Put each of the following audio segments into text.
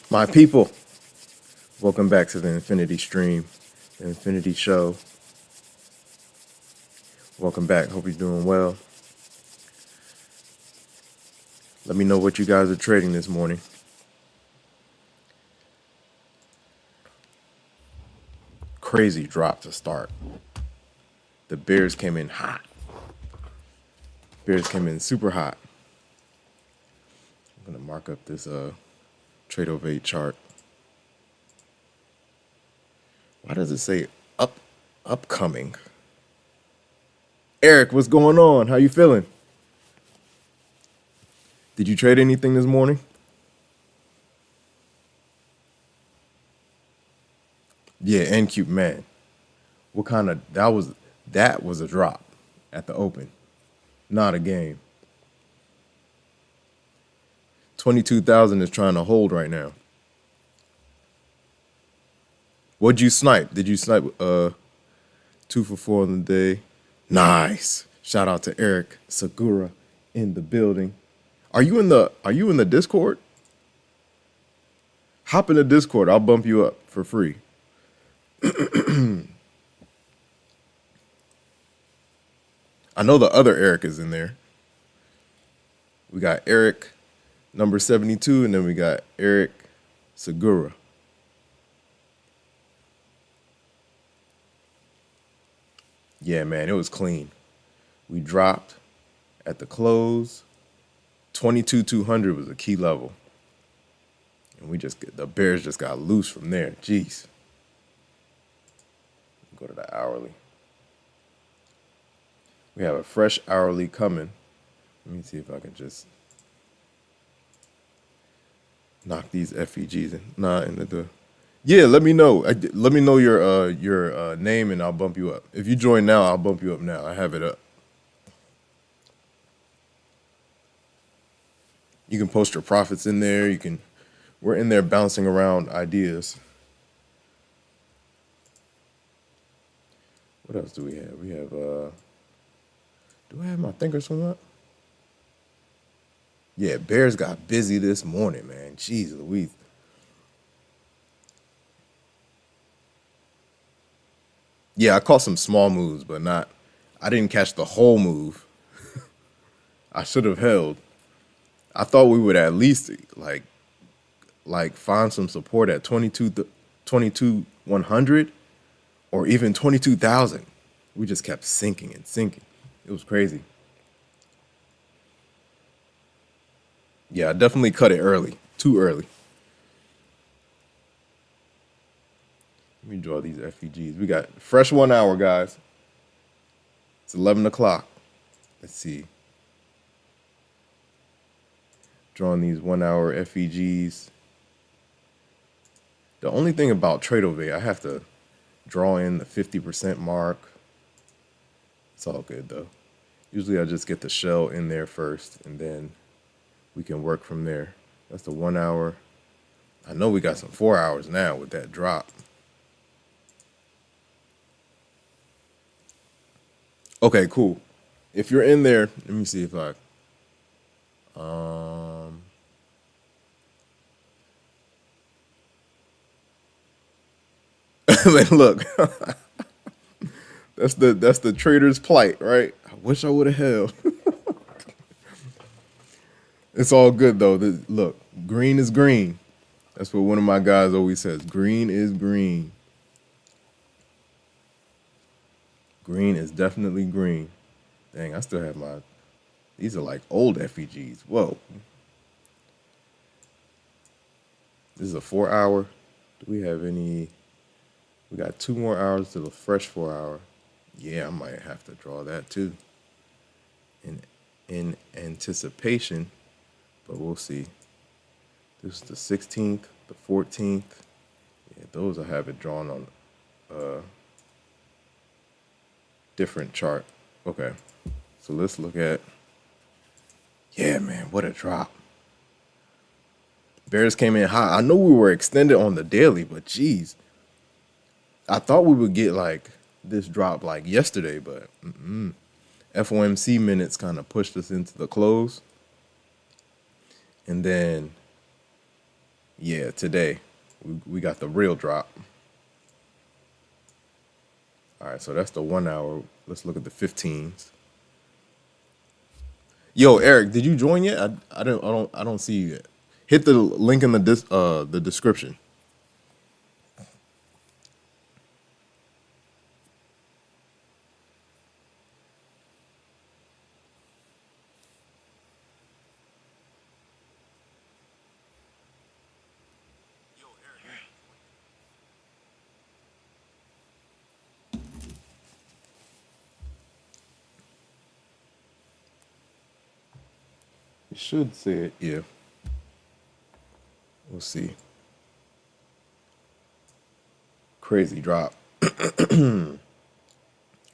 My people, welcome back to the Infinity Stream, the Infinity Show. Welcome back. Hope you're doing well. Let me know what you guys are trading this morning. Crazy drop to start. The bears came in hot. Bears came in super hot. I'm going to mark up this Tradez chart. Why does it say upcoming? Eric, what's going on? How you feeling? Did you trade anything this morning? Yeah, NQ, man. What kind of that was a drop at the open. Not a game. 22,000 is trying to hold right now. What'd you snipe? Did you snipe 2 for 4 on the day? Nice. Shout out to Eric Segura in the building. Are you in the Discord? Hop in the Discord. I'll bump you up for free. I know the other Eric is in there. We got Eric number 72, and then we got Eric Segura. Yeah, man, it was clean. We dropped at the close. 22,200 was a key level. And the bears just got loose from there. Jeez. Go to the hourly. We have a fresh hourly coming. Let me see if I can just knock these FEGs into the. Yeah, let me know. Let me know your name and I'll bump you up. If you join now, I'll bump you up now. I have it up. You can post your profits in there. We're in there bouncing around ideas. What else do we have? We have do I have my thinkers from up? Yeah, bears got busy this morning, man. Jeez Louise. Yeah, I caught some small moves, but I didn't catch the whole move. I should have held. I thought we would at least like find some support at 22,100 or even 22,000. We just kept sinking and sinking. It was crazy. Yeah, I definitely cut it early. Too early. Let me draw these FEGs. We got fresh 1 hour, guys. It's 11 o'clock. Let's see. Drawing these 1 hour FEGs. The only thing about Tradez, I have to draw in the 50% mark. It's all good though. Usually I just get the shell in there first and then we can work from there. That's the 1 hour. I know we got some 4 hours now with that drop. Okay, cool. If you're in there, let me see if I look. That's the trader's plight, right? I wish I would have held. It's all good though. Look, green is green. That's what one of my guys always says. Green is green. Green is definitely green. Dang, I still have these are like old FEGs. Whoa. This is a 4 hour. Do we have any? We got 2 more hours to the fresh 4 hour. Yeah, I might have to draw that too. In anticipation, but we'll see. This is the 16th, the 14th. Yeah, those I have it drawn on different chart. Okay, so let's look at. Yeah, man, what a drop. Bears came in hot. I know we were extended on the daily, but geez, I thought we would get like this drop like yesterday, but FOMC minutes kind of pushed us into the close. And then Yeah, today we got the real drop. All right, so that's the 1 hour. Let's look at the 15s. Yo, Eric, did you join yet? I don't see you yet. Hit the link in the description. You should see it. Yeah, we'll see. Crazy drop.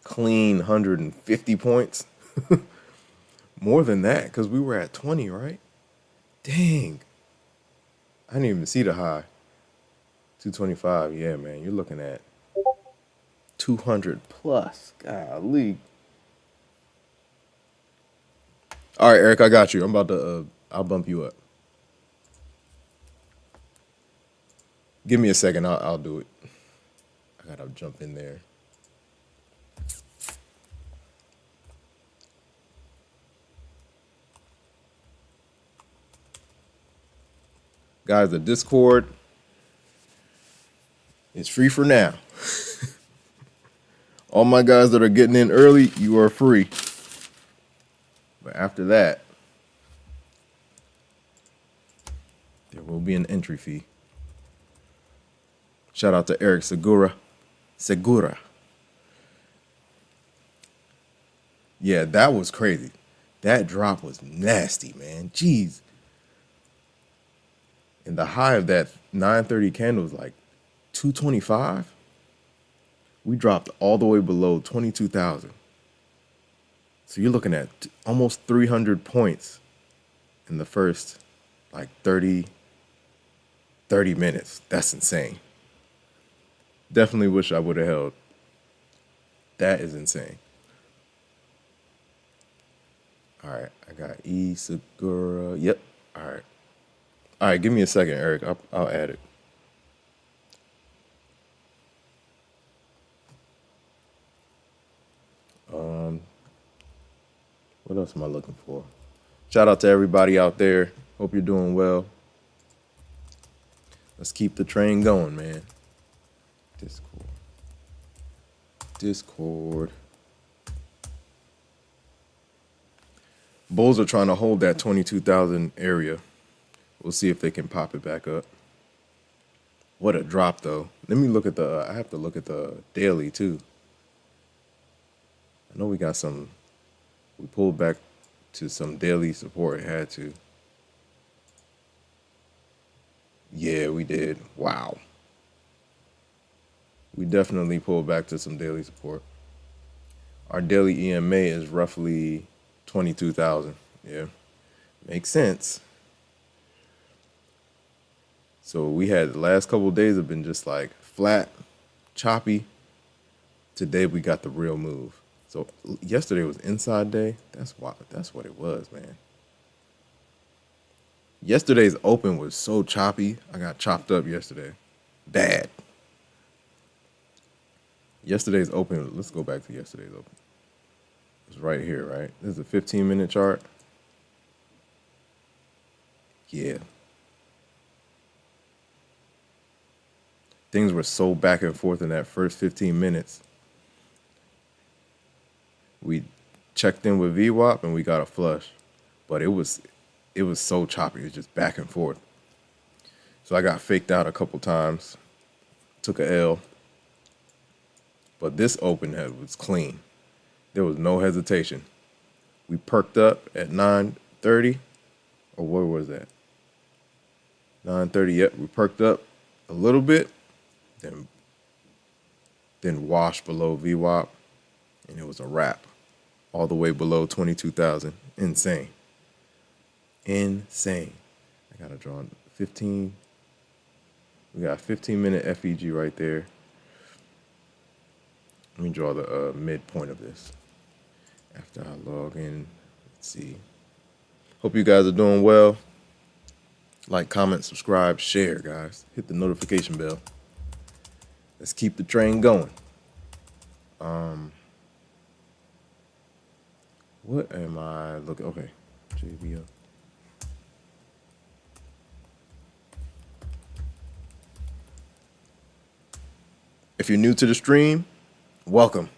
Clean 150 points. More than that, because we were at 20, right? Dang. I didn't even see the high. 225. Yeah, man. You're looking at 200 plus. Golly. All right, Eric, I got you. I'm about to, I'll bump you up. Give me a second. I'll do it. I gotta jump in there. Guys, the Discord is free for now. All my guys that are getting in early, you are free. But after that, there will be an entry fee. Shout out to Eric Segura. Yeah, that was crazy. That drop was nasty, man. Jeez. And the high of that 930 candle was like 225. We dropped all the way below 22,000. So you're looking at almost 300 points in the first like 30 minutes. That's insane. Definitely wish I would have held. That is insane. All right, I got E Segura. Yep. All right. All right, give me a second, Eric. I'll add it. What else am I looking for? Shout out to everybody out there. Hope you're doing well. Let's keep the train going, man. Discord. Bulls are trying to hold that 22,000 area. We'll see if they can pop it back up. What a drop, though. Let me look at the, I have to look at the daily, too. I know we got some, we pulled back to some daily support. It had to. Yeah, we did. Wow. We definitely pulled back to some daily support. Our daily EMA is roughly 22,000. Yeah, makes sense. So we had the last couple of days have been just like flat, choppy. Today we got the real move. So yesterday was inside day. That's what it was, man. Yesterday's open was so choppy. I got chopped up yesterday. Bad. Yesterday's open, let's go back to yesterday's open. It's right here, right? This is a 15-minute chart. Yeah. Things were so back and forth in that first 15 minutes. We checked in with VWAP and we got a flush. But it was so choppy. It was just back and forth. So I got faked out a couple times. Took a L. But this open head was clean. There was no hesitation. We perked up at 9:30. Or where was that? 9:30, yep. We perked up a little bit. Then washed below VWAP. And it was a wrap. All the way below 22,000. Insane. Insane. I got to draw 15. We got a 15-minute FEG right there. Let me draw the midpoint of this. After I log in, let's see. Hope you guys are doing well. Like, comment, subscribe, share, guys. Hit the notification bell. Let's keep the train going. What am I looking? Okay, JBO. If you're new to the stream, welcome.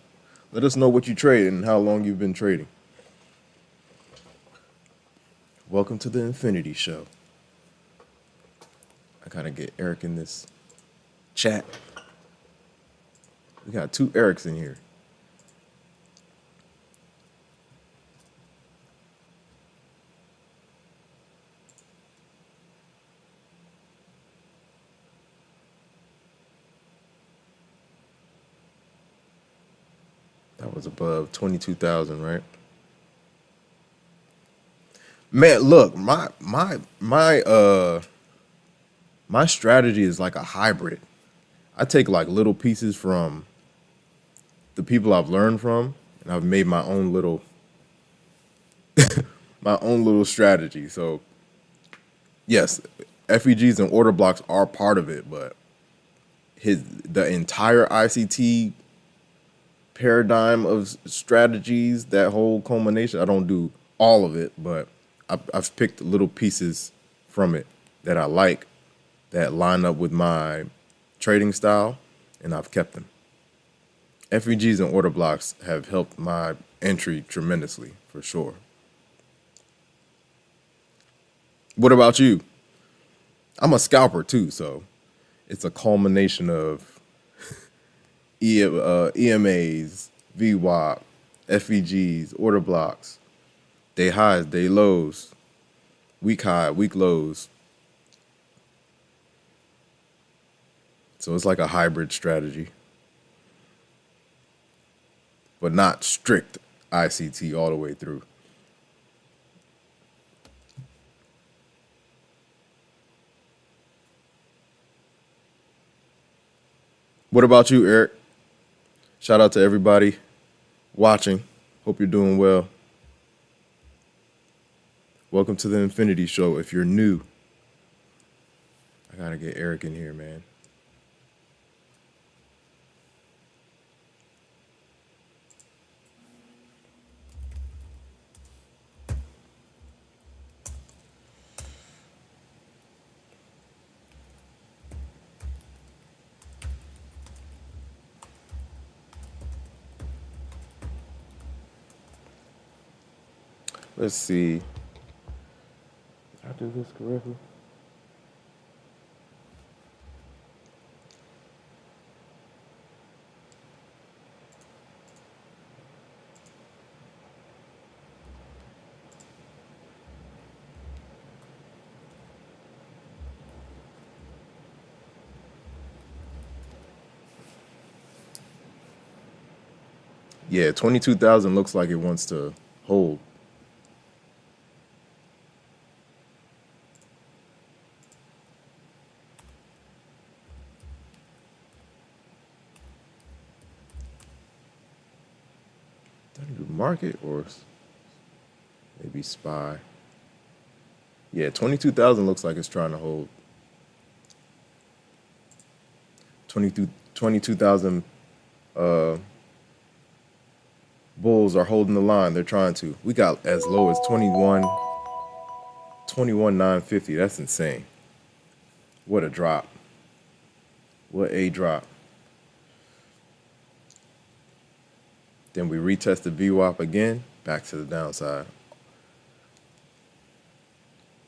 Let us know what you trade and how long you've been trading. Welcome to the Infinity Show. I gotta get Eric in this chat. We got 2 Erics in here. That was above 22,000, right? Man, look, my strategy is like a hybrid. I take like little pieces from the people I've learned from, and I've made my own little strategy. So yes, FEGs and order blocks are part of it, but the entire ICT paradigm of strategies, that whole culmination, I don't do all of it, but I've picked little pieces from it that I like, that line up with my trading style, and I've kept them. FEGs and order blocks have helped my entry tremendously, for sure. What about you? I'm a scalper too, so it's a culmination of EMAs, VWAP, FEGs, order blocks, day highs, day lows, week high, week lows. So it's like a hybrid strategy, but not strict ICT all the way through. What about you, Eric? Shout out to everybody watching. Hope you're doing well. Welcome to the Infinity Show. If you're new, I gotta get Eric in here, man. Let's see. Did I do this correctly? Yeah, 22,000 looks like it wants to hold. Market or maybe SPY. Yeah, 22,000 looks like it's trying to hold. 22,000 bulls are holding the line. They're trying to. We got as low as 21,950. That's insane. What a drop. What a drop. Then we retest the VWAP again, back to the downside.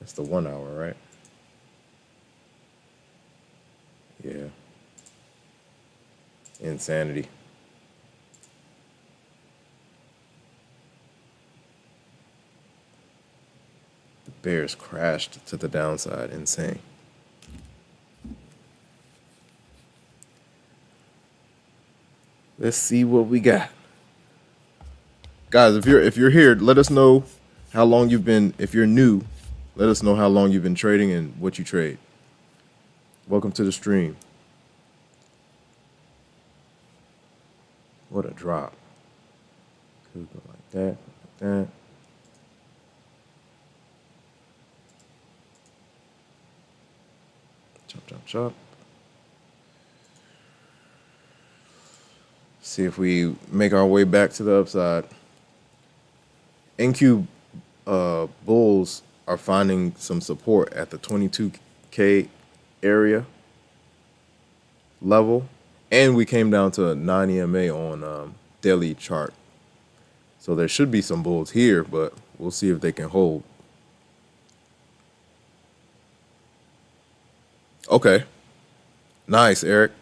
That's the 1 hour, right? Yeah. Insanity. The bears crashed to the downside. Insane. Let's see what we got. Guys, if you're here, let us know how long you've been. If you're new, let us know how long you've been trading and what you trade. Welcome to the stream. What a drop. Could go like that, like that. Chop, chop, chop. See if we make our way back to the upside. NQ bulls are finding some support at the 22K area level. And we came down to a 9 EMA on daily chart. So there should be some bulls here, but we'll see if they can hold. Okay. Nice, Eric.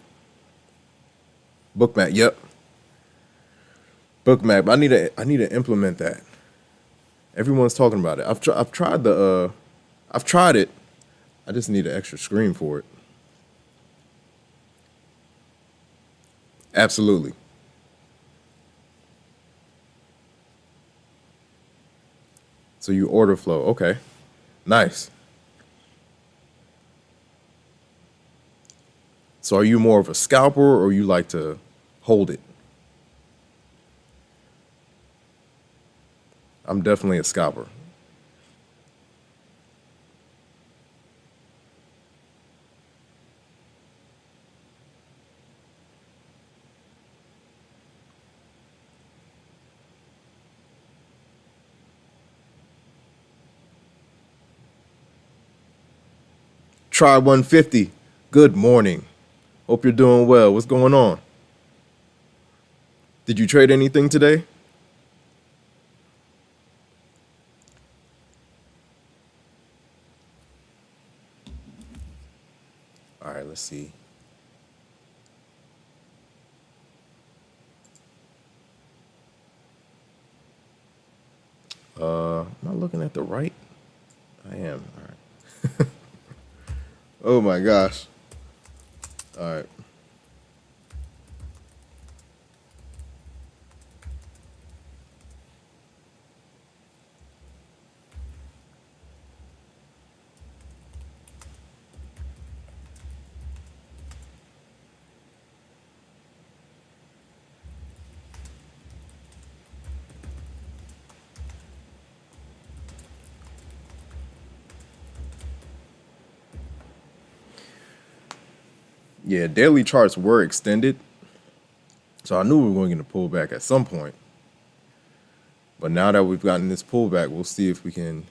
Bookmap. Yep. Bookmap. I need to implement that. Everyone's talking about it. I've tried it. I just need an extra screen for it. Absolutely. So you order flow. Okay. Nice. So are you more of a scalper or you like to hold it? I'm definitely a scalper. Try 150. Good morning. Hope you're doing well. What's going on? Did you trade anything today? All right, let's see. Am I looking at the right? I am. All right. Oh my gosh. All right. Yeah, daily charts were extended. So I knew we were going to get a pullback at some point. But now that we've gotten this pullback, we'll see if we can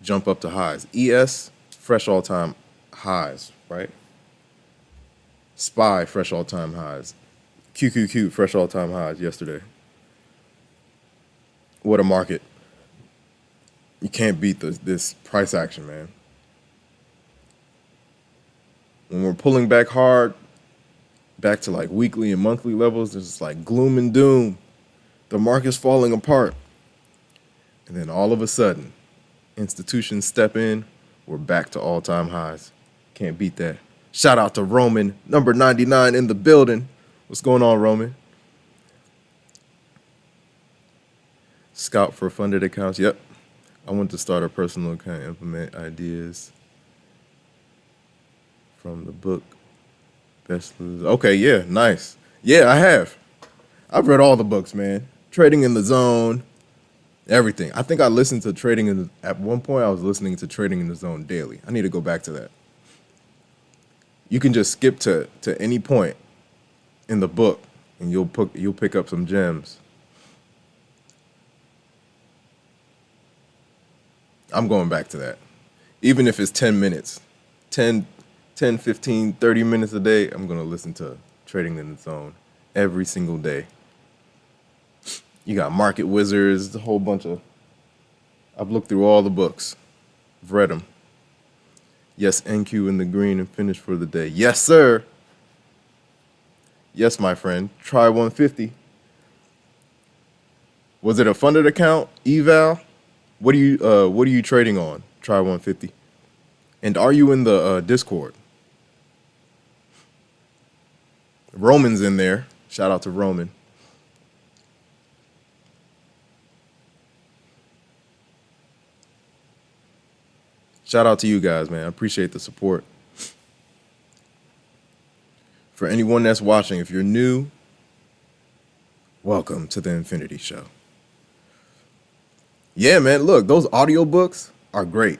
jump up to highs. ES, fresh all-time highs, right? SPY, fresh all-time highs. QQQ, fresh all-time highs yesterday. What a market. You can't beat this price action, man. When we're pulling back hard, back to like weekly and monthly levels, there's like gloom and doom. The market's falling apart. And then all of a sudden, institutions step in, we're back to all-time highs. Can't beat that. Shout out to Roman, number 99 in the building. What's going on, Roman? Scout for funded accounts. Yep. I want to start a personal account, implement ideas from the book. Best loser. Okay, yeah, nice. Yeah, I have. I've read all the books, man. Trading in the Zone, everything. I think I listened to Trading in the, at one point I was listening to Trading in the Zone daily. I need to go back to that. You can just skip to any point in the book and you'll pick up some gems. I'm going back to that. Even if it's 10 minutes, 10, 15, 30 minutes a day, I'm going to listen to Trading in the Zone every single day. You got Market Wizards, a whole bunch of... I've looked through all the books. I've read them. Yes, NQ in the green and finish for the day. Yes, sir. Yes, my friend. Try 150. Was it a funded account? Eval? What are you trading on? Try 150. And are you in the Discord? Roman's in there. Shout out to Roman. Shout out to you guys, man. I appreciate the support. For anyone that's watching, if you're new, welcome to the Infinity Show. Yeah, man, look, those audiobooks are great.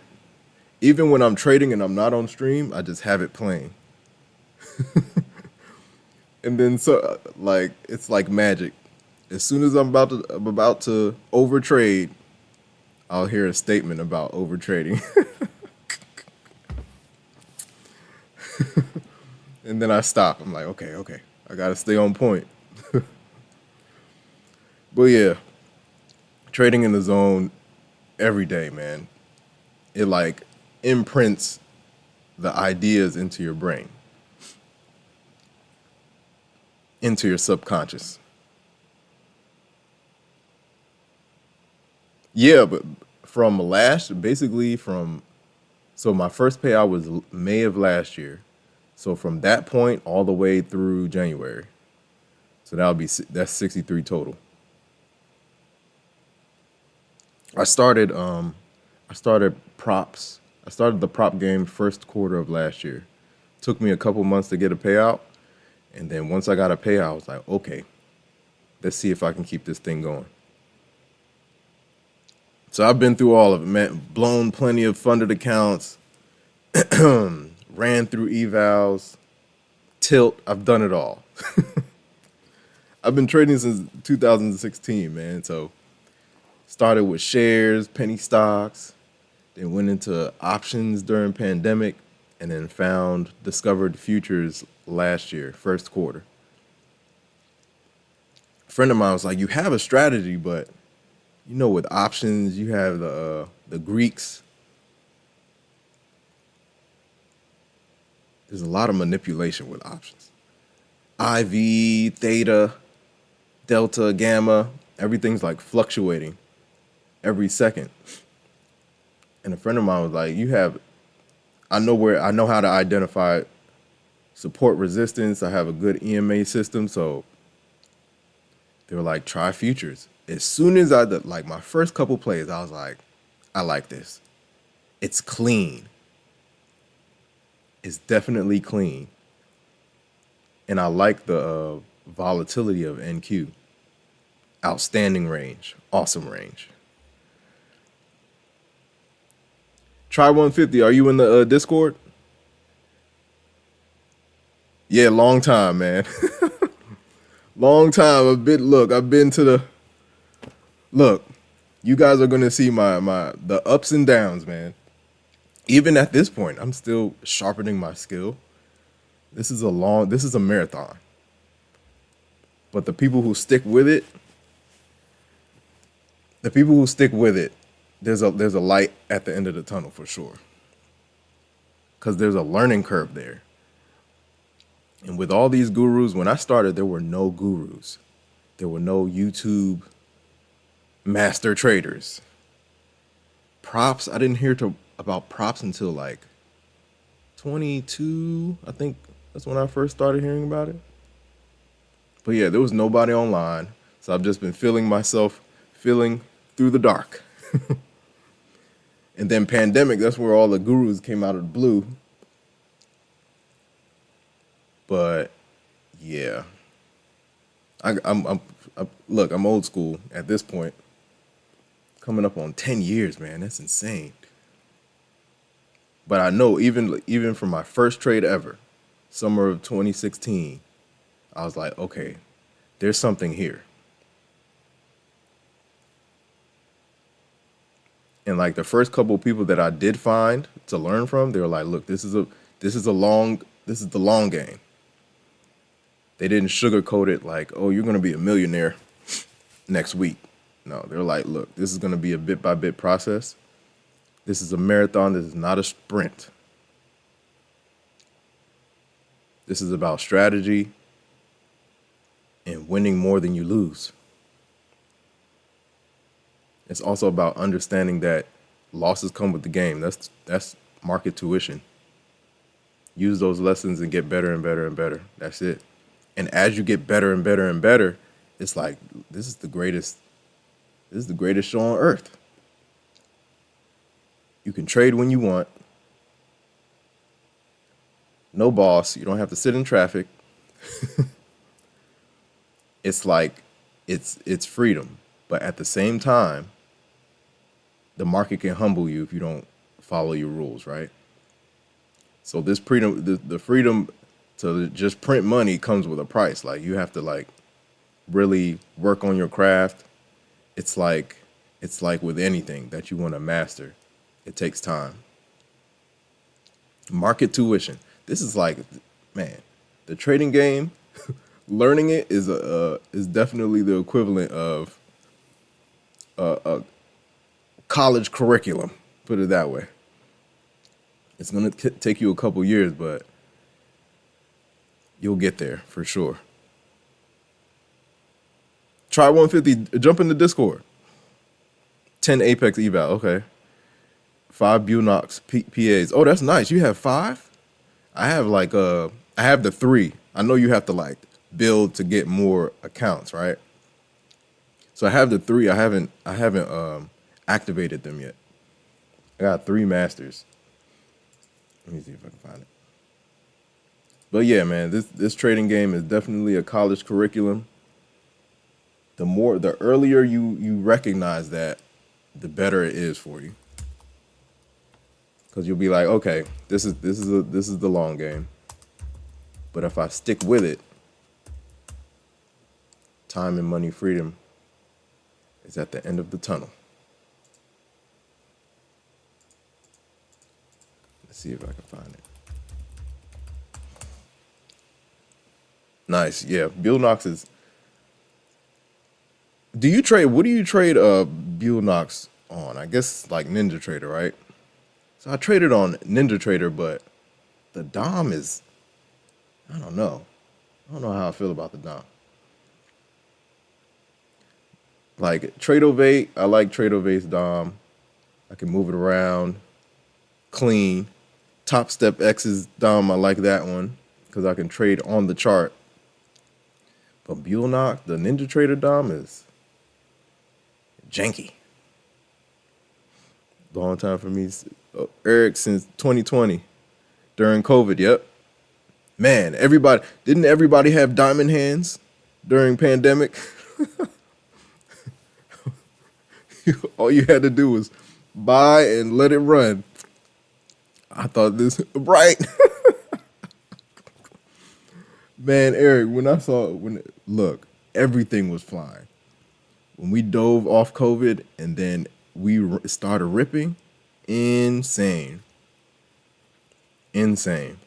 Even when I'm trading and I'm not on stream, I just have it playing. And then so like it's like magic. As soon as I'm about to overtrade, I'll hear a statement about overtrading. And then I stop. I'm like, okay, okay. I gotta stay on point. But yeah, trading in the zone every day, man. It like imprints the ideas into your brain, into your subconscious. Yeah, but basically from, so my first payout was May of last year. So from that point all the way through January. So that's 63 total. I started I started props. I started the prop game first quarter of last year. Took me a couple months to get a payout, and then once I got a payout, I was like, okay, let's see if I can keep this thing going. So I've been through all of it, man. Blown plenty of funded accounts, ran through evals, tilt. I've done it all. I've been trading since 2016, man. So started with shares, penny stocks, then went into options during pandemic, and then discovered futures last year, first quarter. A friend of mine was like, "You have a strategy, but with options, you have the Greeks. There's a lot of manipulation with options. IV, theta, delta, gamma, everything's like fluctuating every second." And a friend of mine was like, I know how to identify support resistance. I have a good EMA system. So they were like, try futures. As soon as I did, like my first couple plays, I was like, I like this. It's clean. It's definitely clean. And I like the volatility of NQ. Outstanding range. Awesome range. Try 150. Are you in the Discord? Yeah, long time, man. Long time. I've been to the look. You guys are gonna see the ups and downs, man. Even at this point, I'm still sharpening my skill. This is a marathon. But the people who stick with it, there's a light at the end of the tunnel for sure. Because there's a learning curve there. And with all these gurus, when I started, there were no gurus. There were no YouTube master traders. Props, I didn't hear about props until like 22. I think that's when I first started hearing about it. But yeah, there was nobody online. So I've just been feeling through the dark. And then pandemic, that's where all the gurus came out of the blue. But yeah, look, I'm old school at this point. Coming up on 10 years, man. That's insane. But I know even from my first trade ever, summer of 2016, I was like, okay, there's something here. And like the first couple of people that I did find to learn from, they were like, look, this is the long game. They didn't sugarcoat it like, oh, you're gonna be a millionaire next week. No, they're like, look, this is gonna be a bit by bit process. This is a marathon, this is not a sprint. This is about strategy and winning more than you lose. It's also about understanding that losses come with the game. That's market tuition. Use those lessons and get better and better and better. That's it. And as you get better and better and better, it's like this is the greatest show on earth. You can trade when you want. No boss. You don't have to sit in traffic. It's like it's freedom. But at the same time, the market can humble you if you don't follow your rules, right? So this freedom, the freedom So just print money comes with a price. Like you have to like really work on your craft. It's like with anything that you want to master, it takes time. Market tuition. This is like, man, the trading game. Learning it is definitely the equivalent of a college curriculum. Put it that way. It's gonna take you a couple years, but you'll get there for sure. Try 150. Jump in the Discord. 10 Apex eval. Okay. 5 Bunox PAs. Oh, that's nice. You have 5? I have like I have the 3. I know you have to like build to get more accounts, right? So I have the 3. I haven't activated them yet. I got 3 masters. Let me see if I can find it. But yeah, man, this trading game is definitely a college curriculum. The earlier you recognize that, the better it is for you. Because you'll be like, okay, this is the long game. But if I stick with it, time and money freedom is at the end of the tunnel. Let's see if I can find it. Nice, yeah. Bullnox is. Do you trade? What do you trade? Bullnox on? I guess like Ninja Trader, right? So I traded on Ninja Trader, but the Dom is. I don't know. I don't know how I feel about the Dom. Like Tradovate, I like Tradovate's Dom. I can move it around, clean. Topstep X's Dom, I like that one because I can trade on the chart. But Bullnox, the Ninja Trader Dom is janky. Long time for me. Eric since 2020 during COVID. Yep. Man, didn't everybody have diamond hands during pandemic? All you had to do was buy and let it run. I thought this right. Man, Eric, look, everything was flying. When we dove off COVID and then we started ripping, insane. Insane.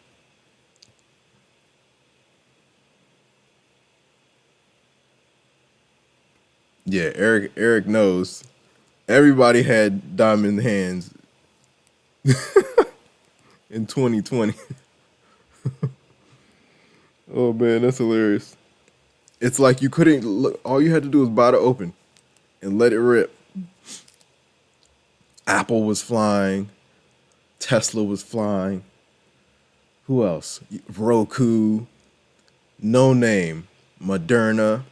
Yeah, Eric knows. Everybody had diamond hands in 2020. Oh man, that's hilarious. It's like you couldn't look. All you had to do was buy to open and let it rip. Apple was flying. Tesla was flying. Who else? Roku. No Name. Moderna.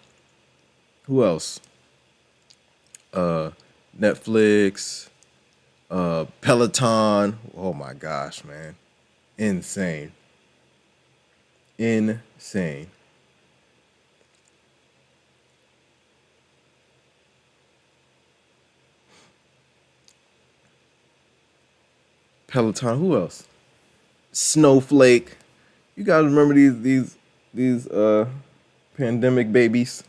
Who else? Netflix. Peloton. Oh my gosh, man. Insane. Insane. Peloton. Who else? Snowflake. You guys remember these pandemic babies?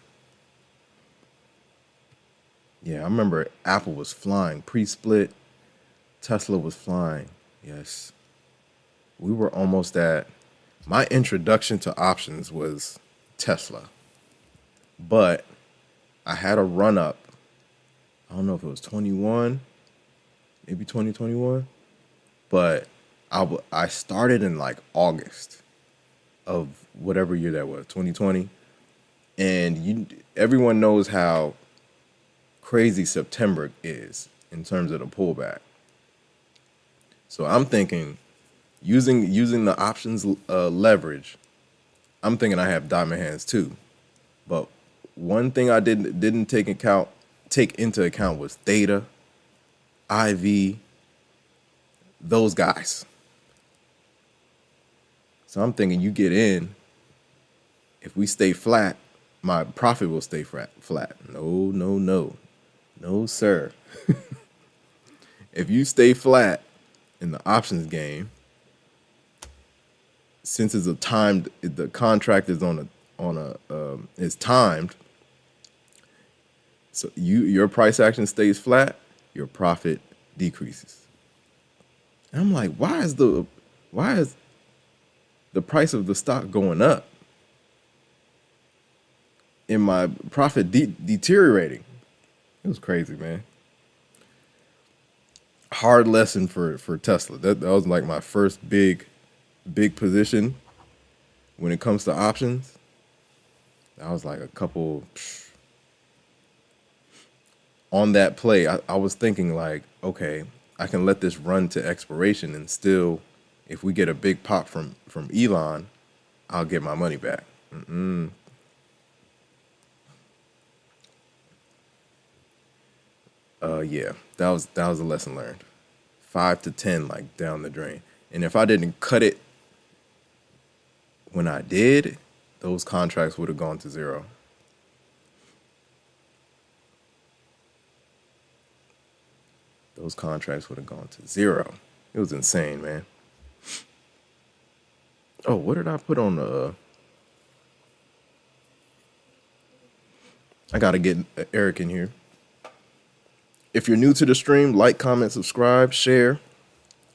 Yeah, I remember Apple was flying pre-split. Tesla was flying. Yes. We were almost at. My introduction to options was Tesla. But I had a run up. I don't know if it was 21, maybe 2021. But I started in like August of whatever year that was, 2020. And everyone knows how crazy September is in terms of the pullback. So I'm thinking using the options leverage, I'm thinking I have diamond hands too. But one thing I didn't take into account was Theta, IV, those guys. So I'm thinking you get in, if we stay flat, my profit will stay flat. No, sir. If you stay flat in the options game, since it's a timed, the contract is is timed. So your price action stays flat, your profit decreases. And I'm like, why is the price of the stock going up and my profit deteriorating? It was crazy, man. Hard lesson for Tesla. That was like my first big position when it comes to options. I was like a couple on that play. I was thinking like, okay, I can let this run to expiration and still, if we get a big pop from Elon, I'll get my money back. Yeah, that was a lesson learned. 5 to 10 like down the drain. And if I didn't cut it when I did, those contracts would have gone to zero. Those contracts would have gone to zero. It was insane, man. Oh, what did I put on the... I got to get Eric in here. If you're new to the stream, like, comment, subscribe, share.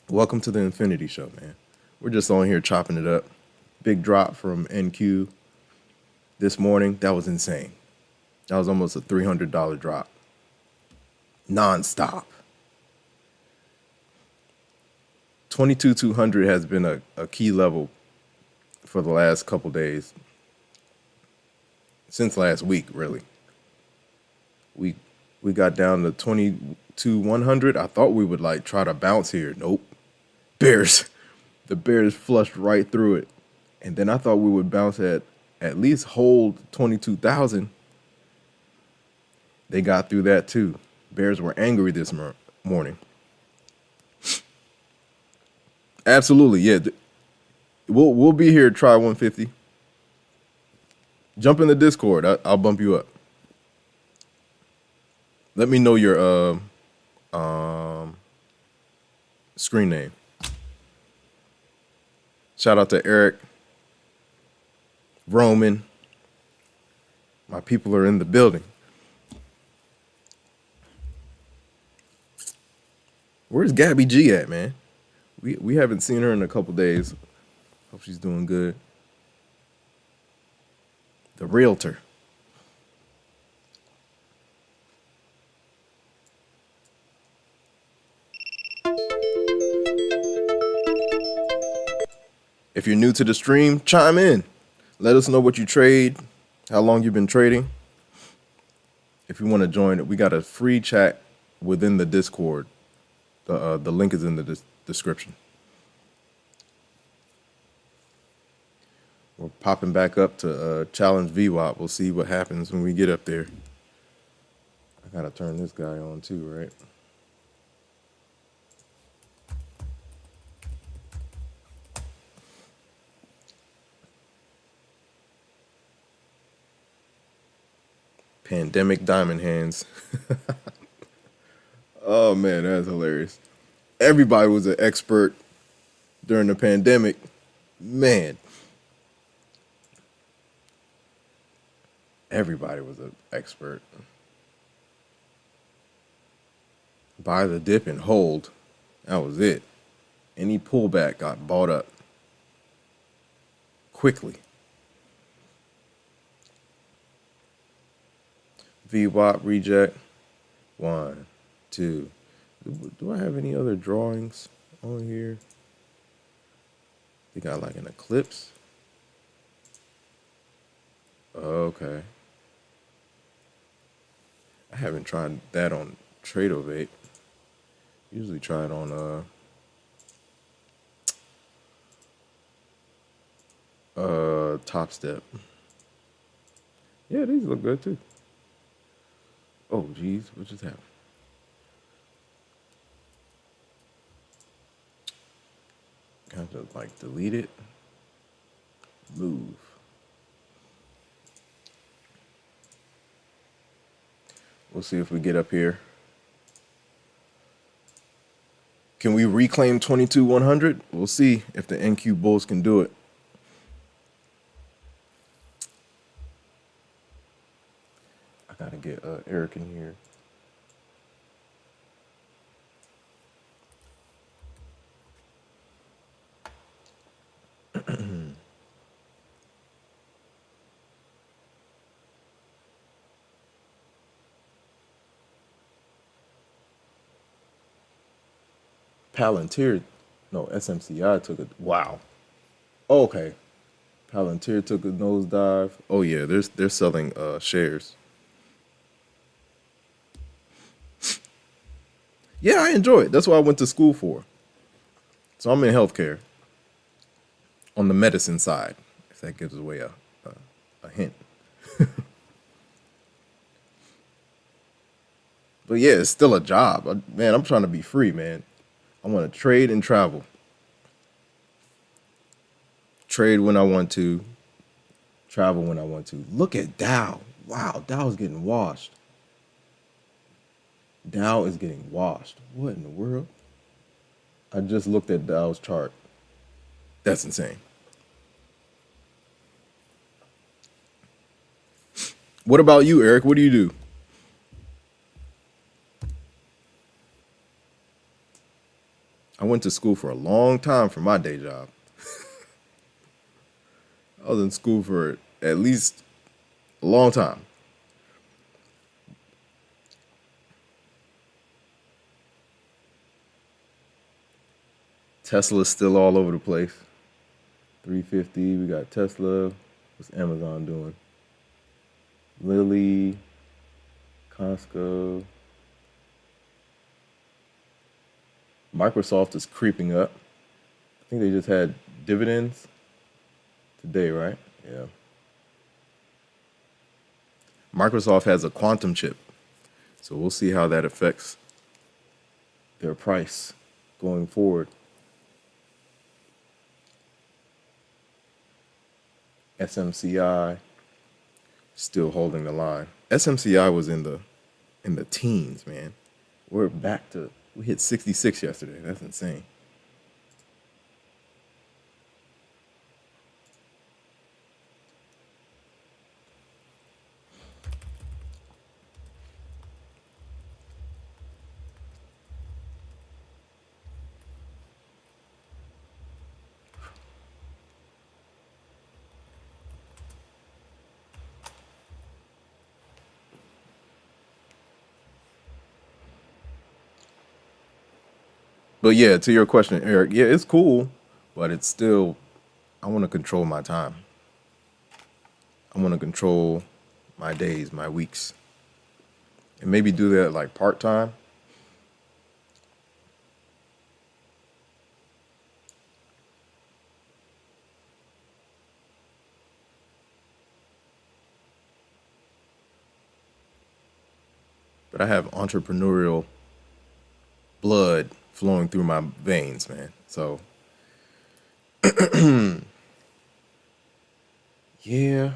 Welcome to the Infinity Show, man. We're just on here chopping it up. Big drop from NQ this morning. That was insane. That was almost a $300 drop. Non-stop. 22,200 has been a key level for the last couple days. Since last week, really. We got down to 22,100. I thought we would like try to bounce here. Nope. Bears. The Bears flushed right through it. And then I thought we would bounce at least hold 22,000. They got through that too. Bears were angry this morning. Absolutely, yeah. We'll be here. Try 150. Jump in the Discord. I'll bump you up. Let me know your screen name. Shout out to Eric, Roman. My people are in the building. Where's Gabby G at, man? We haven't seen her in a couple days. Hope she's doing good. The realtor. If you're new to the stream, chime in. Let us know what you trade, how long you've been trading. If you want to join it, we got a free chat within the Discord. The link is in the description. We're popping back up to challenge VWAP. We'll see what happens when we get up there. I gotta turn this guy on too, right? Pandemic diamond hands. Oh man, that's hilarious. Everybody was an expert during the pandemic. Man. Everybody was an expert. Buy the dip and hold. That was it. Any pullback got bought up quickly. VWAP reject. 1, 2. Do I have any other drawings on here? They got like an eclipse. Okay. I haven't tried that on Tradez. Usually try it on Topstep. Yeah, these look good too. Oh geez, what just happened? I have to like delete it. Move. We'll see if we get up here. Can we reclaim 22,100? We'll see if the NQ Bulls can do it. gotta get Eric in here. Palantir, no, SMCI took a wow. Oh, okay, Palantir took a nosedive. Oh yeah, they're selling shares. Yeah, I enjoy it. That's what I went to school for. So I'm in healthcare on the medicine side, if that gives away a hint. But yeah, it's still a job. Man, I'm trying to be free, man. I want to trade and travel. Trade when I want to, travel when I want to. Look at Dow. Wow, Dow's getting washed. Dow is getting washed. What in the world? I just looked at Dow's chart. That's insane. What about you, Eric? What do you do? I went to school for a long time for my day job. I was in school for at least a long time. Tesla's still all over the place. 350, we got Tesla. What's Amazon doing? Lilly, Costco. Microsoft is creeping up. I think they just had dividends today, right? Yeah. Microsoft has a quantum chip, so we'll see how that affects their price going forward. SMCI still holding the line. SMCI was in the teens, man. We're back to, we hit 66 yesterday. That's insane. But yeah, to your question, Eric, yeah, it's cool, but it's still, I want to control my time. I want to control my days, my weeks, and maybe do that like part time. But I have entrepreneurial blood flowing through my veins, man. So, yeah.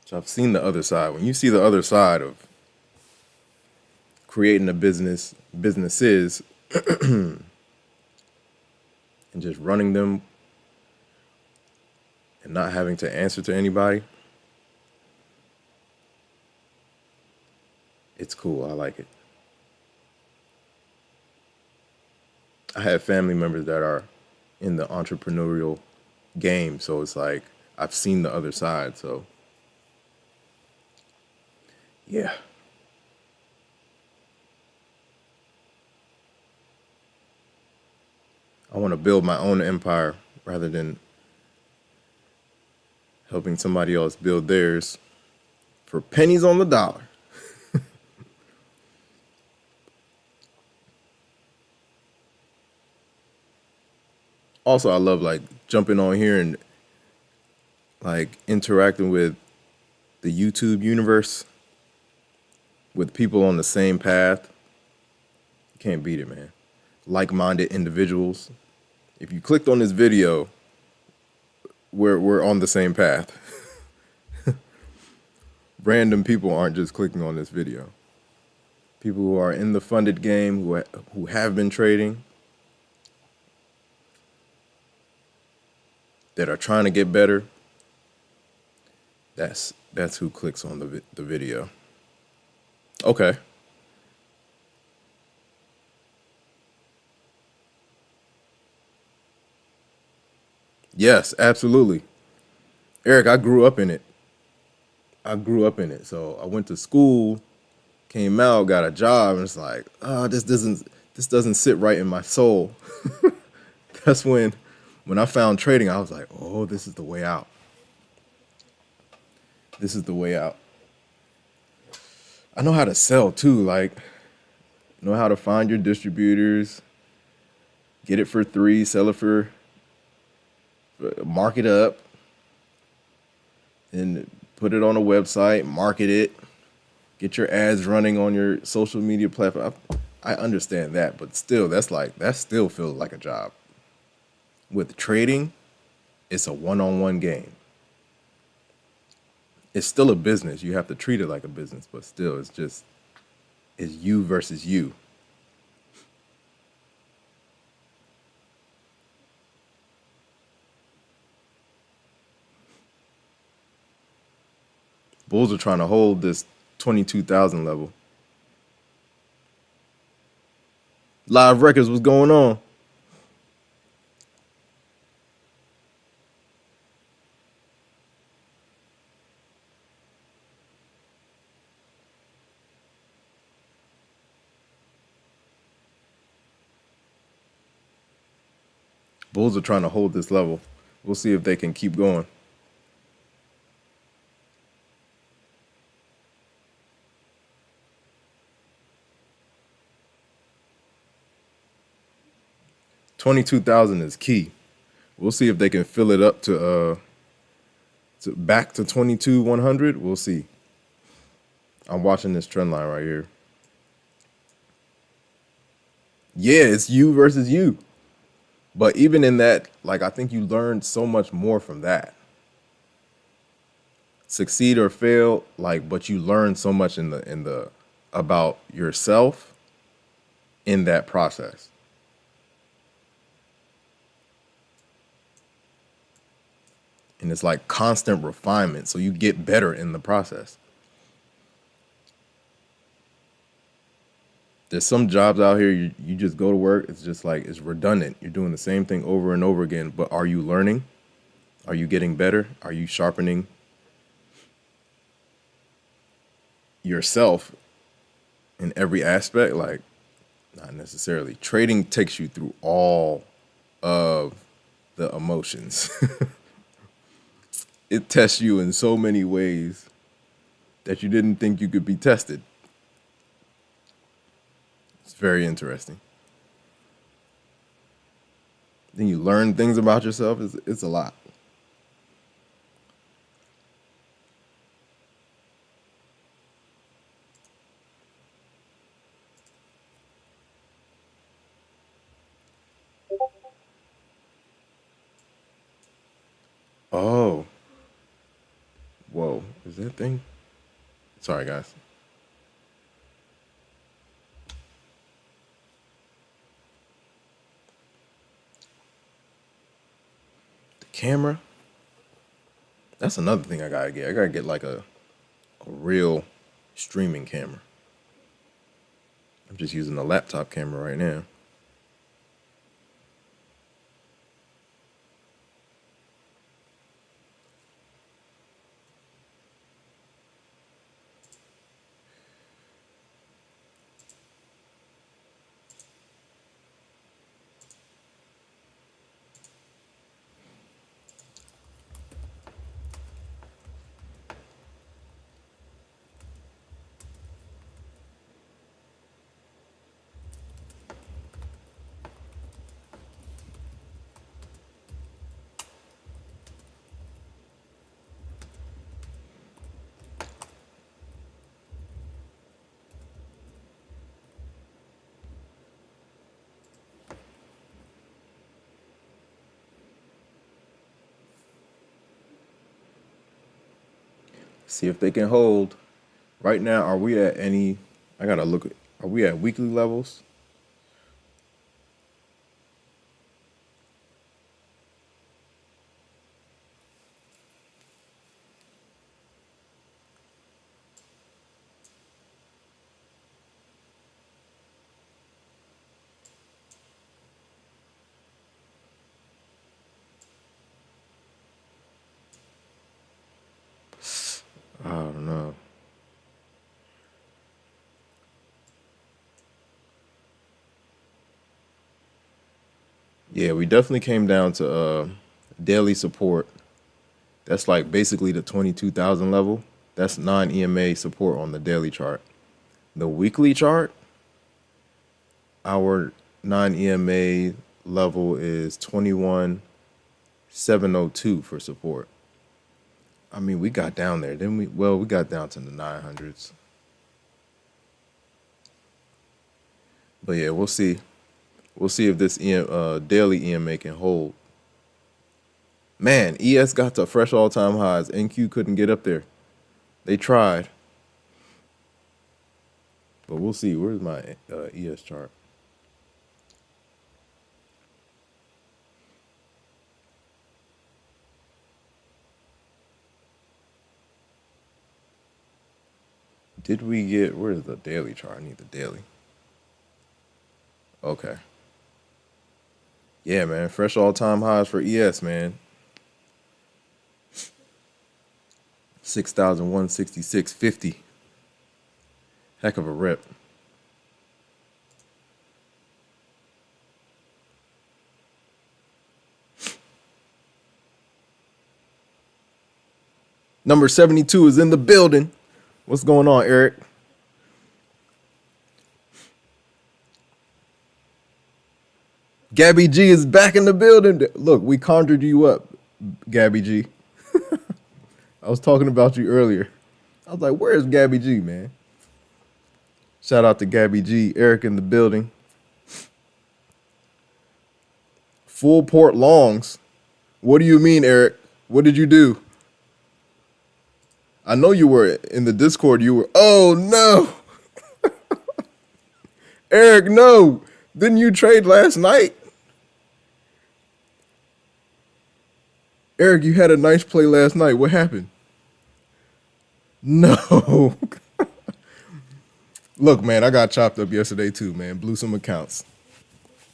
So I've seen the other side. When you see the other side of creating a businesses, and just running them and not having to answer to anybody, it's cool. I like it. I have family members that are in the entrepreneurial game, so it's like I've seen the other side. So, yeah. I want to build my own empire rather than helping somebody else build theirs for pennies on the dollar. Also, I love like jumping on here and like interacting with the YouTube universe with people on the same path. You can't beat it, man. Like-minded individuals. If you clicked on this video, we're on the same path. Random people aren't just clicking on this video. People who are in the funded game, who have been trading, that are trying to get better, That's who clicks on the video. Okay. Yes, absolutely. Eric, I grew up in it. I grew up in it. So I went to school, came out, got a job, and it's like, oh, this doesn't sit right in my soul. That's when I found trading, I was like, oh, this is the way out. This is the way out. I know how to sell too, like know how to find your distributors, get it for 3, sell it for mark it up, and put it on a website, market it, get your ads running on your social media platform. I understand that, but still, that still feels like a job. With trading, it's a one-on-one game. It's still a business. You have to treat it like a business, but still, it's you versus you. Bulls are trying to hold this 22,000 level. Live records, what's going on? Bulls are trying to hold this level. We'll see if they can keep going. $22,000 is key. We'll see if they can fill it up to back to 22,100. We'll see. I'm watching this trend line right here. Yeah, it's you versus you. But even in that, like I think you learned so much more from that. Succeed or fail, like, but you learn so much in the about yourself in that process. And it's like constant refinement, so you get better in the process. There's some jobs out here you just go to work, it's just like it's redundant. You're doing the same thing over and over again, but are you learning? Are you getting better? Are you sharpening yourself in every aspect? Like, not necessarily. Trading takes you through all of the emotions. It tests you in so many ways that you didn't think you could be tested. It's very interesting. Then you learn things about yourself. It's a lot. Oh, whoa. Is that thing? Sorry, guys. The camera. That's another thing I gotta get. I gotta get like a real streaming camera. I'm just using a laptop camera right now. See if they can hold. Right now, are we at any? I gotta look at. Are we at weekly levels? Yeah, we definitely came down to daily support. That's like basically the 22,000 level. That's non-EMA support on the daily chart. The weekly chart, our non-EMA level is 21,702 for support. I mean, we got down there, didn't we? Well, we got down to the 900s. But yeah, we'll see. We'll see if this daily EMA can hold. Man, ES got to fresh all-time highs. NQ couldn't get up there. They tried. But we'll see. Where's my ES chart? Did we get, where's the daily chart? I need the daily. Okay. Yeah, man. Fresh all-time highs for ES, man. 6,166.50. Heck of a rip. Number 72 is in the building. What's going on, Eric? Gabby G is back in the building. Look, we conjured you up, Gabby G. I was talking about you earlier. I was like, where's Gabby G, man? Shout out to Gabby G. Eric in the building. Full port longs. What do you mean, Eric? What did you do? I know you were in the Discord. You were, oh no. Eric, no. Didn't you trade last night? Eric, you had a nice play last night. What happened? No. Look, man, I got chopped up yesterday too, man. Blew some accounts.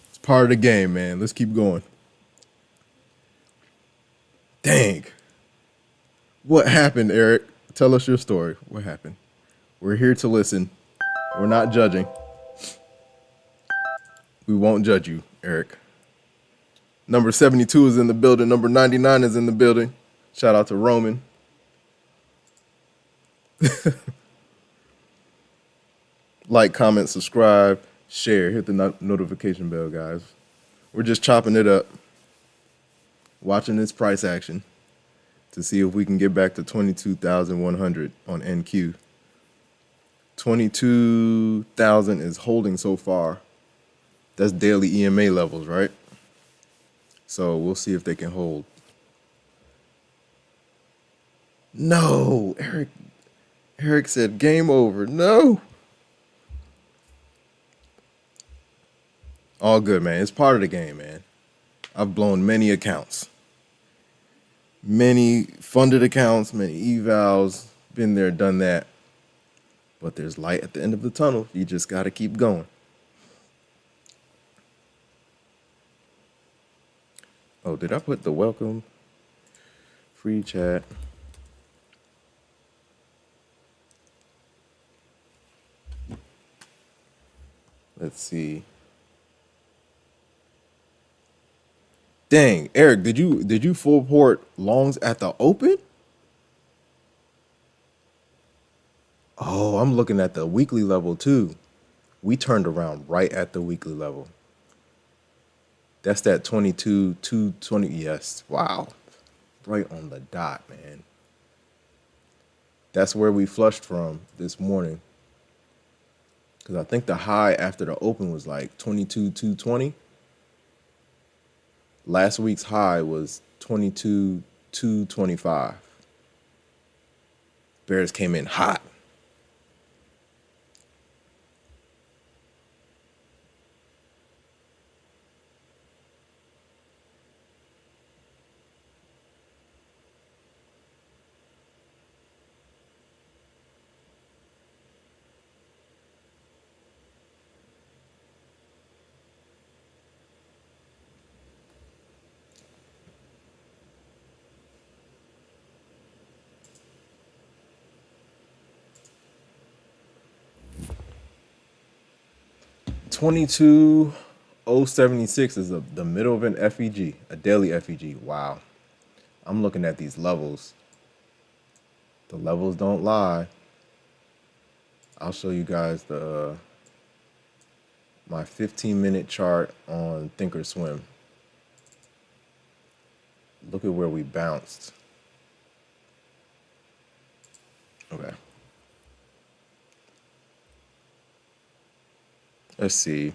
It's part of the game, man. Let's keep going. Dang. What happened, Eric? Tell us your story. What happened? We're here to listen. We're not judging. We won't judge you, Eric. Number 72 is in the building. Number 99 is in the building. Shout out to Roman. Like, comment, subscribe, share. Hit the notification bell, guys. We're just chopping it up. Watching this price action to see if we can get back to 22,100 on NQ. 22,000 is holding so far. That's daily EMA levels, right? So we'll see if they can hold. No, Eric said game over. No. All good, man. It's part of the game, man. I've blown many accounts. Many funded accounts, many evals. Been there, done that. But there's light at the end of the tunnel. You just got to keep going. Oh, did I put the welcome? Free chat. Let's see. Dang, Eric, did you full port longs at the open? Oh, I'm looking at the weekly level too. We turned around right at the weekly level. That's that 22,220. Yes. Wow. Right on the dot, man. That's where we flushed from this morning. Because I think the high after the open was like 22,220. Last week's high was 22,225. Bears came in hot. $22 0.076 is the middle of an FEG, a daily FEG. Wow. I'm looking at these levels. The levels don't lie. I'll show you guys the my 15-minute chart on Thinkorswim. Look at where we bounced. Okay. Let's see.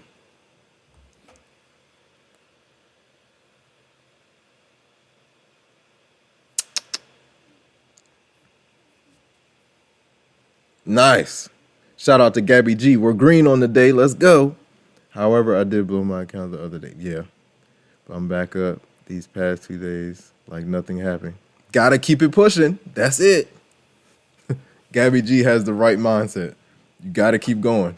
Nice. Shout out to Gabby G. We're green on the day. Let's go. However, I did blow my account the other day. Yeah. But I'm back up these past 2 days like nothing happened. Gotta keep it pushing. That's it. Gabby G has the right mindset. You gotta keep going.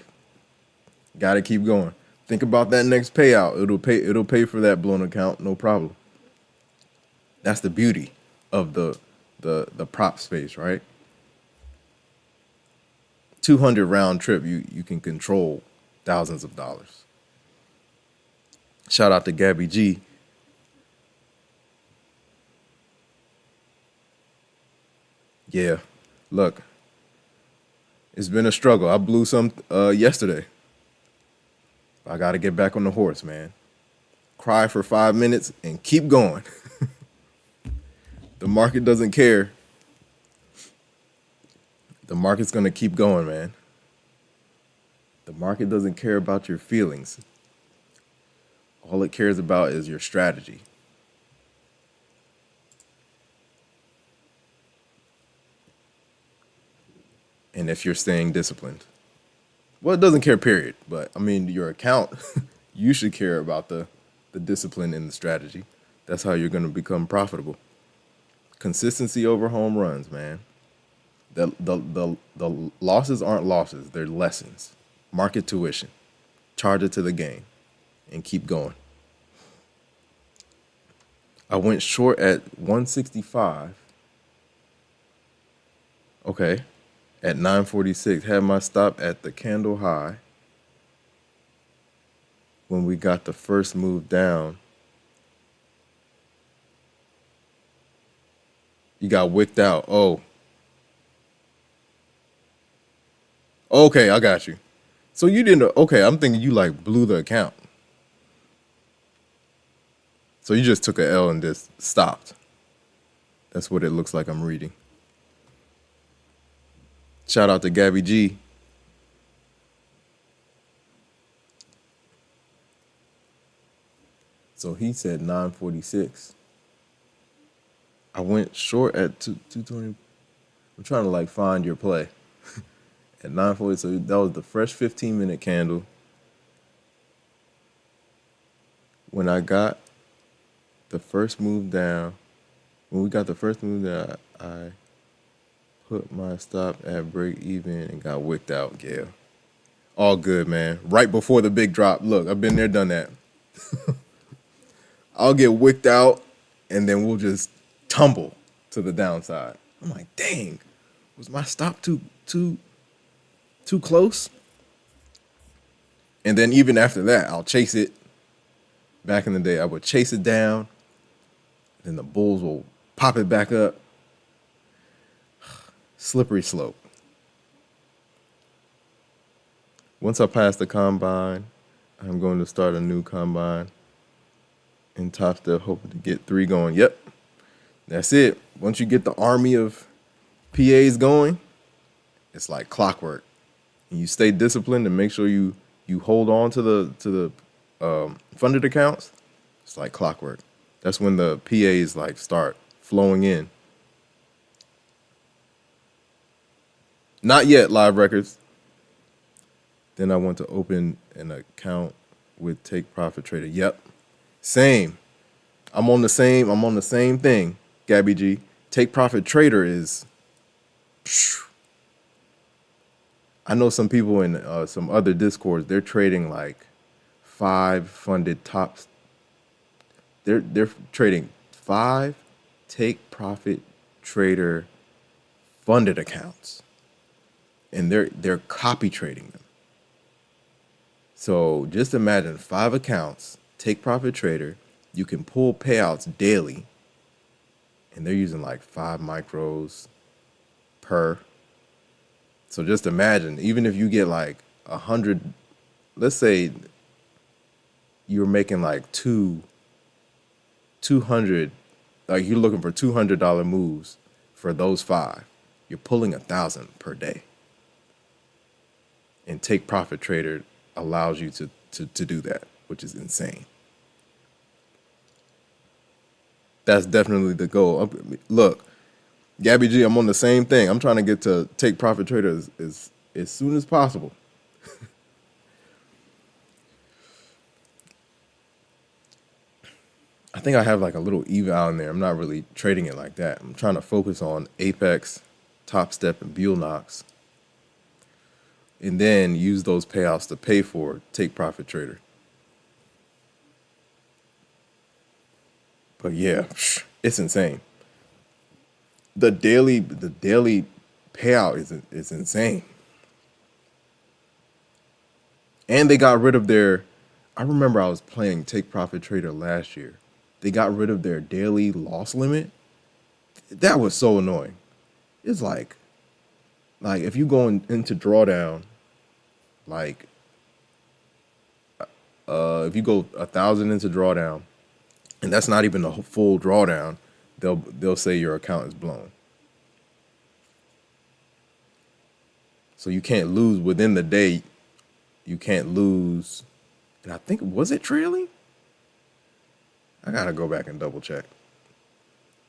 Gotta keep going. Think about that next payout. It'll pay for that blown account, no problem. That's the beauty of the prop space, right? 200 round trip, you can control thousands of dollars. Shout out to Gabby G. Yeah, look, it's been a struggle. I blew some yesterday. I got to get back on the horse, man. Cry for 5 minutes and keep going. The market doesn't care. The market's going to keep going, man. The market doesn't care about your feelings. All it cares about is your strategy. And if you're staying disciplined. Well, it doesn't care, period. But, I mean, your account, you should care about the discipline and the strategy. That's how you're going to become profitable. Consistency over home runs, man. The losses aren't losses. They're lessons. Market tuition. Charge it to the game and keep going. I went short at 165. Okay. At 946. Had my stop at the candle high. When we got the first move down. You got wicked out. Oh. Okay, I got you. So you didn't, okay, I'm thinking you like blew the account. So you just took a L and just stopped. That's what it looks like I'm reading. Shout out to Gabby G. So he said 946. I went short at 220. I'm trying to like find your play. At 940, so that was the fresh 15-minute candle. When I got the first move down, when we got the first move down, I put my stop at break even and got wicked out. Yeah. All good, man. Right before the big drop. Look, I've been there, done that. I'll get wicked out, and then we'll just tumble to the downside. I'm like, dang, was my stop too close? And then even after that, I'll chase it. Back in the day, I would chase it down. Then the bulls will pop it back up. Slippery slope. Once I pass the combine, I'm going to start a new combine in Topstep, hoping to get 3 going. Yep, that's it. Once you get the army of PAs going, it's like clockwork. And you stay disciplined and make sure you hold on to the funded accounts. It's like clockwork. That's when the PAs like start flowing in. Not yet, Live Records. Then I want to open an account with Take Profit Trader. Yep, same. I'm on the same thing, Gabby G. Take Profit Trader is. I know some people in some other Discords, they're trading like 5 funded tops. They're trading 5 Take Profit Trader funded accounts, and they're copy trading them. So just imagine 5 accounts, take profit trader. You can pull payouts daily, and they're using like 5 micros per. So just imagine, even if you get like 100, let's say you're making like 200, like you're looking for $200 moves for those 5. You're pulling 1,000 per day. And take profit trader allows you to do that, which is insane. That's definitely the goal. Look, Gabby G, I'm on the same thing. I'm trying to get to take profit trader as soon as possible. I think I have like a little eval in there. I'm not really trading it like that. I'm trying to focus on Apex, Topstep, and Buellknox, and then use those payouts to pay for take profit trader. But yeah, it's insane. The daily payout is insane. And they got rid of their, I remember I was playing Take Profit Trader last year. They got rid of their daily loss limit. That was so annoying. It's like if you go into drawdown, like if you go 1,000 into drawdown, and that's not even a full drawdown, they'll say your account is blown. So you can't lose within the day. You can't lose. And I think, was it trailing? I gotta go back and double check.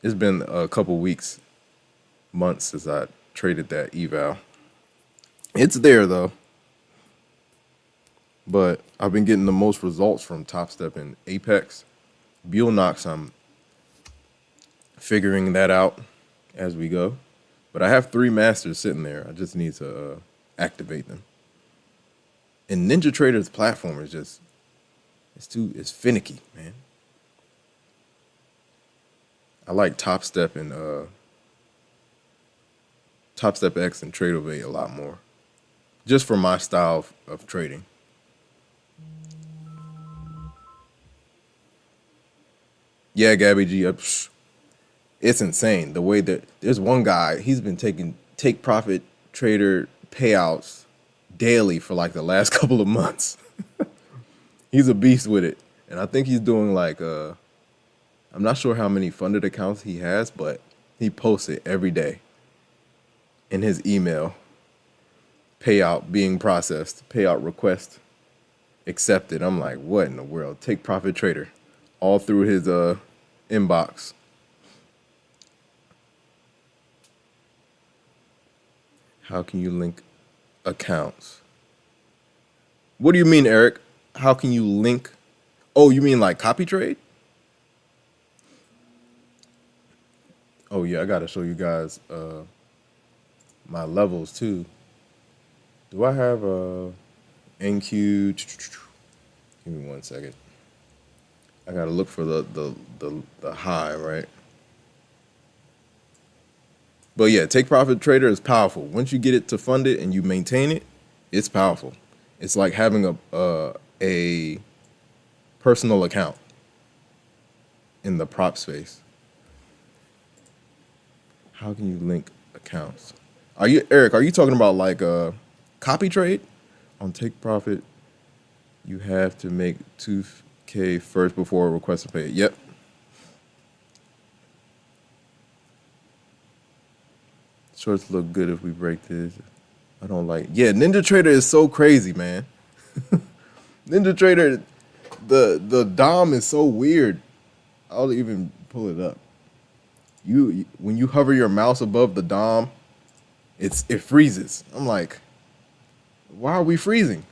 It's been a couple weeks, months since I traded that eval. It's there though. But I've been getting the most results from Topstep and Apex. Buellknox, I'm figuring that out as we go. But I have 3 masters sitting there. I just need to activate them. And NinjaTrader's platform is just, it's finicky, man. I like Topstep and Topstep X and Tradez a lot more, just for my style of trading. Yeah, Gabby G, it's insane the way that there's one guy, he's been taking take profit trader payouts daily for like the last couple of months. He's a beast with it. And I think he's doing like, I'm not sure how many funded accounts he has, but he posts it every day in his email. Payout being processed, payout request accepted. I'm like, what in the world? Take profit trader all through his inbox. How can you link accounts? What do you mean, Eric? How can you link? Oh, you mean like copy trade? Oh yeah, I gotta show you guys my levels too. Do I have a NQ? Give me 1 second. I gotta look for the high, right? But yeah, take profit trader is powerful. Once you get it to fund it and you maintain it, it's powerful. It's like having a personal account in the prop space. How can you link accounts? Eric, are you talking about like a copy trade? On take profit, you have to make 2K first before a request to pay. Yep. Shorts look good if we break this. I don't like. Yeah, NinjaTrader is so crazy, man. NinjaTrader, the DOM is so weird. I'll even pull it up. When you hover your mouse above the DOM, it freezes. I'm like, why are we freezing?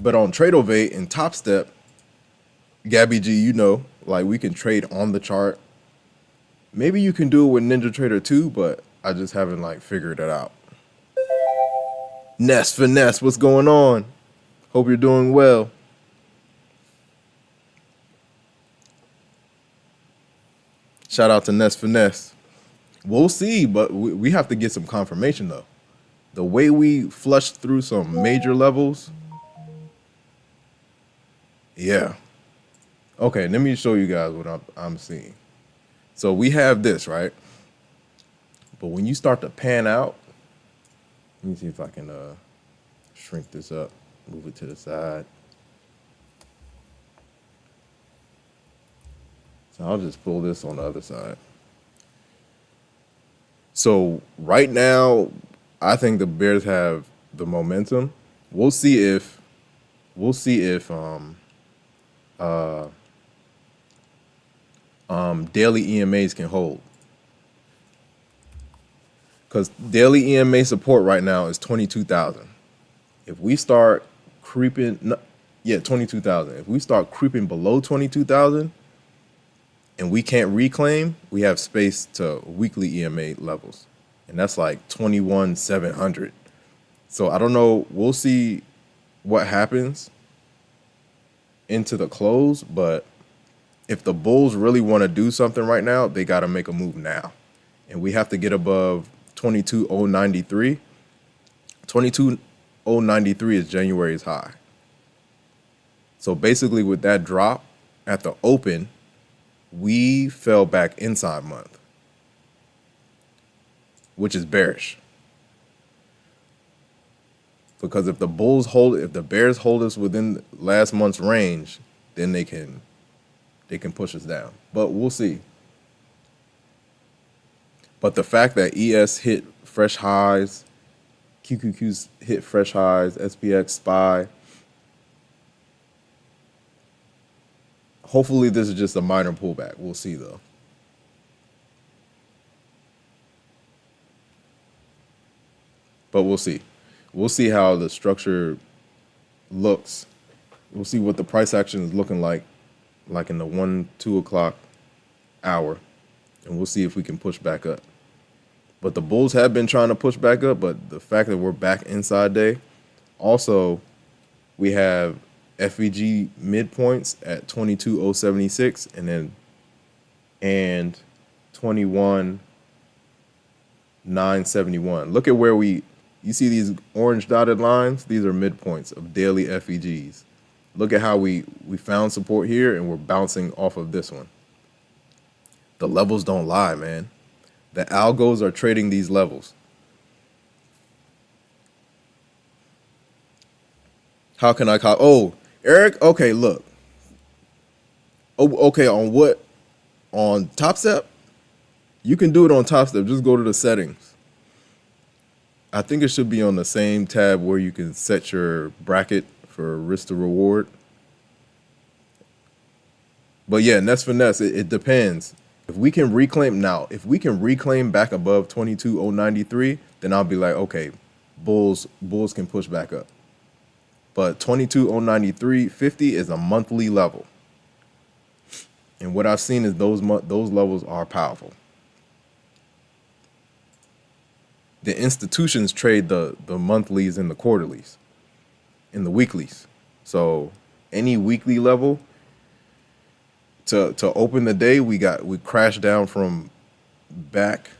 But on Tradez and Topstep, Gabby G, you know, like we can trade on the chart. Maybe you can do it with NinjaTrader too, but I just haven't like figured it out. Ness Finesse, what's going on? Hope you're doing well. Shout out to Ness Finesse. We'll see, but we have to get some confirmation though. the way we flushed through some major levels. Yeah. Okay, let me show you guys what I'm seeing. So we have this, right? But when you start to pan out, let me see if I can shrink this up, move it to the side. So I'll just pull this on the other side. So right now, I think the Bears have the momentum. We'll see if daily EMAs can hold. Because daily EMA support right now is 22,000. If we start creeping, 22,000. If we start creeping below 22,000 and we can't reclaim, we have space to weekly EMA levels. And that's like 21,700. So I don't know. We'll see what happens into the close. But if the Bulls really want to do something right now, they got to make a move now. And we have to get above 22,093. 22,093 is January's high. So basically with that drop at the open, we fell back inside month, which is bearish. Because if the Bears hold us within last month's range, then they can push us down. But we'll see. But the fact that ES hit fresh highs, QQQs hit fresh highs, SPX, SPY. Hopefully this is just a minor pullback. We'll see though. But we'll see. We'll see how the structure looks. We'll see what the price action is looking like in the 1-2 o'clock hour. And we'll see if we can push back up. But the Bulls have been trying to push back up, but the fact that we're back inside day. Also, we have FVG midpoints at 22,076 and 21,971. Look at where you see these orange dotted lines? These are midpoints of daily FVGs. Look at how we found support here and we're bouncing off of this one. The levels don't lie, man. The algos are trading these levels. How can I call? Oh, Eric? Okay, look. Oh, okay, on what? On Topstep? You can do it on Topstep. Just go to the settings. I think it should be on the same tab where you can set your bracket for risk to reward. But yeah, Nest Finesse, it depends. If we can reclaim back above 22,093, then I'll be like, okay, Bulls can push back up. But 22,093.50 is a monthly level. And what I've seen is those levels are powerful. The institutions trade the monthlies and the quarterlies and the weeklies. So any weekly level to open the day, we crashed down from back.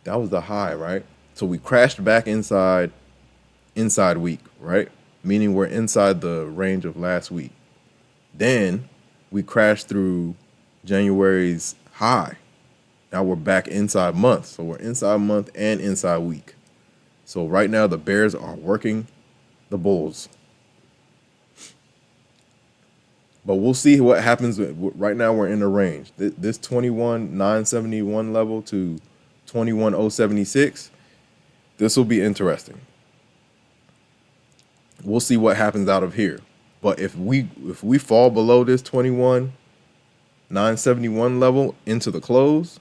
That was the high, right? So we crashed back inside week, right? Meaning we're inside the range of last week. Then we crashed through January's high. Now we're back inside month. So we're inside month and inside week. So right now the Bears are working the Bulls. But we'll see what happens. Right now we're in the range. This 21,971 level to 21,076. This will be interesting. We'll see what happens out of here. But if we fall below this 21,971 level into the close,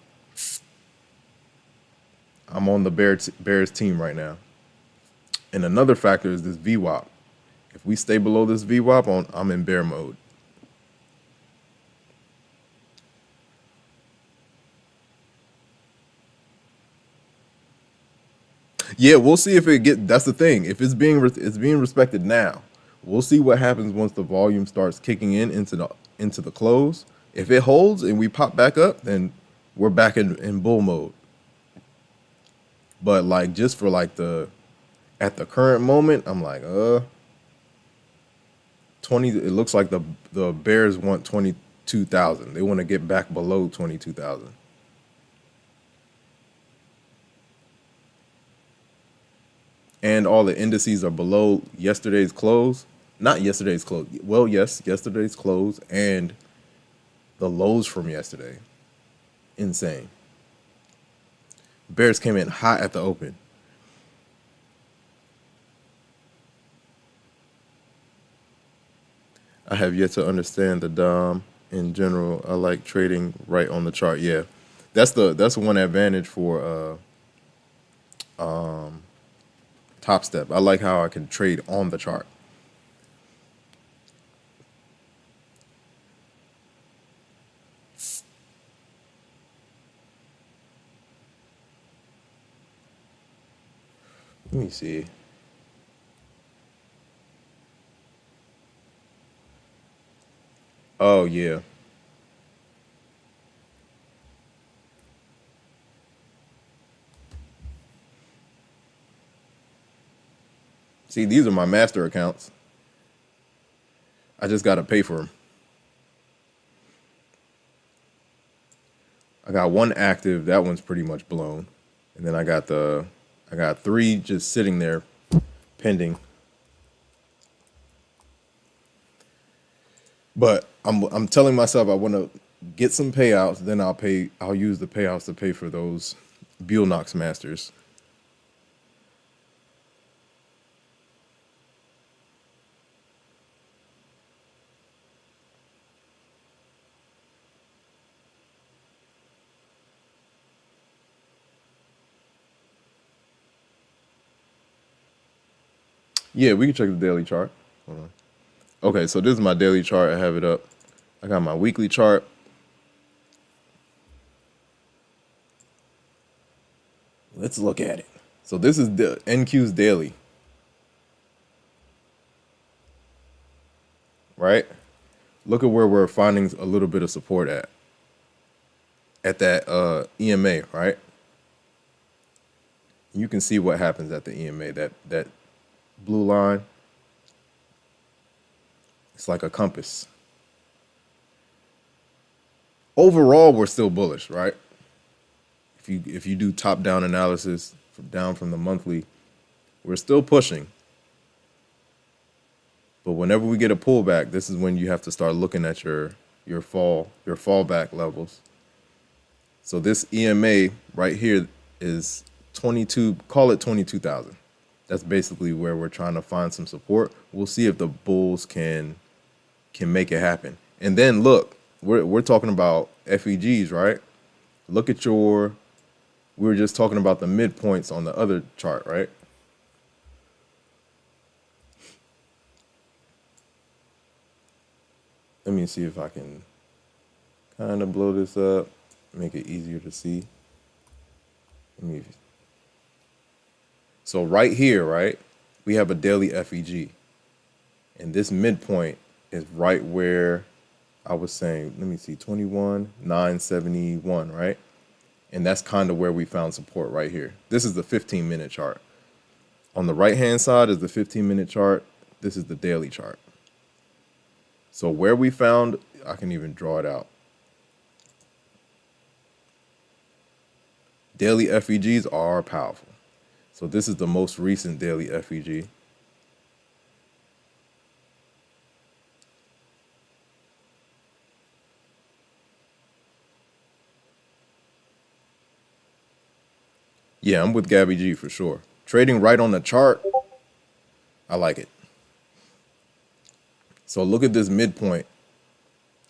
I'm on the Bears team right now. And another factor is this VWAP. If we stay below this VWAP, I'm in bear mode. Yeah, we'll see if that's the thing. If it's being respected now. We'll see what happens once the volume starts kicking into the close. If it holds and we pop back up, then we're back in bull mode. But like just for like the At the current moment, I'm like, 20. It looks like the Bears want 22,000. They want to get back below 22,000. And all the indices are below yesterday's close. Not yesterday's close. Well, yes, yesterday's close and the lows from yesterday. Insane. Bears came in hot at the open. I have yet to understand the DOM in general. I like trading right on the chart. Yeah, that's one advantage for Topstep. I like how I can trade on the chart. Let me see. Oh yeah. See, these are my master accounts. I just got to pay for them. I got one active. That one's pretty much blown. And then I got 3 just sitting there pending. But I'm telling myself I want to get some payouts, then I'll use the payouts to pay for those Buell-Knox masters. Yeah, we can check the daily chart. Hold on. Okay, so this is my daily chart. I have it up. I got my weekly chart. Let's look at it. So this is the NQ's daily. Right? Look at where we're finding a little bit of support at. At that EMA, right? You can see what happens at the EMA, that blue line. It's like a compass. Overall, we're still bullish, right? If you do top-down analysis down from the monthly, we're still pushing. But whenever we get a pullback, this is when you have to start looking at your fallback levels. So this EMA right here is 22, call it 22,000. That's basically where we're trying to find some support. We'll see if the bulls can make it happen. And then look, we're talking about FEGs, right? Look at we were just talking about the midpoints on the other chart, right? Let me see if I can kind of blow this up, make it easier to see. So right here, right, we have a daily FEG. And this midpoint is right where I was saying, let me see, 21,971, right? And that's kind of where we found support right here. This is the 15-minute chart. On the right-hand side is the 15-minute chart. This is the daily chart. So where we found, I can even draw it out. Daily FEGs are powerful. So this is the most recent daily FEG. Yeah, I'm with Gabby G for sure. Trading right on the chart, I like it. So look at this midpoint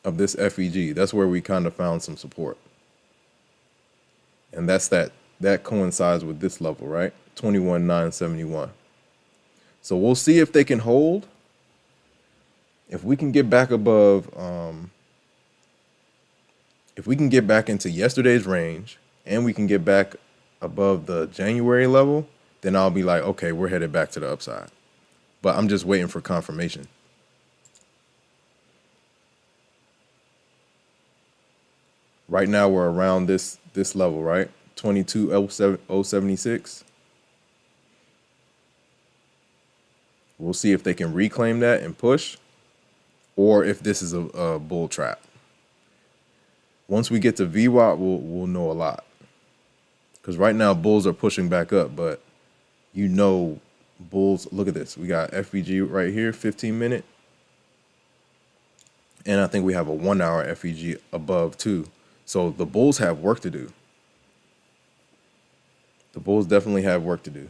of this FEG. That's where we kind of found some support. And that coincides with this level, right? 21,971. So we'll see if they can hold. If we can get back above, if we can get back into yesterday's range and we can get back above the January level, then I'll be like, okay, we're headed back to the upside. But I'm just waiting for confirmation. Right now we're around this level, right? 22,076. We'll see if they can reclaim that and push, or if this is a bull trap. Once we get to VWAP, we'll know a lot. Because right now, bulls are pushing back up, but you know bulls, look at this. We got FVG right here, 15-minute. And I think we have a 1 hour FVG above too. So the bulls have work to do. The bulls definitely have work to do.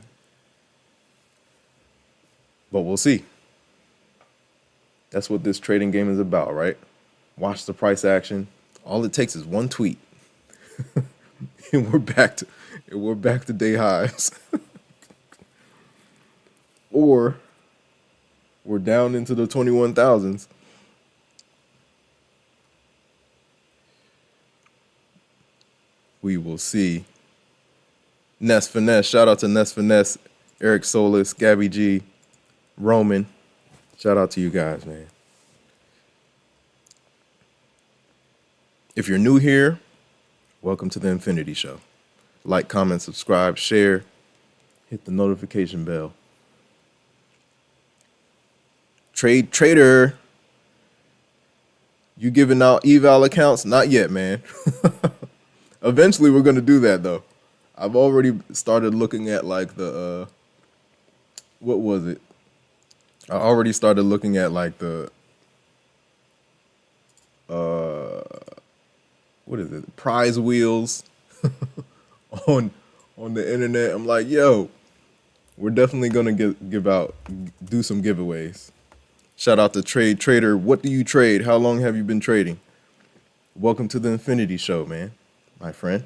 But we'll see. That's what this trading game is about, right? Watch the price action. All it takes is one tweet. And we're back to day highs. Or we're down into the 21,000s. We will see. Ness Finesse. Shout out to Ness Finesse, Eric Solis, Gabby G, Roman. Shout out to you guys, man. If you're new here, welcome to the Infinity Show. Like, comment, subscribe, share, hit the notification bell. Trader, you giving out eval accounts? Not yet, man. Eventually, we're going to do that, though. I've already started looking at, like, the, what was it? I already started looking at, like, the, what is it? Prize wheels on the internet. I'm like, yo, we're definitely going to do some giveaways. Shout out to Trader. What do you trade? How long have you been trading? Welcome to the Infinity Show, man, my friend.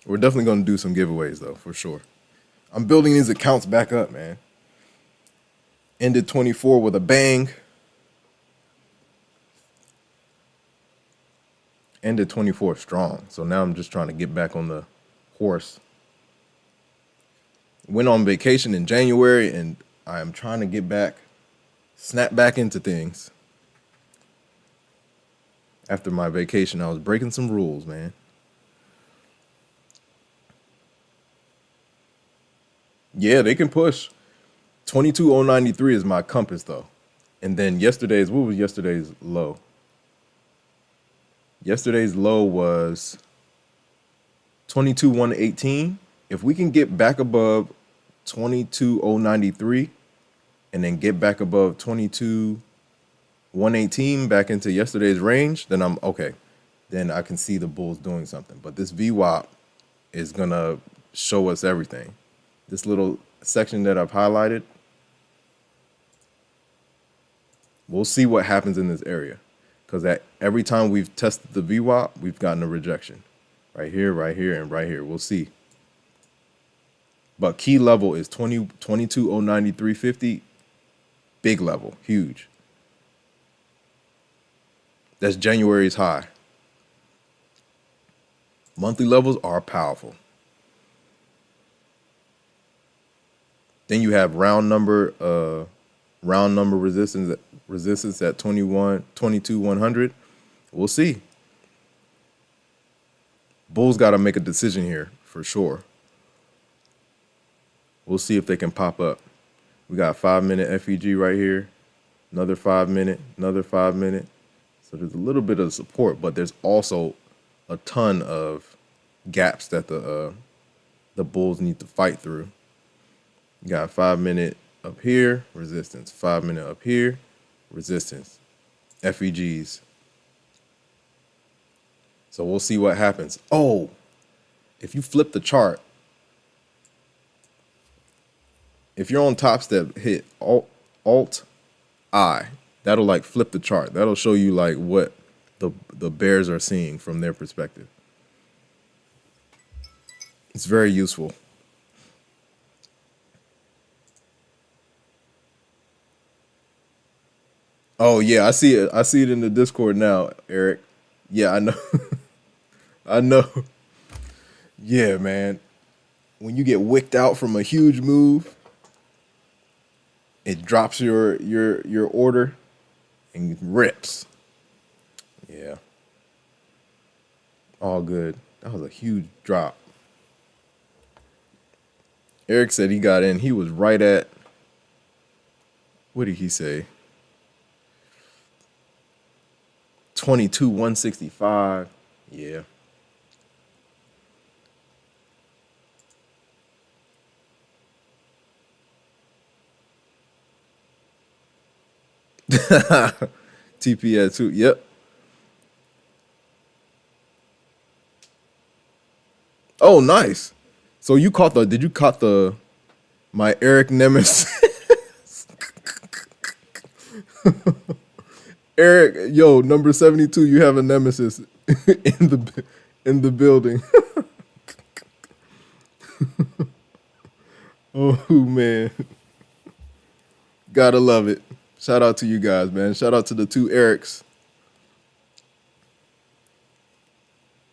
We're definitely going to do some giveaways, though, for sure. I'm building these accounts back up, man. Ended 24 with a bang. Ended 24 strong. So now I'm just trying to get back on the horse. Went on vacation in January, and I'm trying to get back, snap back into things. After my vacation, I was breaking some rules, man. Yeah, they can push. 22,093 is my compass, though. And then what was yesterday's low? Yesterday's low was 22,118. If we can get back above 22,093 and then get back above 22,118 back into yesterday's range, then I'm okay. Then I can see the bulls doing something. But this VWAP is going to show us everything. This little section that I've highlighted, we'll see what happens in this area. Because every time we've tested the VWAP, we've gotten a rejection. Right here, and right here. We'll see. But key level is 22,093.50. Big level, huge. That's January's high. Monthly levels are powerful. Then you have round number resistance at 22,100. We'll see. Bulls got to make a decision here for sure. We'll see if they can pop up. We got 5-minute FEG right here. Another 5-minute, another 5-minute. So there's a little bit of support, but there's also a ton of gaps that the bulls need to fight through. You got 5-minute up here, resistance. 5-minute up here, resistance. FEGs. So we'll see what happens. Oh, if you flip the chart, if you're on Topstep, hit Alt-I. That'll like flip the chart. That'll show you like what the bears are seeing from their perspective. It's very useful. Oh yeah, I see it. I see it in the Discord now, Eric. Yeah, I know. I know. Yeah, man. When you get wicked out from a huge move, it drops your order and rips. Yeah. All good. That was a huge drop. Eric said he got in. He was right at, what did he say? 22,165. Yeah. TP at 2. Yep. Oh, nice. So you caught the, did you caught the, my Eric Nemesis? Eric, yo, number 72, you have a nemesis in the building. Oh man. Gotta love it. Shout out to you guys, man. Shout out to the two Erics.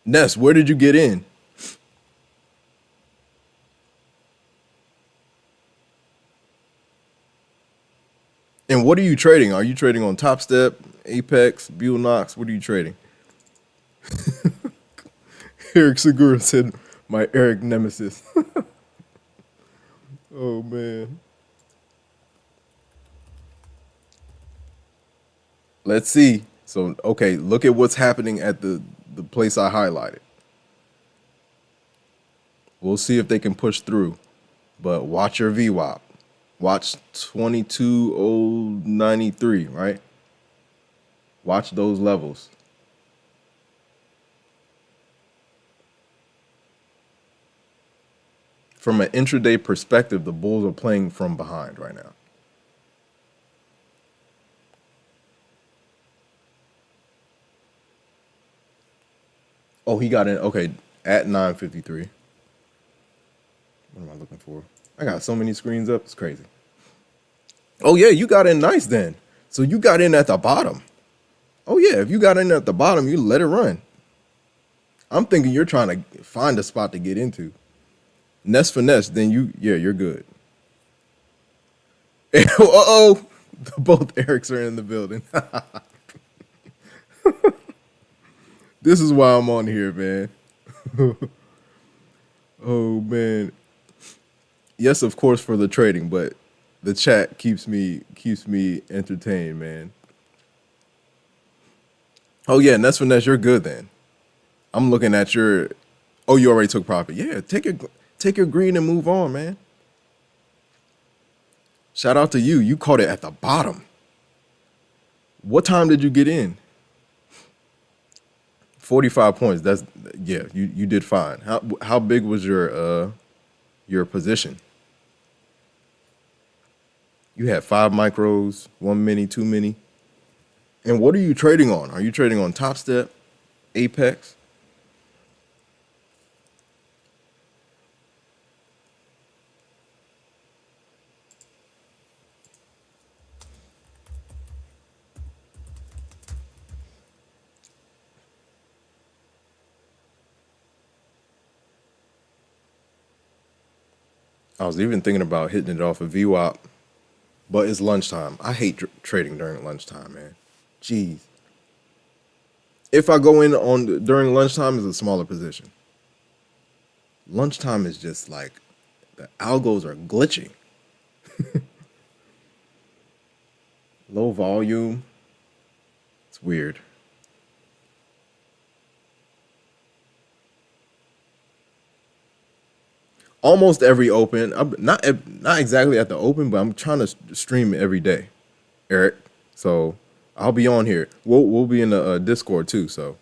Ness, where did you get in? And what are you trading? Are you trading on Topstep, Apex, Buell Knox? What are you trading? Eric Segura said, my Eric Nemesis. Oh, man. Let's see. So, okay, look at what's happening at the place I highlighted. We'll see if they can push through. But watch your VWAP. Watch 22,093, right? Watch those levels. From an intraday perspective, the Bulls are playing from behind right now. Oh, he got in. Okay, at 9:53. What am I looking for? I got so many screens up. It's crazy. Oh, yeah, you got in nice then. So you got in at the bottom. Oh, yeah, if you got in at the bottom, you let it run. I'm thinking you're trying to find a spot to get into. Nest finesse, then you're good. Uh-oh. Both Erics are in the building. This is why I'm on here, man. Oh, man. Yes, of course, for the trading, but the chat keeps me entertained, man. Oh, yeah, Nest finesse, you're good then. I'm looking at your... Oh, you already took profit. Yeah, take your green and move on, man. Shout out to you. You caught it at the bottom. What time did you get in? 45 points. That's, yeah, you did fine. How big was your position? You had 5 micros, 1 mini, 2 mini. And what are you trading on? Are you trading on Topstep, Apex? I was even thinking about hitting it off of VWAP, but it's lunchtime. I hate trading during lunchtime, man. Jeez. If I go in on during lunchtime, it's a smaller position. Lunchtime is just like the algos are glitching. Low volume. It's weird. Almost every open, not exactly at the open, but I'm trying to stream every day, Eric. So I'll be on here. We'll be in the Discord too. So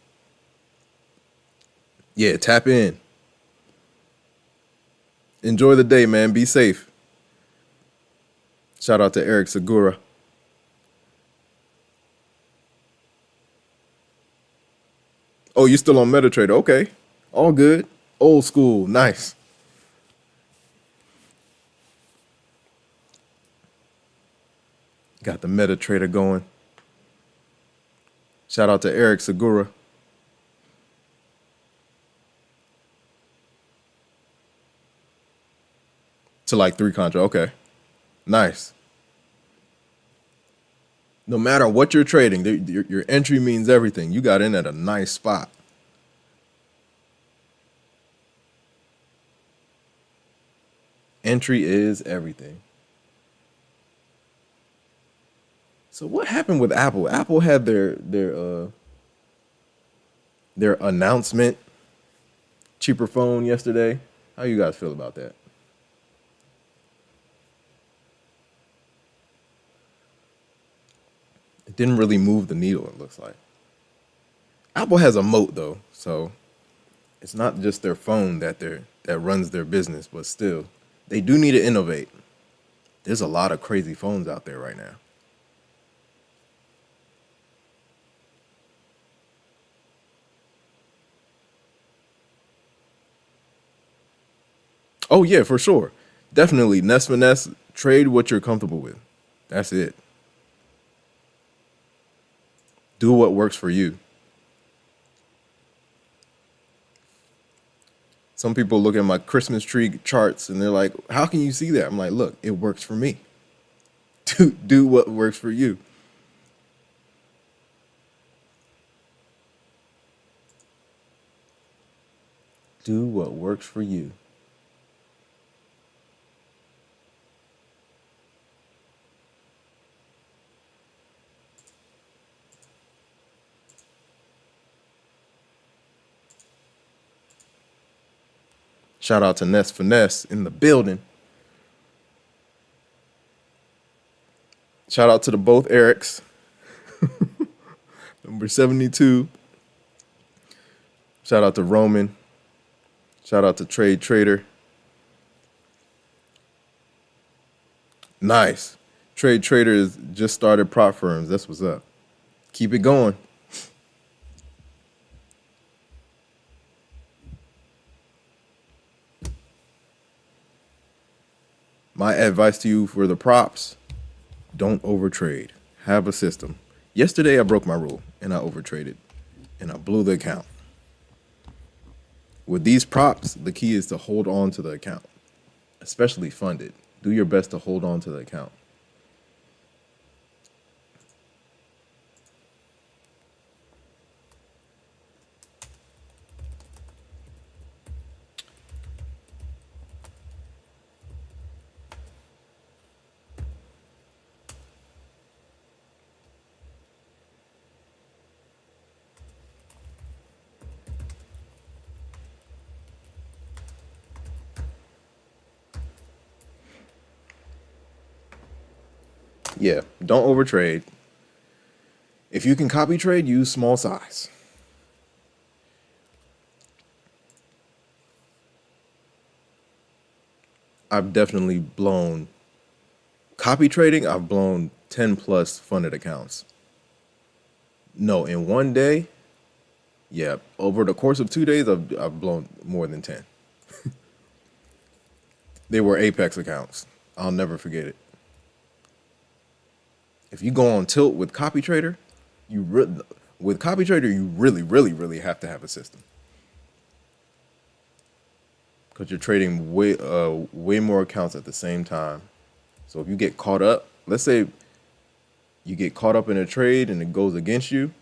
yeah, tap in. Enjoy the day, man. Be safe. Shout out to Eric Segura. Oh, you still on MetaTrader? Okay, all good. Old school, nice. Got the MetaTrader going. Shout out to Eric Segura. To like 3 contra. Okay. Nice. No matter what you're trading, your entry means everything. You got in at a nice spot. Entry is everything. So what happened with Apple? Apple had their announcement cheaper phone yesterday. How you guys feel about that? It didn't really move the needle, it looks like. Apple has a moat though, so it's not just their phone that runs their business, but still, they do need to innovate. There's a lot of crazy phones out there right now. Oh yeah, for sure. Definitely Nest Finesse, trade what you're comfortable with. That's it. Do what works for you. Some people look at my Christmas tree charts and they're like, "How can you see that?" I'm like, "Look, it works for me. Do what works for you." Do what works for you. Shout out to Nest Finesse in the building. Shout out to the both Erics. Number 72. Shout out to Roman. Shout out to Trade Trader. Nice. Trade Traders just started prop firms. That's what's up. Keep it going. My advice to you for the props, don't overtrade. Have a system. Yesterday I broke my rule and I overtraded and I blew the account. With these props, the key is to hold on to the account, especially funded. Do your best to hold on to the account. Yeah, don't overtrade. If you can copy trade, use small size. I've definitely blown copy trading. I've blown 10 plus funded accounts. No, in one day, yeah, over the course of 2 days, I've blown more than 10. They were Apex accounts. I'll never forget it. If you go on tilt with copy trader, with copy trader, you really have to have a system because you're trading way more accounts at the same time. So if you get caught up, let's say you get caught up in a trade and it goes against you.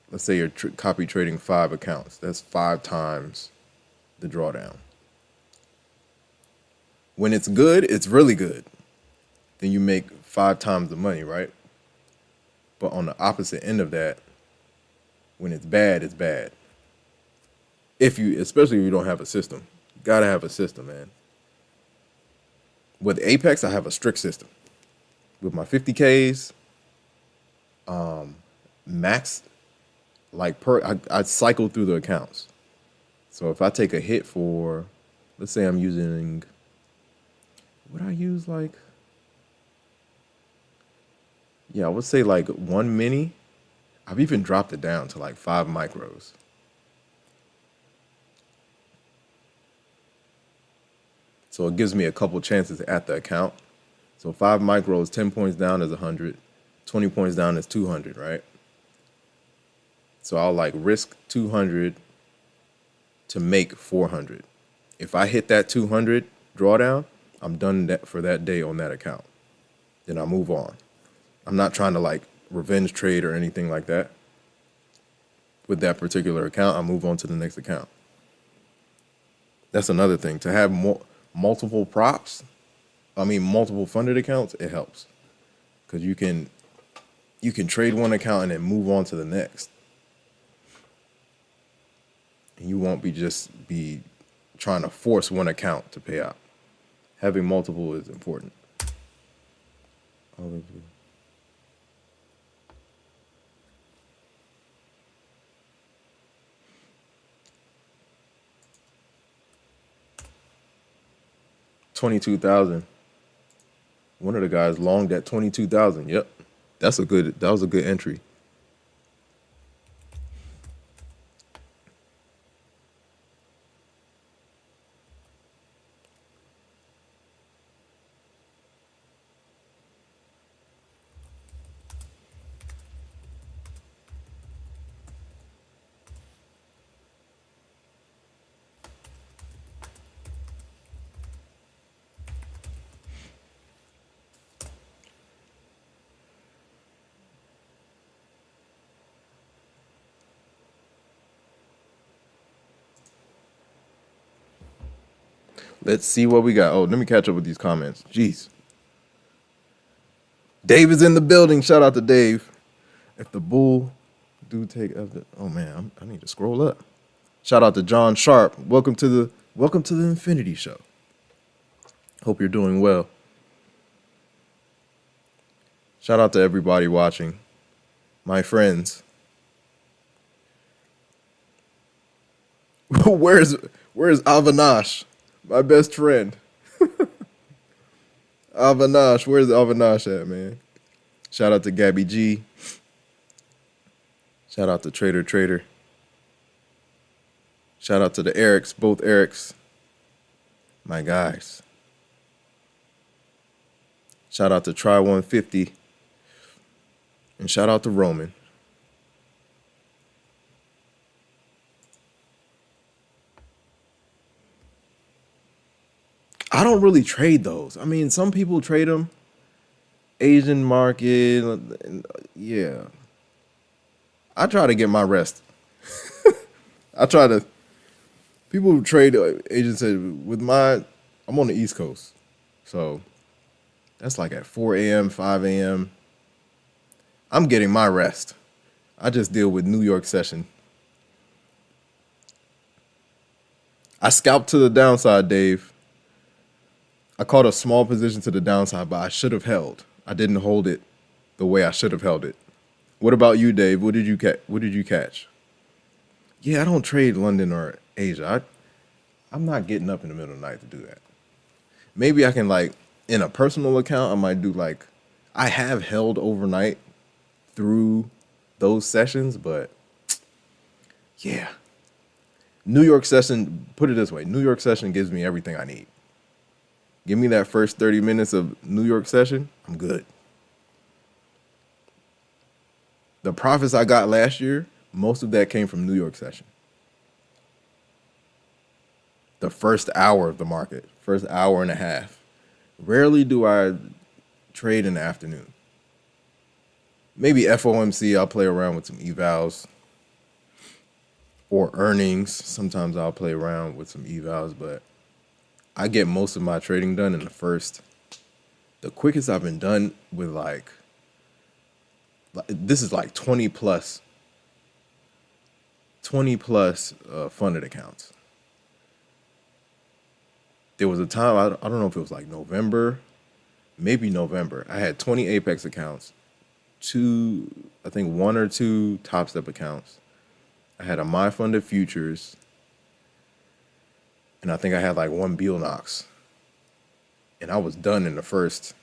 Let's say you're copy trading 5 accounts. That's 5 times the drawdown. When it's good, it's really good. Then you make 5 times the money, right? But on the opposite end of that, when it's bad, it's bad. Especially if you don't have a system. You gotta have a system, man. With Apex, I have a strict system. With my 50Ks, max, like I cycle through the accounts. So if I take a hit for, let's say I'm using, what I use like, yeah, I would say like 1 mini. I've even dropped it down to like 5 micros. So it gives me a couple chances at the account. So 5 micros, 10 points down is 100, 20 points down is 200, right? So I'll like risk 200 to make 400. If I hit that 200 drawdown, I'm done for that day on that account. Then I move on. I'm not trying to like revenge trade or anything like that. With that particular account, I move on to the next account. That's another thing. To have multiple props, multiple funded accounts, it helps because you can trade one account and then move on to the next, and you won't be trying to force one account to pay out. Having multiple is important. $22,000. One of the guys longed at 22,000. Yep, that was a good entry. Let's see what we got. Oh, let me catch up with these comments. Jeez. Dave is in the building. Shout out to Dave. If the bull do take oh man, I need to scroll up. Shout out to John Sharp. Welcome to the Infinity Show. Hope you're doing well. Shout out to everybody watching. My friends. Where's Avinash? My best friend. Avinash. Where's Avinash at, man? Shout out to Gabby G. Shout out to Trader. Shout out to the Erics, both Erics. My guys. Shout out to Try 150. And shout out to Roman. I don't really trade those. I mean, some people trade them. Asian market, yeah. I try to get my rest. People who trade Asian say I'm on the East Coast. So that's like at 4 a.m., 5 a.m. I'm getting my rest. I just deal with New York session. I scalped to the downside, Dave. I caught a small position to the downside, but I should have held. I didn't hold it the way I should have held it. What about you, Dave? What did you catch? Yeah, I don't trade London or Asia. I'm not getting up in the middle of the night to do that. Maybe I can, like, in a personal account, I might do, like, I have held overnight through those sessions, but yeah. New York session, put it this way, New York session gives me everything I need. Give me that first 30 minutes of New York session, I'm good. The profits I got last year, most of that came from New York session. The first hour of the market, first hour and a half. Rarely do I trade in the afternoon. Maybe FOMC, I'll play around with some evals. Or earnings, sometimes I'll play around with some evals, but I get most of my trading done in the quickest I've been done with this is like 20 plus funded accounts. There was a time, I don't know if it was like November, maybe November. I had 20 Apex accounts, one or two Topstep accounts. I had a My Funded Futures. And I think I had like one Beal Knox. And I was done in the first.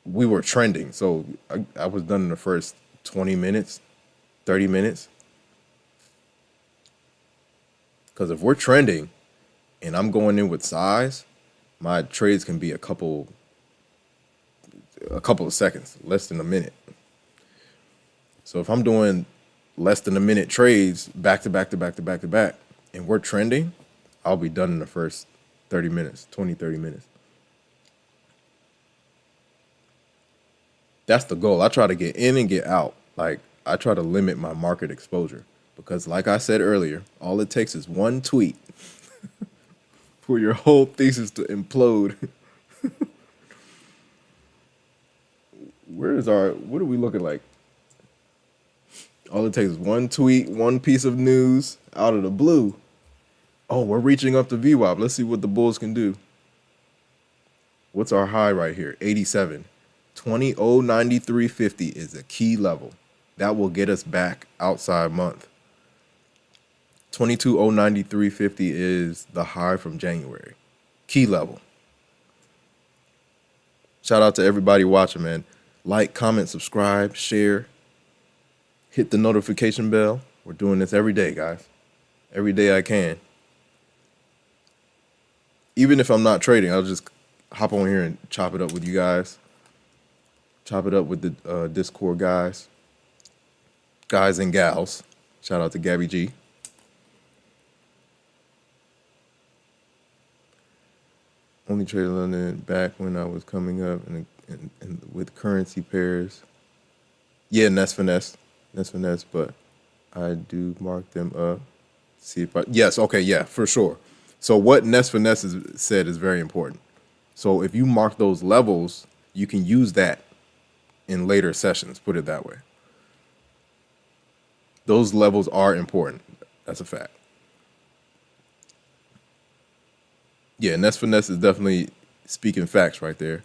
We were trending. So I was done in the first 20 minutes, 30 minutes. Because if we're trending and I'm going in with size, my trades can be a couple of seconds, less than a minute. So if I'm doing less than a minute trades back to back, and we're trending, I'll be done in the first 30 minutes, 20, 30 minutes. That's the goal. I try to get in and get out. Like, I try to limit my market exposure because, like I said earlier, all it takes is one tweet. for your whole thesis to implode. What are we looking like? All it takes is one tweet, one piece of news out of the blue. Oh, we're reaching up to VWAP. Let's see what the bulls can do. What's our high right here? 87. 20.093.50 is a key level. That will get us back outside month. 22.093.50 is the high from January. Key level. Shout out to everybody watching, man. Like, comment, subscribe, share. Hit the notification bell. We're doing this every day, guys. Every day I can. Even if I'm not trading, I'll just hop on here and chop it up with you guys. Chop it up with the Discord guys. Guys and gals. Shout out to Gabby G. Only traded London back when I was coming up and with currency pairs. Yeah, Nest Finesse, but I do mark them up. See if yes, okay, yeah, for sure. So what Nest Finesse said is very important. So if you mark those levels, you can use that in later sessions, put it that way. Those levels are important. That's a fact. Yeah, Nest Finesse is definitely speaking facts right there.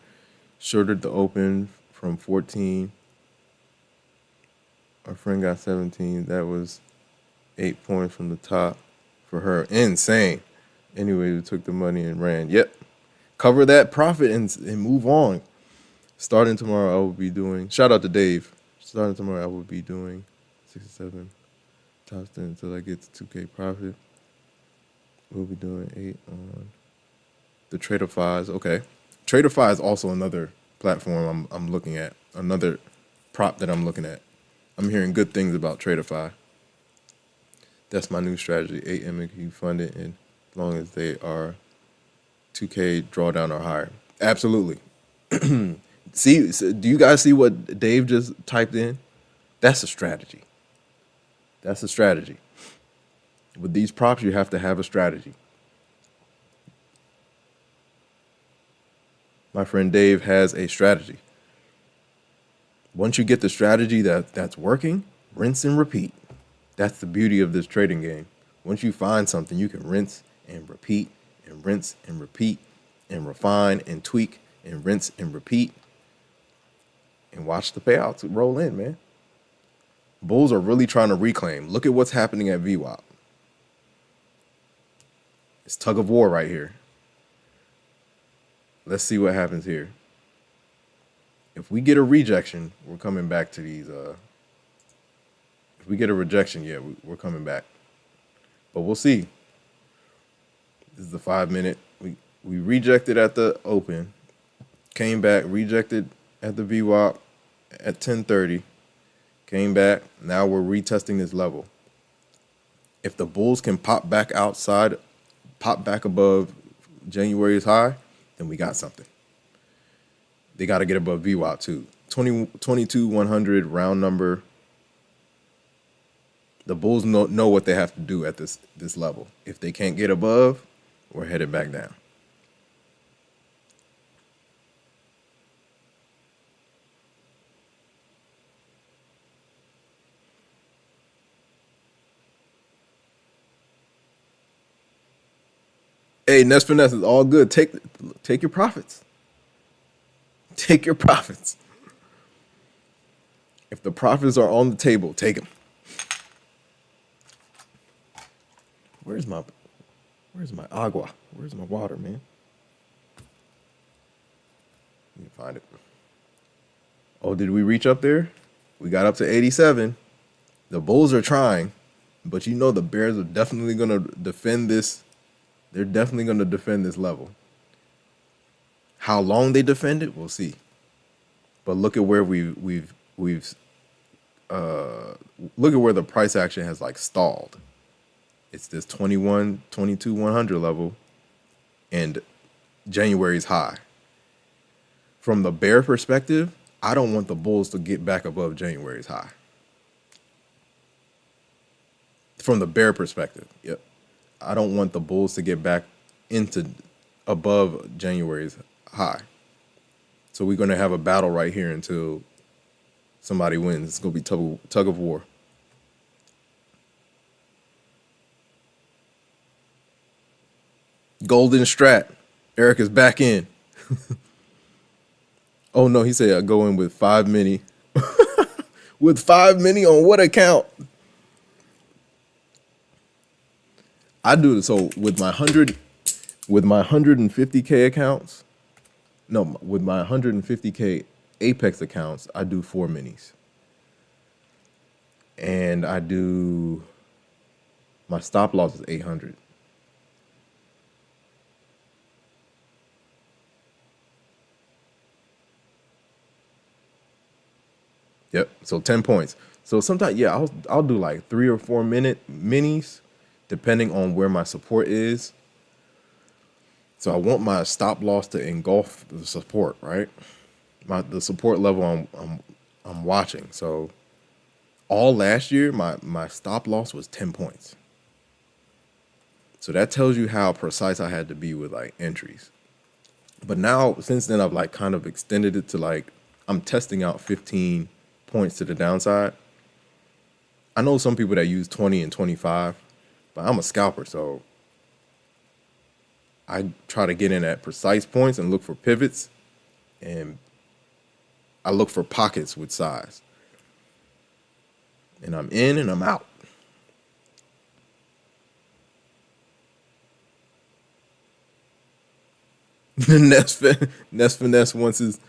Shorted the open from 14. Our friend got 17. That was 8 points from the top for her. Insane. Anyway, we took the money and ran. Yep. Cover that profit and move on. Starting tomorrow, I will be doing. Shout out to Dave. Starting tomorrow, I will be doing 67 Topstep until I get to 2K profit. We'll be doing 8 on the Tradez. Okay. Tradez is also another platform I'm looking at. Another prop that I'm looking at. I'm hearing good things about Tradez. That's my new strategy. 8 MQ funded, and as long as they are 2K drawdown or higher. Absolutely. See, do you guys see what Dave just typed in? That's a strategy. That's a strategy. With these props, you have to have a strategy. My friend Dave has a strategy. Once you get the strategy that's working, rinse and repeat. That's the beauty of this trading game. Once you find something, you can rinse and repeat and rinse and repeat and refine and tweak and rinse and repeat and watch the payouts roll in, man. Bulls are really trying to reclaim. Look at what's happening at VWAP. It's tug of war right here. Let's see what happens here. If we get a rejection, we're coming back to these. If we get a rejection, yeah, we're coming back. But we'll see. This is the 5 minute. We rejected at the open, came back, rejected at the VWAP at 10:30, came back. Now we're retesting this level. If the bulls can pop back outside, pop back above January's high, then we got something. They got to get above VWAP too. 22,100 round number. The bulls know what they have to do at this level. If they can't get above, we're headed back down. Hey, Nest Finesse is all good. Take your profits. Take your profits. If the profits are on the table, take them. Where's my agua? Where's my water, man? Let me find it. Oh, did we reach up there? We got up to 87. The bulls are trying, but you know the bears are definitely going to defend this. They're definitely going to defend this level. How long they defend it, we'll see. But look at where look at where the price action has like stalled. It's this 22,100 level and January's high. From the bear perspective, I don't want the bulls to get back above January's high. From the bear perspective, yep. I don't want the bulls to get back into above January's high. So we're going to have a battle right here until somebody wins. It's going to be tug of war. Golden strat. Eric is back in. Oh no, he said I go in with 5 mini. With 5 mini on what account? I do it so with my 150K accounts. No, with my 150K Apex accounts, I do 4 minis. And I do my stop loss is 800. Yep. So 10 points. So sometimes, yeah, I'll do like 3 or 4 minute minis, depending on where my support is. So I want my stop loss to engulf the support, right? The support level I'm watching. So all last year, my stop loss was 10 points. So that tells you how precise I had to be with like entries. But now, since then, I've like kind of extended it to like I'm testing out 15 points to the downside. I know some people that use 20 and 25, but I'm a scalper, so I try to get in at precise points and look for pivots, and I look for pockets with size. And I'm in and I'm out. Nest Finesse wants his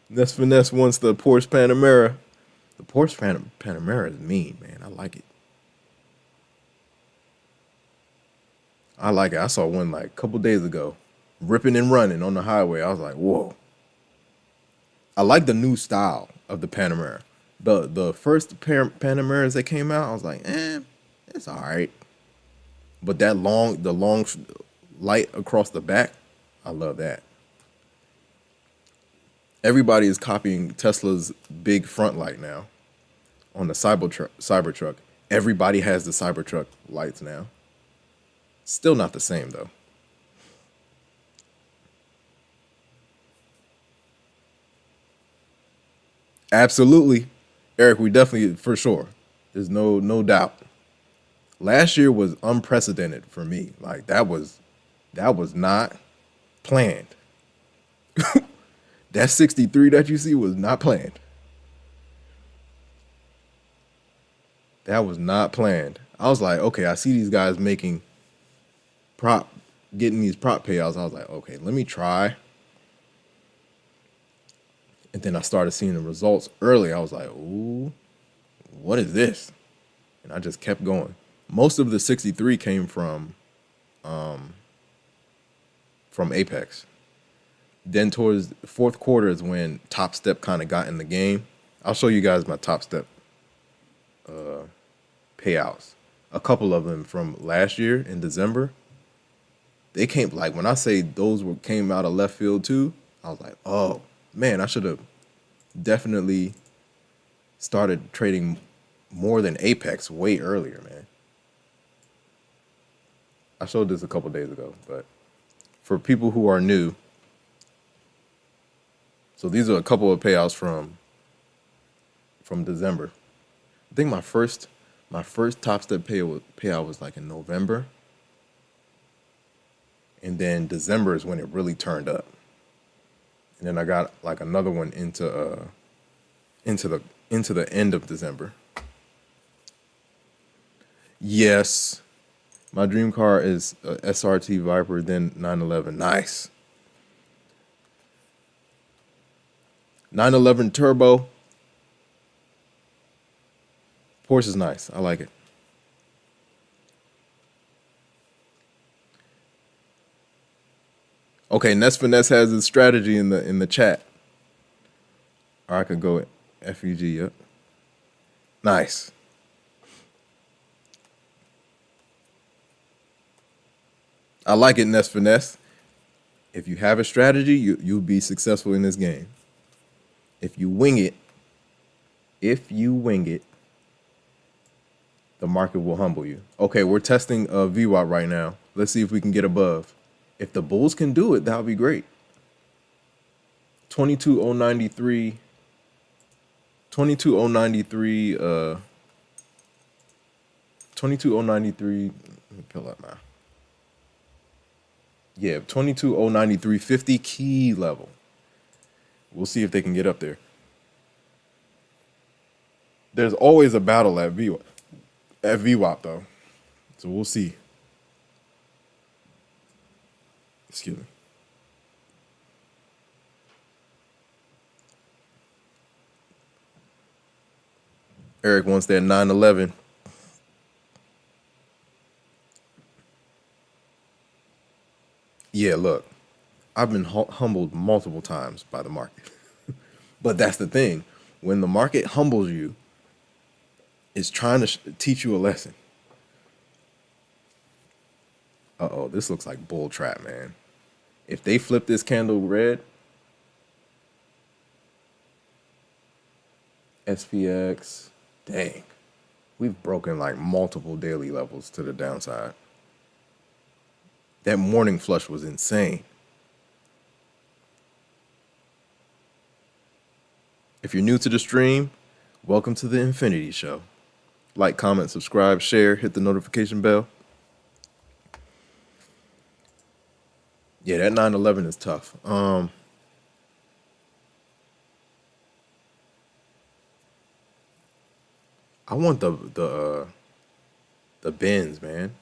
Nest Finesse wants the Porsche Panamera. The Porsche Panamera is mean, man. I like it. I like it. I saw one like a couple days ago, ripping and running on the highway. I was like, whoa. I like the new style of the Panamera. The first Panameras that came out, I was like, it's all right. But the long light across the back, I love that. Everybody is copying Tesla's big front light now on the Cybertruck. Everybody has the Cybertruck lights now. Still not the same, though. Absolutely. Eric, we definitely, for sure. There's no doubt. Last year was unprecedented for me. Like that was not planned. That 63 that you see was not planned. That was not planned. I was like, okay, I see these guys getting these prop payouts. I was like, okay, let me try. And then I started seeing the results early. I was like, ooh, what is this? And I just kept going. Most of the 63 came from Apex. Then towards the fourth quarter is when Topstep kind of got in the game. I'll show you guys my Topstep payouts. A couple of them from last year in December. They came, like when I say those came out of left field too, I was like, oh man, I should have definitely started trading more than Apex way earlier, man. I showed this a couple days ago, but for people who are new, so these are a couple of payouts from December. I think my first Topstep payout was like in November, and then December is when it really turned up. And then I got like another one into the end of December. Yes, my dream car is a SRT Viper, then 911. Nice. 911 Turbo. Porsche is nice. I like it. Okay, Nest Finesse has his strategy in the chat. Or I could go FEG. Yep. Nice. I like it, Nest Finesse. If you have a strategy, you'll be successful in this game. If you wing it, the market will humble you. Okay, we're testing a VWAP right now. Let's see if we can get above. If the bulls can do it, that would be great. 22,093. 22,093. 22,093. Let me pull up now. Yeah, 22,093.50 key level. We'll see if they can get up there. There's always a battle at VWAP though, so we'll see. Excuse me. Eric wants that 911. Yeah, look, I've been humbled multiple times by the market. But that's the thing. When the market humbles you, it's trying to teach you a lesson. Uh-oh, this looks like bull trap, man. If they flip this candle red, SPX, dang. We've broken like multiple daily levels to the downside. That morning flush was insane. If you're new to the stream, welcome to the Infinity Show. Like, comment, subscribe, share, hit the notification bell. Yeah, that 911 is tough. I want the Benz, man.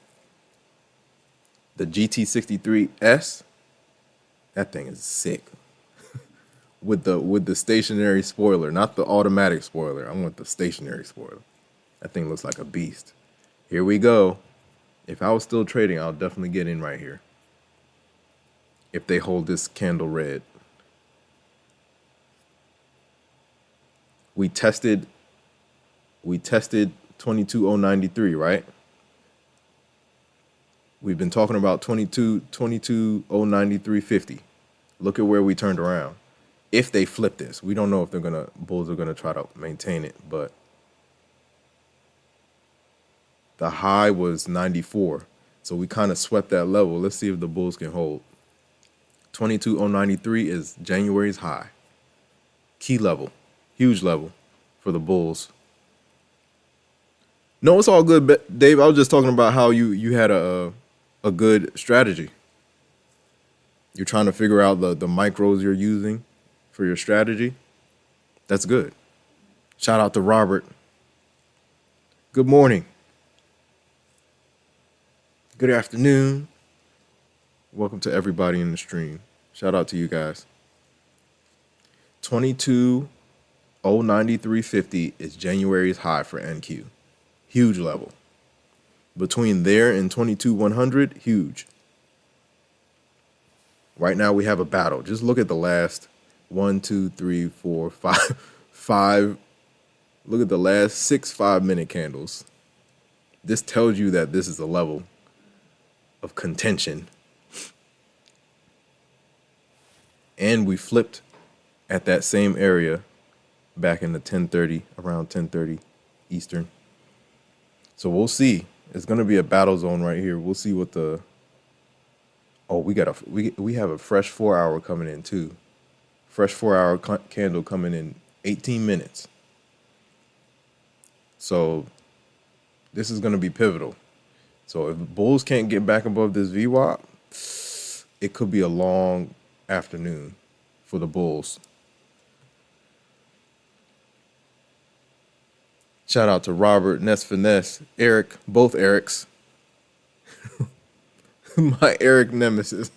The GT63S. That thing is sick. with the stationary spoiler, not the automatic spoiler. I want the stationary spoiler. That thing looks like a beast. Here we go. If I was still trading, I'll definitely get in right here. If they hold this candle red. We tested 22,093, right? We've been talking about 22,093.50. Look at where we turned around. If they flip this, we don't know if bulls are gonna try to maintain it, but the high was 94. So we kind of swept that level. Let's see if the bulls can hold. 22,093 is January's high. Key level, huge level for the bulls. No, it's all good, Dave. I was just talking about how you had a good strategy. You're trying to figure out the micros you're using for your strategy. That's good. Shout out to Robert. Good morning. Good afternoon. Welcome to everybody in the stream. Shout out to you guys. 22,093.50 is January's high for NQ. Huge level. Between there and 22,100, huge. Right now we have a battle. Just look at the last 1, 2, 3, 4, 5. Look at the last 6 5-minute candles. This tells you that this is a level of contention. And we flipped at that same area back in the 10:30, around 10:30 Eastern. So we'll see. It's going to be a battle zone right here. We'll see what the... Oh, we have a fresh 4-hour coming in too. Fresh 4-hour candle coming in 18 minutes. So this is going to be pivotal. So if bulls can't get back above this VWAP, it could be a long afternoon for the bulls. Shout out to Robert, Ness Finesse, Eric, both Erics. My Eric nemesis.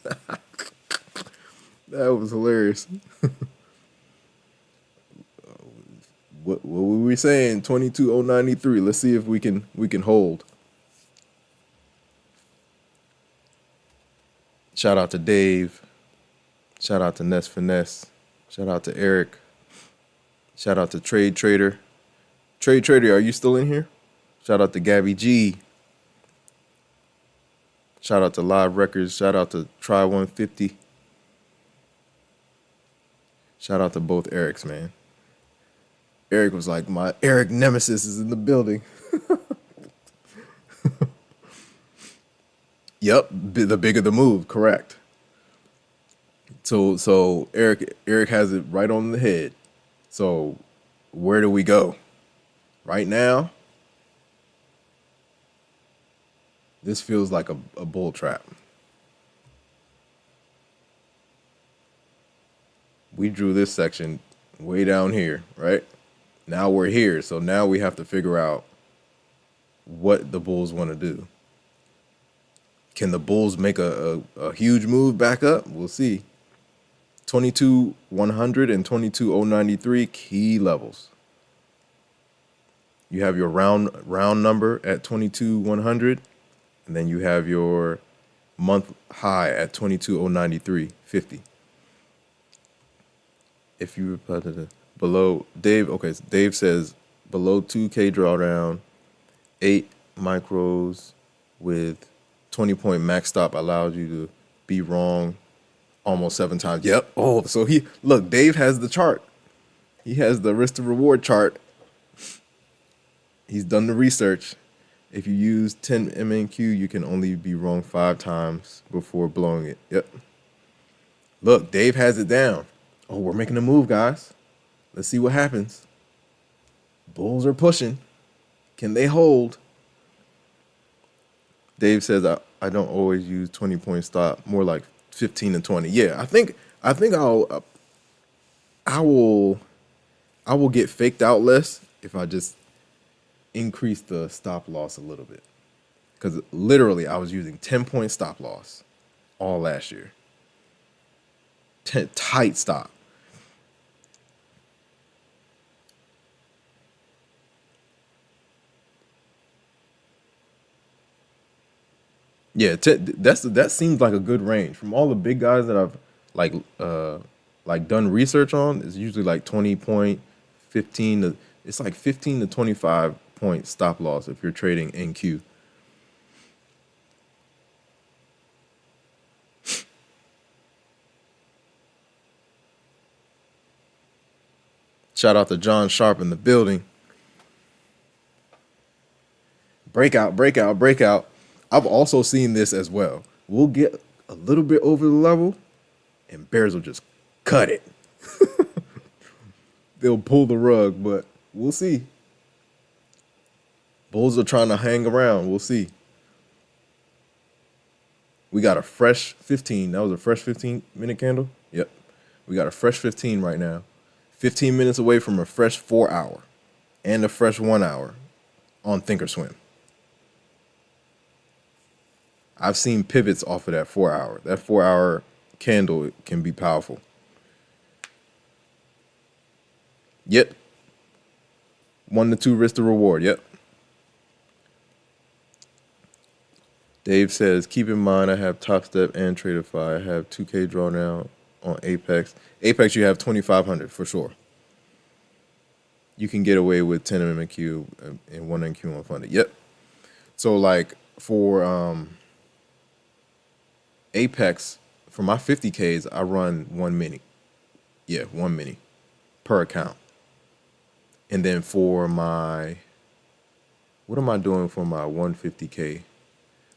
That was hilarious. What were we saying? 22,093. Let's see if we can hold. Shout out to Dave. Shout out to Ness Finesse. Shout out to Eric. Shout out to Trade Trader. Trade Trader, are you still in here? Shout out to Gabby G. Shout out to Live Records. Shout out to Try 150. Shout out to both Erics, man. Eric was like, my Eric nemesis is in the building. Yep, the bigger the move, correct. So Eric has it right on the head. So where do we go? Right now, this feels like a bull trap. We drew this section way down here, right? Now we're here. So now we have to figure out what the Bulls want to do. Can the Bulls make a huge move back up? We'll see. 22,100 and 22,093 key levels. You have your round number at 22,100, and then you have your month high at 22,093.50. If you reply to the below Dave, okay, so Dave says below 2K drawdown, 8 micros with 20-point max stop allows you to be wrong almost 7 times. Yep. Oh, so look, Dave has the chart. He has the risk to reward chart. He's done the research. If you use 10 MNQ, you can only be wrong 5 times before blowing it. Yep. Look, Dave has it down. Oh, we're making a move, guys. Let's see what happens. Bulls are pushing. Can they hold? Dave says I don't always use 20-point stop, more like 15 and 20. Yeah, I think I will get faked out less if I just increase the stop loss a little bit. Because literally I was using 10-point stop loss all last year. Tight stop. Yeah, that seems like a good range from all the big guys that I've like done research on. It's usually like 20 point, 15 to it's like 15 to 25 point stop loss if you're trading NQ. Shout out to John Sharp in the building. Breakout, breakout, breakout. I've also seen this as well. We'll get a little bit over the level, and bears will just cut it. They'll pull the rug, but we'll see. Bulls are trying to hang around. We'll see. We got a fresh 15. That was a fresh 15-minute candle? Yep. We got a fresh 15 right now. 15 minutes away from a fresh 4-hour and a fresh 1-hour on Thinkorswim. I've seen pivots off of that 4-hour. That 4-hour candle can be powerful. Yep. 1 to 2 risk to reward. Yep. Dave says, keep in mind I have Topstep and Tradez. I have 2K drawdown on Apex. Apex, you have 2,500 for sure. You can get away with 10 MMQ and 1 NQ unfunded. Yep. So like for Apex, for my 50Ks, I run 1 mini. Yeah, 1 mini per account. And then for my, what am I doing for my 150K?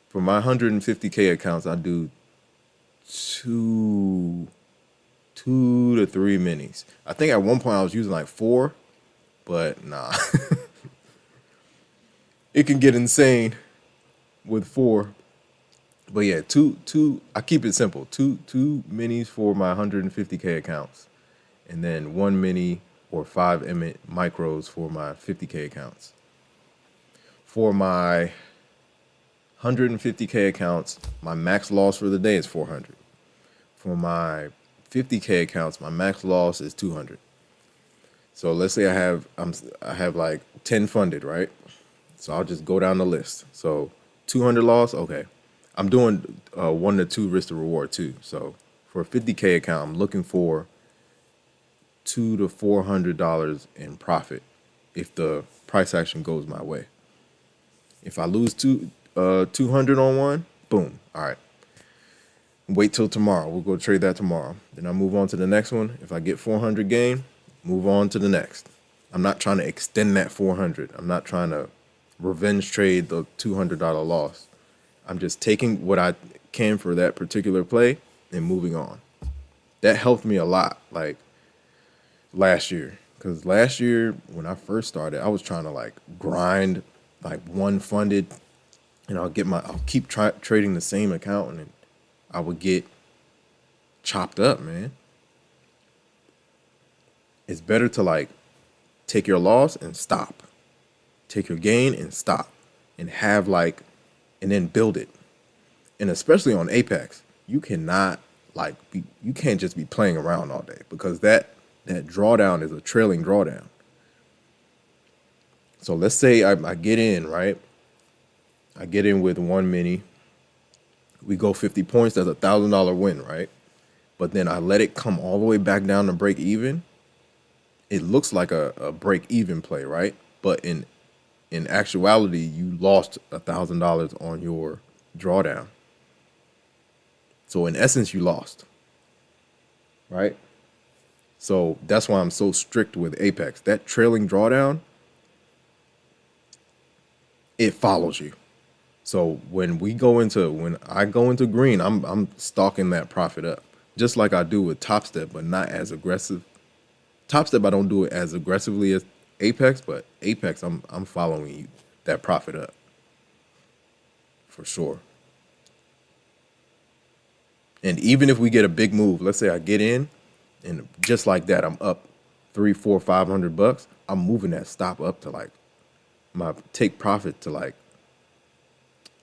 For my 150K accounts, I do 2 to 3 minis. I think at one point I was using like 4, but nah. It can get insane with 4. But yeah, two. I keep it simple. Two minis for my 150K accounts, and then 1 mini or 5 micros for my 50K accounts. For my 150K accounts, my max loss for the day is 400. For my 50K accounts, my max loss is 200. So let's say I have like 10 funded, right? So I'll just go down the list. So 200 loss, okay. I'm doing 1 to 2 risk to reward too. So for a 50K account, I'm looking for $200 to $400 in profit if the price action goes my way. If I lose 200 on one, boom. All right. Wait till tomorrow. We'll go trade that tomorrow. Then I move on to the next one. If I get 400 gain, move on to the next. I'm not trying to extend that 400. I'm not trying to revenge trade the $200 loss. I'm just taking what I can for that particular play and moving on. That helped me a lot, like last year. Because last year, when I first started, I was trying to like grind like one funded, and I'll keep trading the same account, and I would get chopped up, man. It's better to like take your loss and stop, take your gain and stop, and have like, and then build it. And especially on Apex, you cannot you can't just be playing around all day, because that drawdown is a trailing drawdown. So let's say I get in, right? I get in with one mini. We go 50 points. That's $1,000 win, right? But then I let it come all the way back down to break even. It looks like a break even play, right? But in actuality, you lost $1,000 on your drawdown. So in essence, you lost, right? So that's why I'm so strict with Apex. That trailing drawdown, it follows you. So when I go into green, I'm stalking that profit up, just like I do with Topstep, but not as aggressive. Topstep, I don't do it as aggressively as Apex, but Apex, I'm following you that profit up for sure. And even if we get a big move, let's say I get in, and just like that, I'm up $300, $400, $500. I'm moving that stop up to like my take profit to like.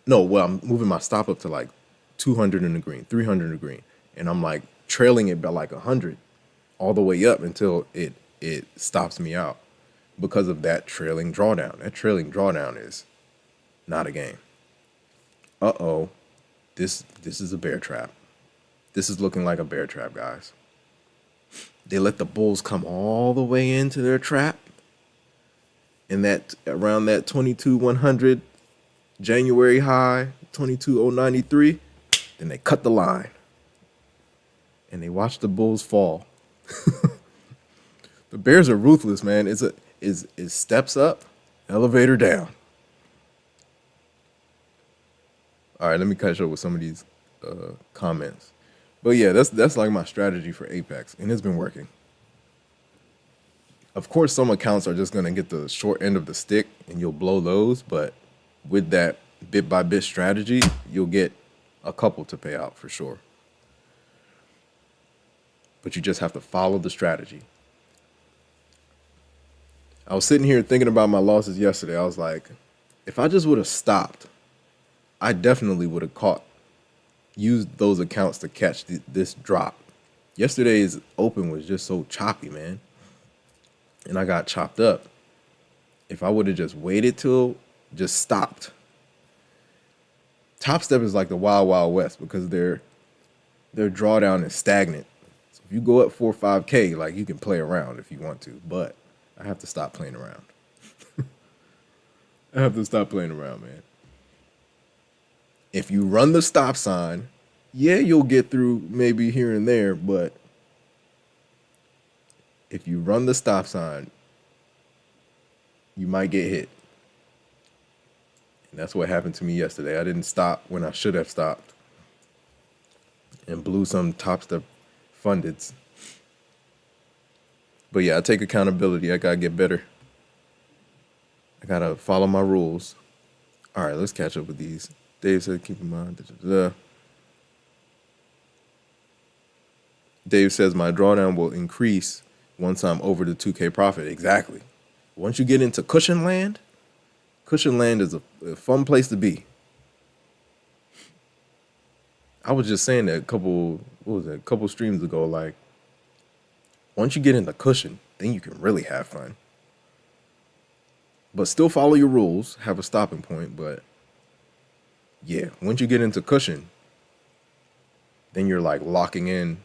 No, well, I'm moving my stop up to like 200 in the green, 300 in the green, and I'm like trailing it by like 100, all the way up until it stops me out because of that trailing drawdown. That trailing drawdown is not a game. Uh-oh, this is a bear trap. This is looking like a bear trap, guys. They let the bulls come all the way into their trap, and that around that 22,100 January high, 22,093, then they cut the line, and they watch the bulls fall. The bears are ruthless, man. It's steps up, elevator down. All right, let me catch up with some of these comments. But yeah, that's like my strategy for Apex, and it's been working. Of course, some accounts are just gonna get the short end of the stick, and you'll blow those. But with that bit by bit strategy, you'll get a couple to pay out for sure. But you just have to follow the strategy. I was sitting here thinking about my losses yesterday. I was like, if I just would have stopped, I definitely would have used those accounts to catch this drop. Yesterday's open was just so choppy, man. And I got chopped up. If I would have just waited just stopped. Topstep is like the wild, wild west, because their drawdown is stagnant. So if you go up 4 or 5K, like, you can play around if you want to, but I have to stop playing around. I have to stop playing around, man. If you run the stop sign, yeah, you'll get through maybe here and there, but if you run the stop sign, you might get hit. And that's what happened to me yesterday. I didn't stop when I should have stopped and blew some Topstep fundeds. But yeah, I take accountability. I gotta get better. I gotta follow my rules. All right, let's catch up with these. Dave said, keep in mind. Dave says, my drawdown will increase once I'm over the 2K profit. Exactly. Once you get into cushion land is a fun place to be. I was just saying that a couple streams ago, like, once you get into cushion, then you can really have fun. But still follow your rules, have a stopping point, but yeah, once you get into cushion, then you're like locking in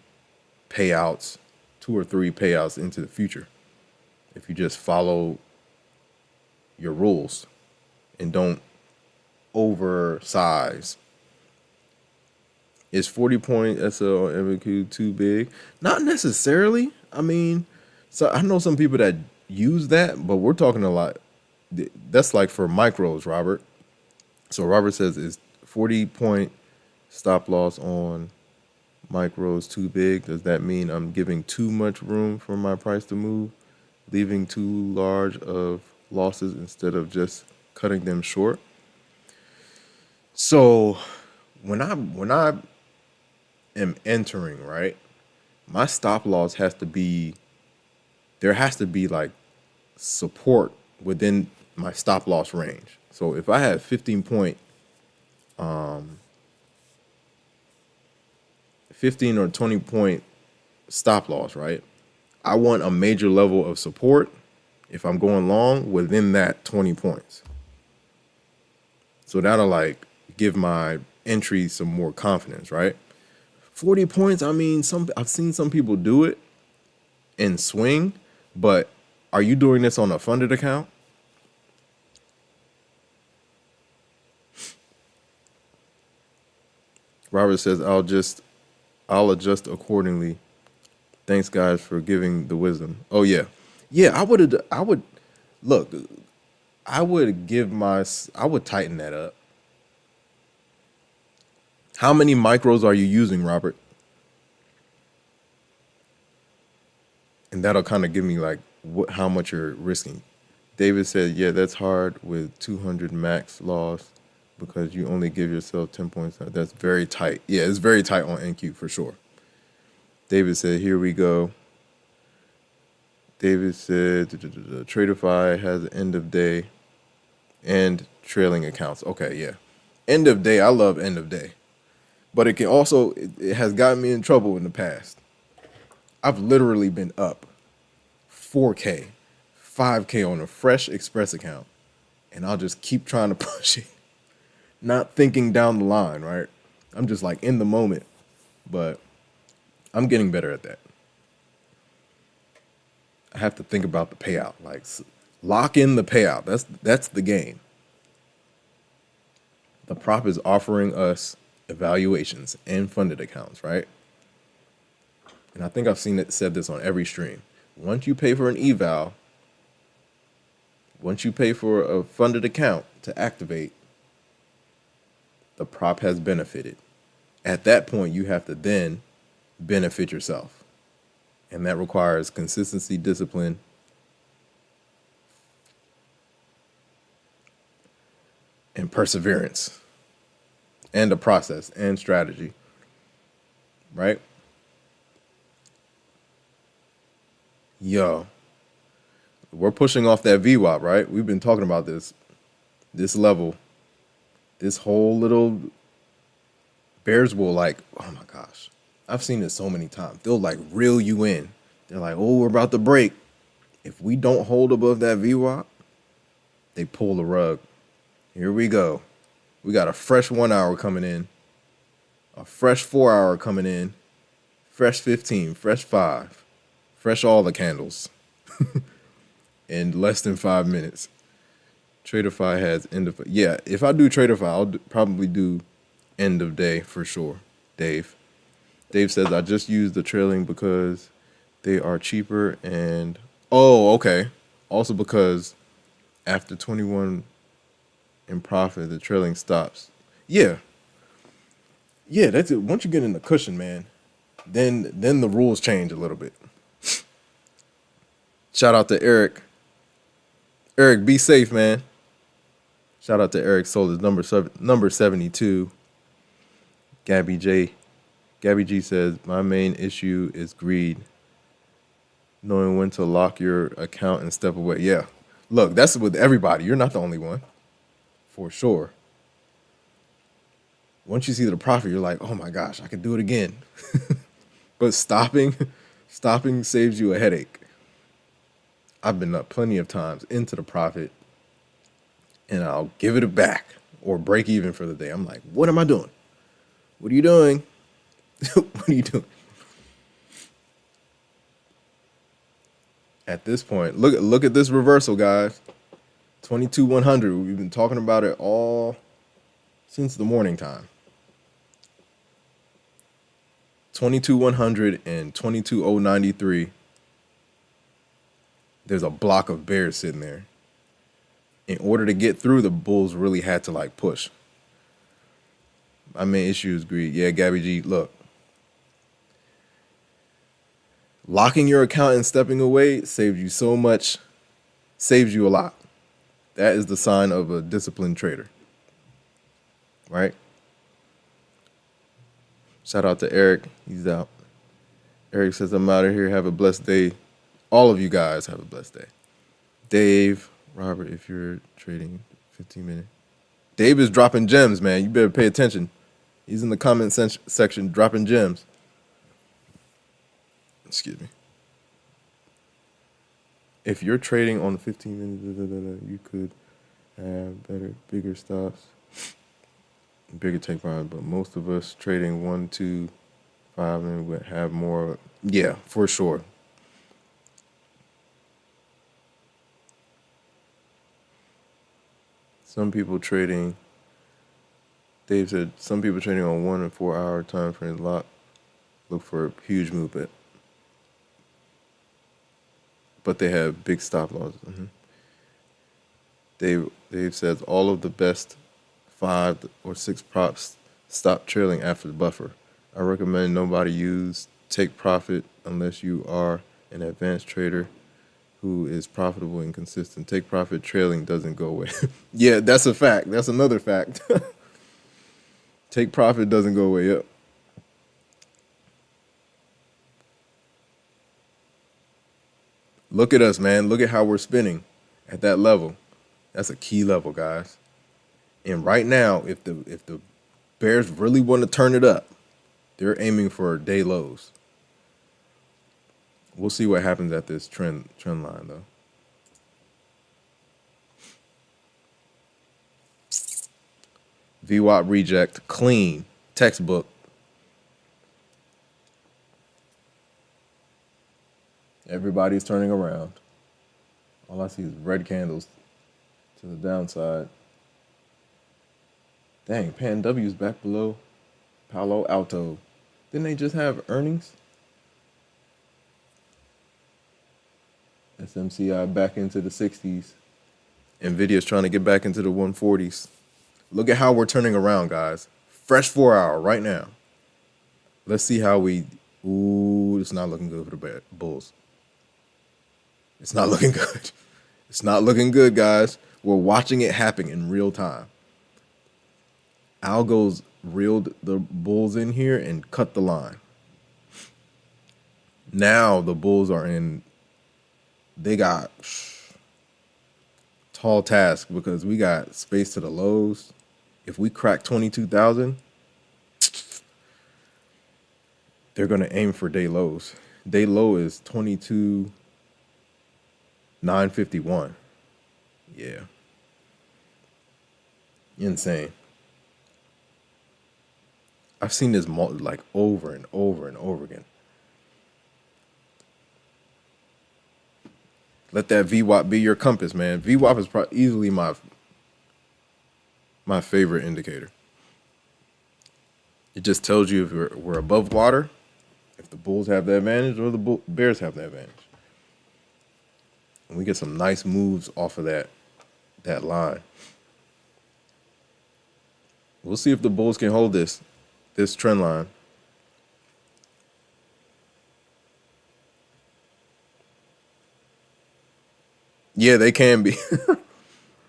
payouts, 2 or 3 payouts into the future. If you just follow your rules and don't oversize. Is 40-point SL or MQ too big? Not necessarily. I mean, so I know some people that use that, but we're talking a lot. That's like for micros, Robert. So Robert says, is 40-point stop loss on micro is too big. Does that mean I'm giving too much room for my price to move, leaving too large of losses instead of just cutting them short? So when I am entering, right, my stop loss has to be, there has to be like support within my stop loss range. So if I have 15 or 20 point stop loss, right? I want a major level of support if I'm going long within that 20 points. So that'll like give my entry some more confidence, right? 40 points, I mean, I've seen some people do it and swing, but are you doing this on a funded account? Robert says, I'll adjust accordingly. Thanks guys for giving the wisdom. Oh yeah. Yeah, I would look, I would tighten that up. How many micros are you using, Robert? And that'll kind of give me like how much you're risking. David said, yeah, that's hard with 200 max loss because you only give yourself 10 points. That's very tight. Yeah, it's very tight on NQ for sure. David said, here we go. David said, Tradefy has end of day and trailing accounts. Okay, yeah. End of day, I love end of day. But it can also, it has gotten me in trouble in the past. I've literally been up 4K, 5K on a fresh Express account, and I'll just keep trying to push it, not thinking down the line, right? I'm just like in the moment, but I'm getting better at that. I have to think about the payout, like lock in the payout. That's the game. The prop is offering us evaluations and funded accounts, right? And I think I've said this on every stream. Once you pay for an eval, once you pay for a funded account to activate, the prop has benefited. At that point, you have to then benefit yourself. And that requires consistency, discipline, and perseverance, and a process and strategy, right? Yo, we're pushing off that VWAP, right? We've been talking about this level, this whole little Bears will like, oh my gosh. I've seen this so many times. They'll like reel you in. They're like, oh, we're about to break. If we don't hold above that VWAP, they pull the rug. Here we go. We got a fresh 1 hour coming in, a fresh 4 hour coming in, fresh 15, fresh 5, fresh all the candles in less than 5 minutes. Tradefy has end of, yeah, if I do Tradefy, I'll probably do end of day for sure, Dave. Dave says, I just use the trailing because they are cheaper and, oh, okay. Also because after 21 in profit, the trailing stops. Yeah. Yeah, that's it. Once you get in the cushion, man, then the rules change a little bit. Shout out to Eric. Eric, be safe, man. Shout out to Eric Solis, number 72. Gabby G says, my main issue is greed. Knowing when to lock your account and step away. Yeah. Look, that's with everybody. You're not the only one. For sure. Once you see the profit, you're like, oh my gosh, I can do it again. But stopping saves you a headache. I've been up plenty of times into the profit and I'll give it back or break even for the day. I'm like, what am I doing? What are you doing? What are you doing? At this point, look at this reversal, guys. 22,100. We've been talking about it all since the morning time. 22,100 and 22,093. There's a block of bears sitting there. In order to get through, the bulls really had to like push. My main issue is greed. Yeah, Gabby G, look. Locking your account and stepping away saves you so much, saves you a lot. That is the sign of a disciplined trader, right? Shout out to Eric. He's out. Eric says, I'm out of here. Have a blessed day. All of you guys have a blessed day. Dave, Robert, if you're trading 15 minutes. Dave is dropping gems, man. You better pay attention. He's in the comment section dropping gems. Excuse me. If you're trading on 15 minutes, you could have better, bigger stops, bigger take profit. But most of us trading 1, 2, 5 and would have more. Yeah, for sure. Some people trading. Dave said some people trading on 1 and 4 hour time frames look for a huge movement, but they have big stop losses. Dave says all of the best 5 or 6 props stop trailing after the buffer. I recommend nobody use take profit unless you are an advanced trader who is profitable and consistent. Take profit trailing doesn't go away. Yeah, that's a fact. That's another fact. Take profit doesn't go away. Yep. Look at us, man. Look at how we're spinning at that level. That's a key level, guys. And right now, if the Bears really want to turn it up, they're aiming for day lows. We'll see what happens at this trend line, though. VWAP reject, clean, textbook. Everybody's turning around. All I see is red candles to the downside. Dang, Pan W's back below Palo Alto. Didn't they just have earnings? SMCI back into the 60s. Nvidia's trying to get back into the 140s. Look at how we're turning around, guys. Fresh 4 hour right now. Let's see how we... Ooh, it's not looking good for the Bulls. It's not looking good. It's not looking good, guys. We're watching it happen in real time. Algo's reeled the Bulls in here and cut the line. Now the Bulls are in... They got tall task because we got space to the lows. If we crack 22,000, they're going to aim for day lows. Day low is 22,951. Yeah. Insane. I've seen this like over and over and over again. Let that VWAP be your compass, man. VWAP is easily my favorite indicator. It just tells you if we're above water, if the Bulls have the advantage or the Bears have the advantage. And we get some nice moves off of that line. We'll see if the Bulls can hold this trend line. Yeah, they can be.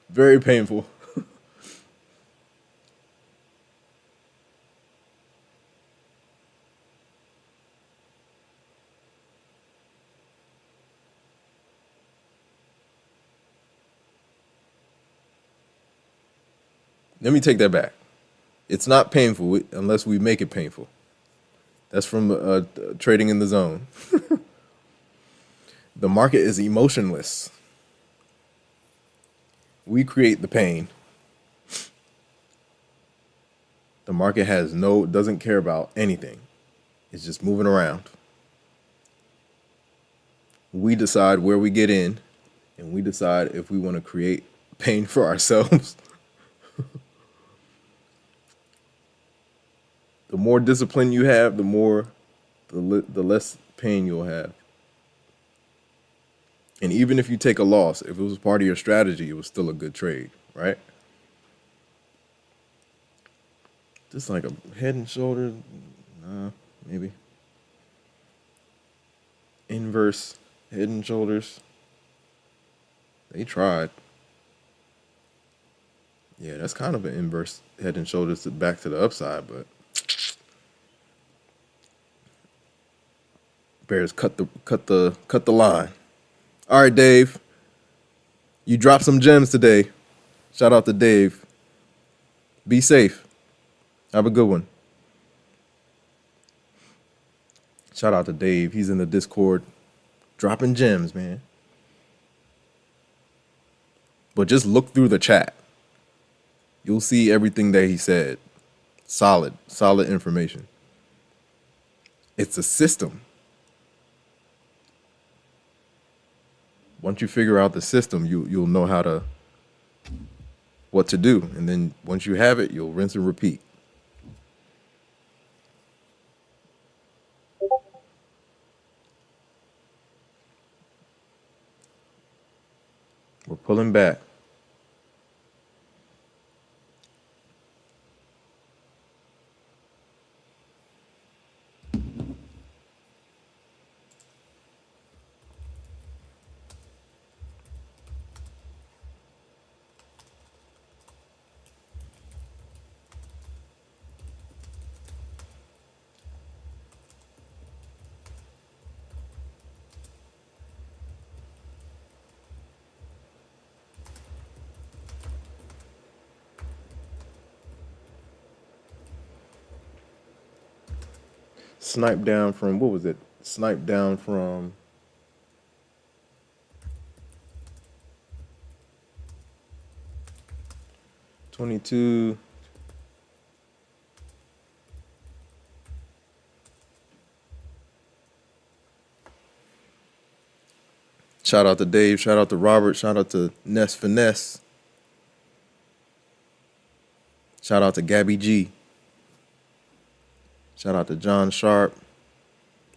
Very painful. Let me take that back. It's not painful unless we make it painful. That's from Trading in the Zone. The market is emotionless. We create the pain. The market doesn't care about anything. It's just moving around. We decide where we get in, and we decide if we want to create pain for ourselves. The more discipline you have, the less pain you'll have. And even if you take a loss, if it was part of your strategy, it was still a good trade, right? Just like a head and shoulder, maybe. Inverse head and shoulders. They tried. Yeah, that's kind of an inverse head and shoulders back to the upside, but Bears cut the line. All right, Dave. You dropped some gems today. Shout out to Dave. Be safe. Have a good one. Shout out to Dave. He's in the Discord dropping gems, man. But just look through the chat. You'll see everything that he said. Solid information. It's a system. Once you figure out the system, you'll know what to do. And then once you have it, you'll rinse and repeat. We're pulling back. Snipe down from, what was it? Snipe down from 22. Shout out to Dave. Shout out to Robert. Shout out to Ness Finesse. Shout out to Gabby G. Shout out to John Sharp.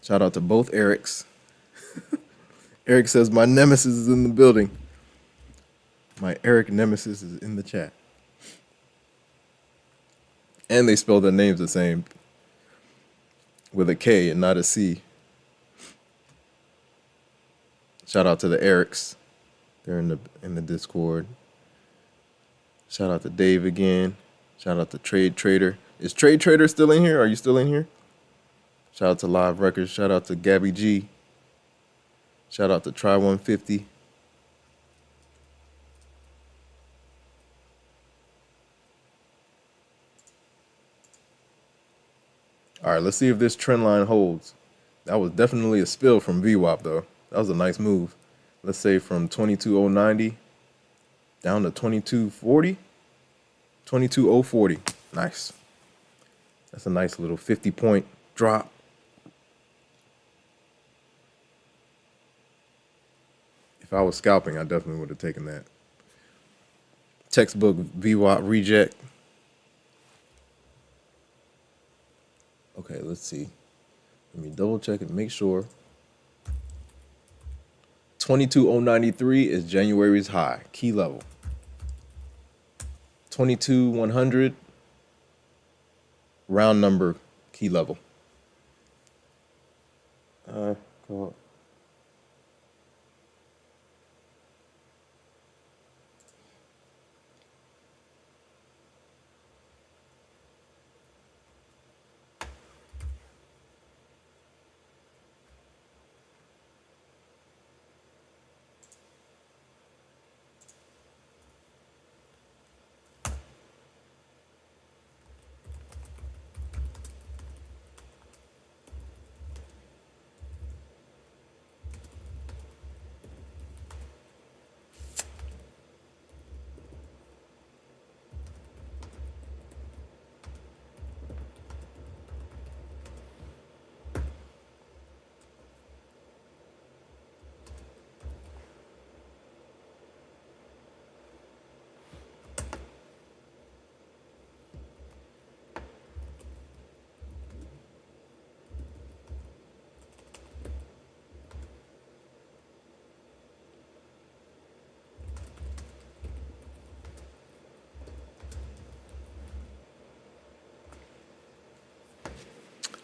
Shout out to both Erics. Eric says, my nemesis is in the building. My Eric nemesis is in the chat. And they spell their names the same, with a K and not a C. Shout out to the Erics. They're in the Discord. Shout out to Dave again. Shout out to Trade Trader. Is Trade Trader still in here? Are you still in here? Shout out to Live Records. Shout out to Gabby G. Shout out to Try 150. All right, let's see if this trend line holds. That was definitely a spill from VWAP, though. That was a nice move. Let's say from 22,090 down to 2240. 22,040. Nice. That's a nice little 50-point drop. If I was scalping, I definitely would have taken that. Textbook VWAP reject. Okay, let's see. Let me double check and make sure. 22,093 is January's high, key level. 22,100, round number, key level. Go on.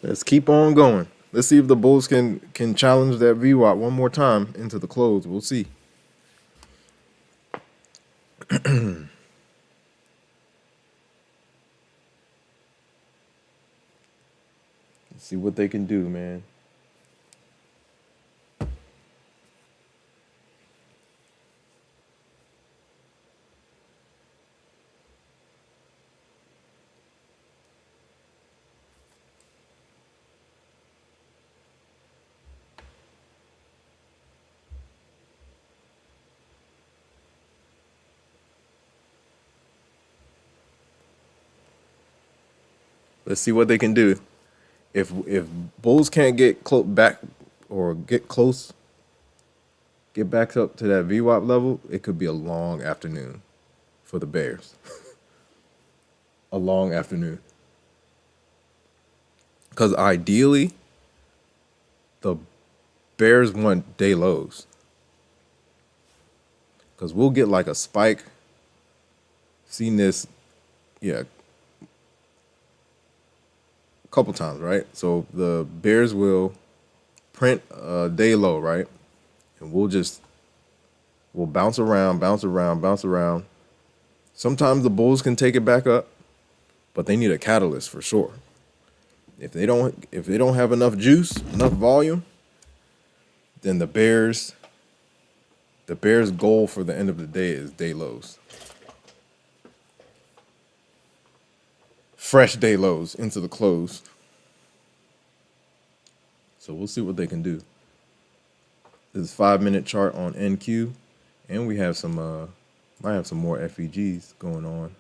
Let's keep on going. Let's see if the Bulls can challenge that VWAP one more time into the close. We'll see. Let's see what they can do, man. Let's see what they can do. If Bulls can't get back or get close, get back up to that VWAP level, it could be a long afternoon for the Bears. A long afternoon. Because ideally, the Bears want day lows. Because we'll get like a spike. Seen this, yeah, a couple times, right? So the Bears will print a day low, right? And we'll bounce around, bounce around, bounce around. Sometimes the Bulls can take it back up, but they need a catalyst for sure. If they don't have enough juice, enough volume, then the Bears' goal for the end of the day is day lows. Fresh day lows into the close. So we'll see what they can do. This is 5-minute chart on NQ, and we have some might have some more FEGs going on.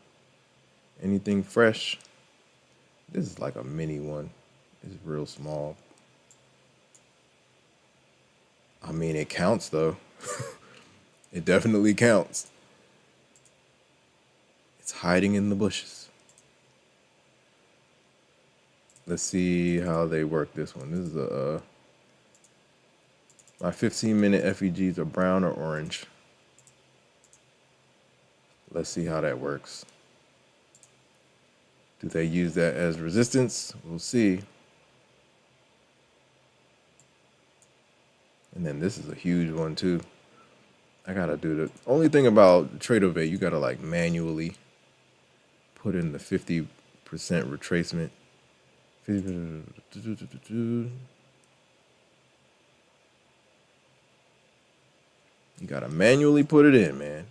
Anything fresh? This is like a mini one. It's real small. I mean, it counts though. It definitely counts. It's hiding in the bushes. Let's see how they work this one. This is my 15-minute FEGs are brown or orange. Let's see how that works. Do they use that as resistance? We'll see. And then this is a huge one too. I gotta do the only thing about Tradez, you gotta like manually put in the 50% retracement. You gotta manually put it in, man.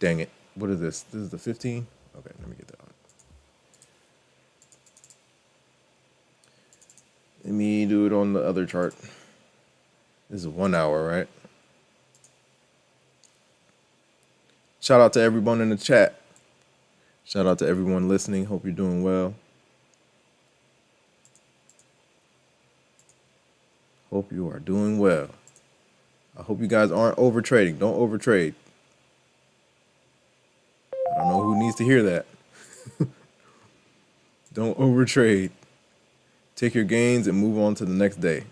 Dang it. What is this? This is the 15? Okay, let me get that on. Let me do it on the other chart. This is 1 hour, right? Shout out to everyone in the chat. Shout out to everyone listening. Hope you're doing well. Hope you are doing well. I hope you guys aren't over trading. Don't overtrade. I don't know who needs to hear that. Don't overtrade. Take your gains and move on to the next day.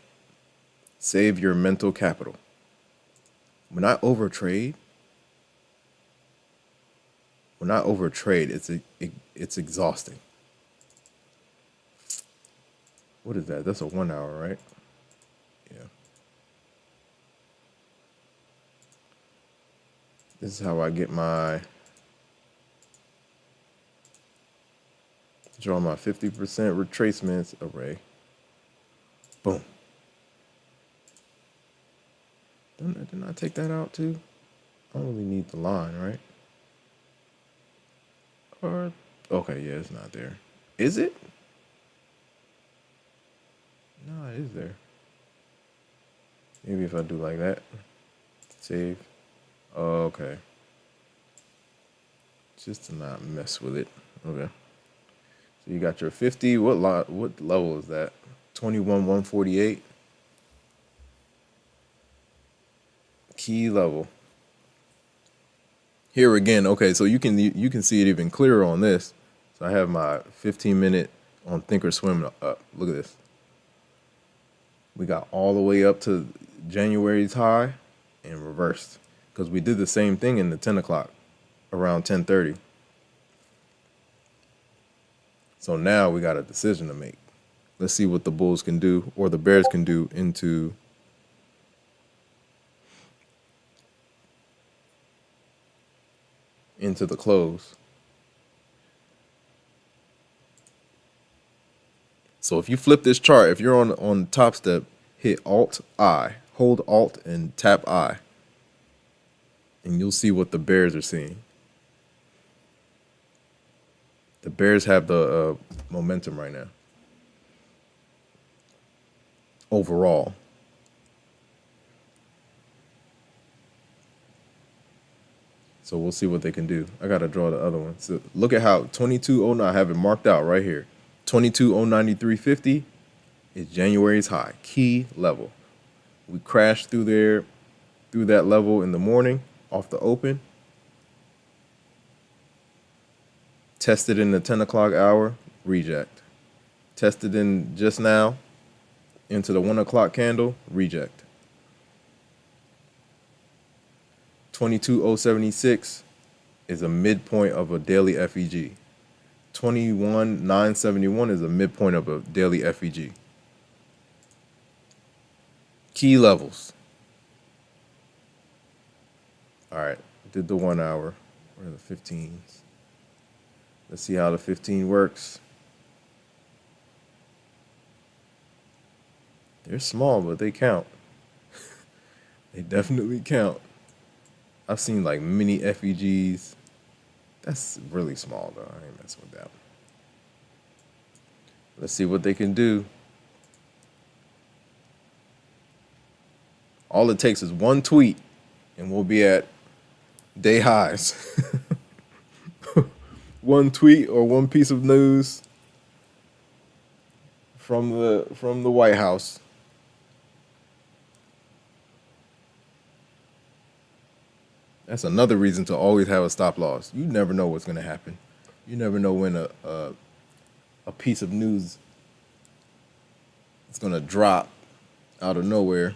Save your mental capital. When I overtrade, it's exhausting. What is that? That's a 1 hour, right? Yeah. This is how I get draw my 50% retracements array. Boom. Didn't I take that out too? I don't really need the line, right? Or, okay, yeah, it's not there. Is it? No, it is there. Maybe if I do like that. Save. Okay. Just to not mess with it. Okay. So you got your 50. What level is that? 21,148. Key level. Here again, okay, so you can see it even clearer on this. So I have my 15-minute on Thinkorswim up. Look at this. We got all the way up to January's high and reversed because we did the same thing in the 10 o'clock around 10:30. So now we got a decision to make. Let's see what the Bulls can do, or the Bears can do, into the close. So if you flip this chart, if you're on Topstep, hit Alt I, hold Alt and tap I, and you'll see what the Bears are seeing. The Bears have the momentum right now. Overall. So we'll see what they can do. I got to draw the other one. So look at how 2209, I have it marked out right here. 22,093.50 is January's high, key level. We crashed through there, through that level in the morning off the open. Tested in the 10 o'clock hour, reject. Tested in just now into the 1 o'clock candle, reject. 22,076 is a midpoint of a daily FEG. 21,971 is a midpoint of a daily FEG. Key levels. All right, did the 1 hour. Where are the 15s? Let's see how the 15 works. They're small, but they count. They definitely count. I've seen like mini FEGs. That's really small though. I ain't messing with that. Let's see what they can do. All it takes is one tweet and we'll be at day highs. One tweet or one piece of news from the White House. That's another reason to always have a stop loss. You never know what's going to happen. You never know when a piece of news is going to drop out of nowhere.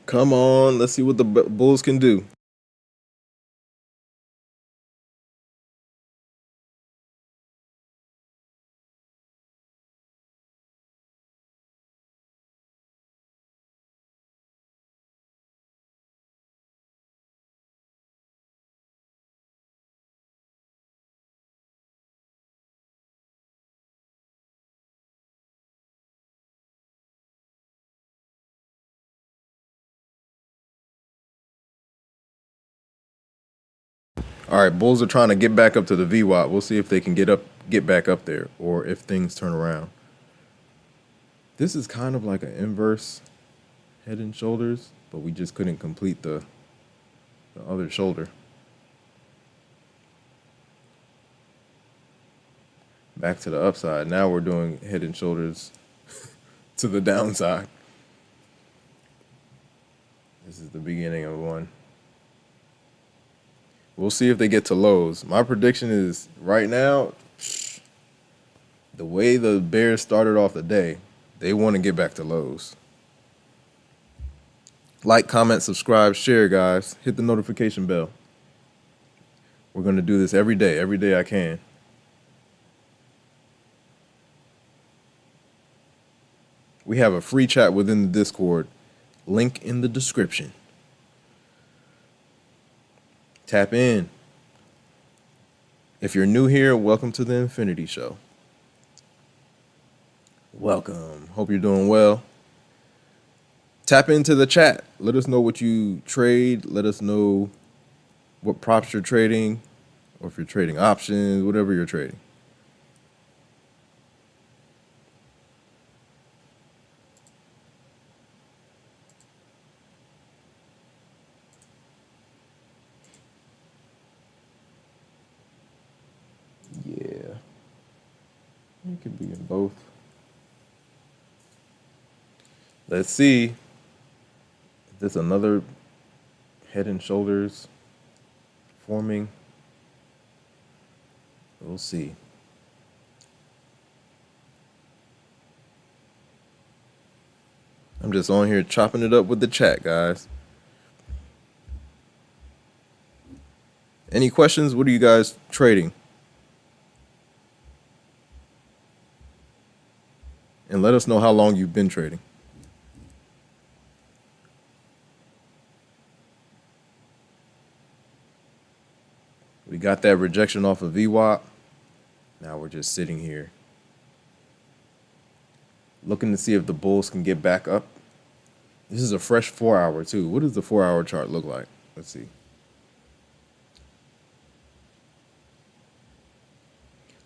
Come on, let's see what the Bulls can do. All right, Bulls are trying to get back up to the VWAP. We'll see if they can get back up there, or if things turn around. This is kind of like an inverse head and shoulders, but we just couldn't complete the other shoulder. Back to the upside. Now we're doing head and shoulders to the downside. This is the beginning of one. We'll see if they get to lows. My prediction is right now, the way the Bears started off the day, they want to get back to lows. Like, comment, subscribe, share, guys. Hit the notification bell. We're going to do this every day I can. We have a free chat within the Discord. Link in the description. Tap in. If you're new here, welcome to the Infinity Show. Welcome. Hope you're doing well. Tap into the chat. Let us know what you trade. Let us know what props you're trading, or if you're trading options, whatever you're trading. It could be in both. Let's see if there's another Head and Shoulders forming. We'll see. I'm just on here chopping it up with the chat, guys. Any questions? What are you guys trading? And let us know how long you've been trading. We got that rejection off of VWAP. Now we're just sitting here looking to see if the bulls can get back up. This is a fresh 4-hour too. What does the 4-hour chart look like? Let's see.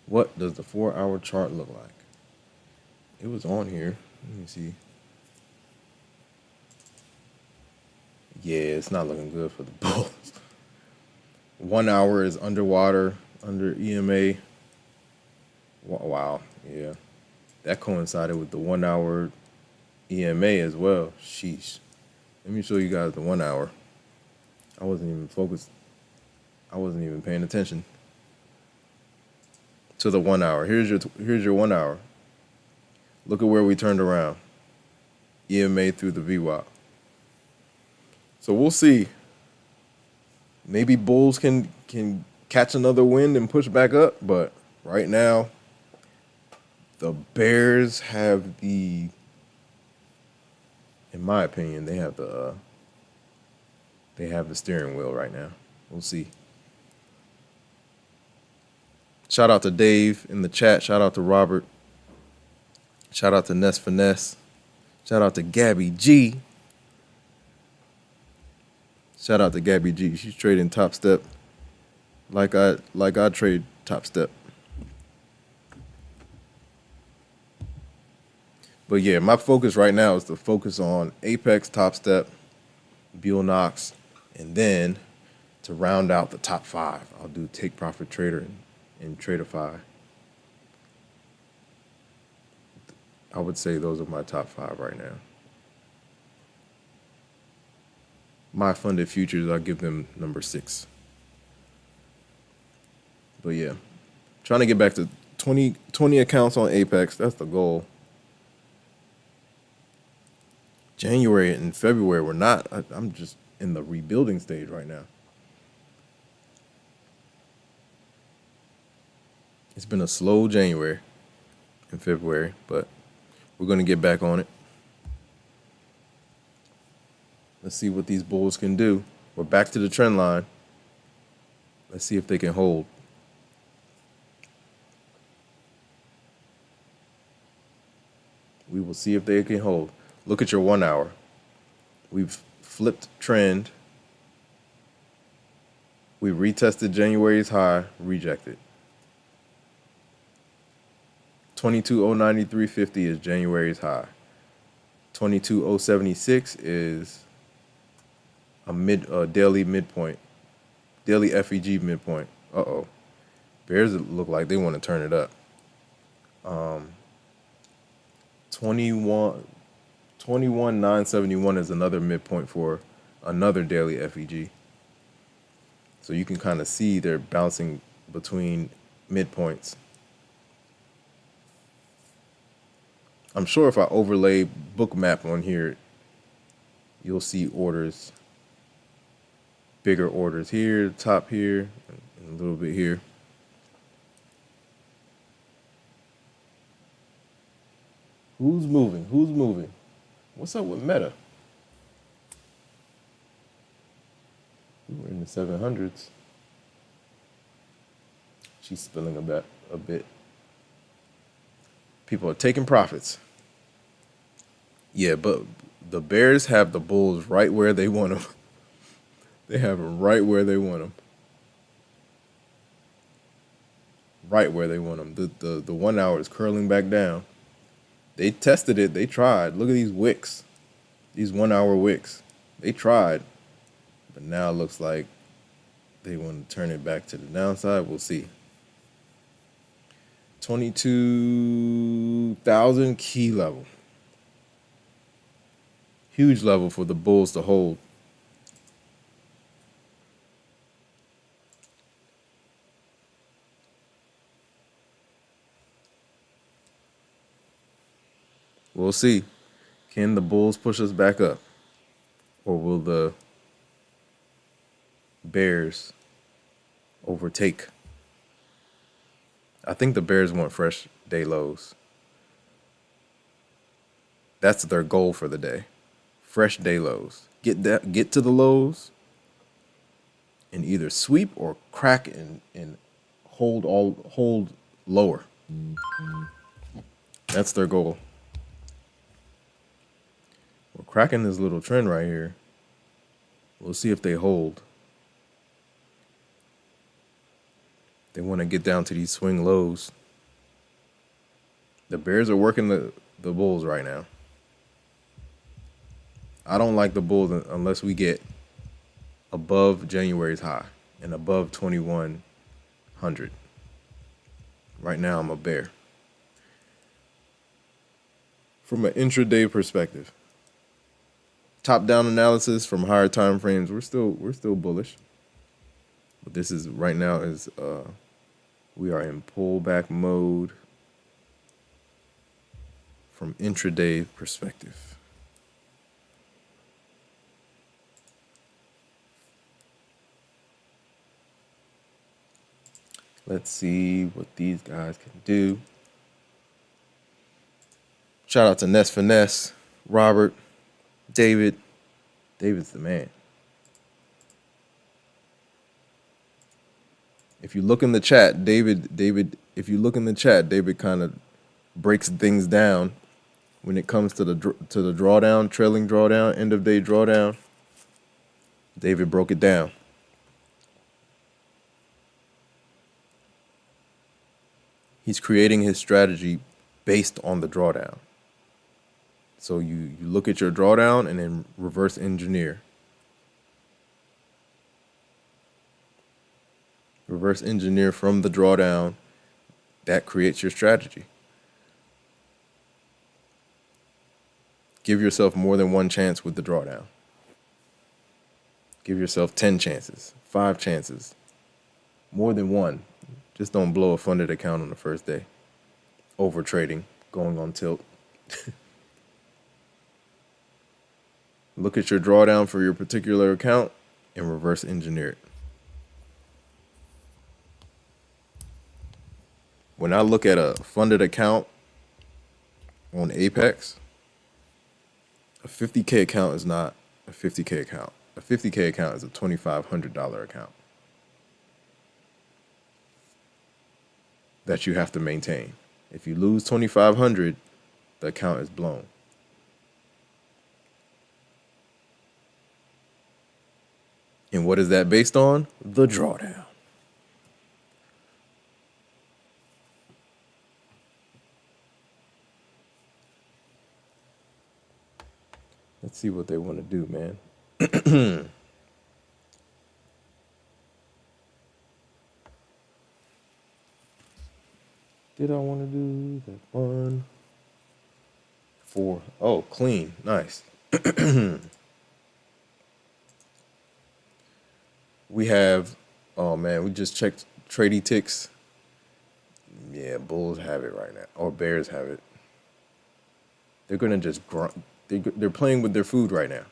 What does the 4-hour chart look like? It was on here. Let me see. Yeah, it's not looking good for the bulls. 1 hour is underwater, under EMA. Wow, yeah. That coincided with the 1 hour EMA as well. Sheesh. Let me show you guys the 1 hour. I wasn't even focused. I wasn't even paying attention to the 1 hour. Here's your 1 hour. Look at where we turned around. EMA through the VWAP. So we'll see. Maybe bulls can catch another wind and push back up, but right now the bears have the, in my opinion, they have the steering wheel right now. We'll see. Shout out to Dave in the chat. Shout out to Robert. Shout out to Ness Finesse. Shout out to Gabby G. Shout out to Gabby G. She's trading Topstep like I trade Topstep. But yeah, my focus right now is to focus on Apex, Topstep, Buell Knox, and then to round out the top 5, I'll do Take Profit Trader and Tradeify. I would say those are my top 5 right now. My funded futures, I'll give them number 6. But yeah, trying to get back to 20 accounts on Apex. That's the goal. January and February were not. I'm just in the rebuilding stage right now. It's been a slow January and February, but we're going to get back on it. Let's see what these bulls can do. We're back to the trend line. Let's see if they can hold. We will see if they can hold. Look at your 1 hour. We've flipped trend. We retested January's high, rejected. 22,093.50 is January's high. 22,076 is a daily midpoint, daily FEG midpoint. Bears look like they want to turn it up. 21,971 is another midpoint for another daily FEG. So you can kind of see they're bouncing between midpoints. I'm sure if I overlay Bookmap on here, you'll see orders, bigger orders here, top here, and a little bit here. Who's moving? Who's moving? What's up with Meta? We're in the 700s. She's spilling a bit. People are taking profits. Yeah, but the Bears have the Bulls right where they want them. They have them right where they want them. Right where they want them. The 1 hour is curling back down. They tested it. They tried. Look at these wicks. These 1 hour wicks. They tried. But now it looks like they want to turn it back to the downside. We'll see. 22,000 key level. Huge level for the bulls to hold. We'll see. Can the bulls push us back up? Or will the bears overtake? I think the bears want fresh day lows. That's their goal for the day. Fresh day lows. Get to the lows and either sweep or crack and hold lower. That's their goal. We're cracking this little trend right here. We'll see if they hold. They want to get down to these swing lows. The bears are working the bulls right now. I don't like the bulls unless we get above January's high and above 2100. Right now I'm a bear. From an intraday perspective, top-down analysis from higher time frames, we're still bullish. But this is right now is we are in pullback mode from intraday perspective. Let's see what these guys can do. Shout out to Ness Finesse, Robert, David. David's the man. If you look in the chat, David, if you look in the chat, David kind of breaks things down when it comes to the drawdown, trailing drawdown, end of day drawdown. David broke it down. He's creating his strategy based on the drawdown. So you look at your drawdown and then reverse engineer. Reverse engineer from the drawdown. That creates your strategy. Give yourself more than one chance with the drawdown. Give yourself 10 chances, 5 chances, more than one. Just don't blow a funded account on the first day. Over trading, going on tilt. Look at your drawdown for your particular account and reverse engineer it. When I look at a funded account on Apex, a 50K account is not a 50K account. A 50K account is a $2,500 account that you have to maintain. If you lose 2,500, the account is blown. And what is that based on? The drawdown. Let's see what they want to do, man. Did I want to do that? 1, 4. Oh, clean. Nice. We have, oh man, we just checked Tradie ticks. Yeah, bulls have it right now, or bears have it. They're gonna just grunt. They're playing with their food right now.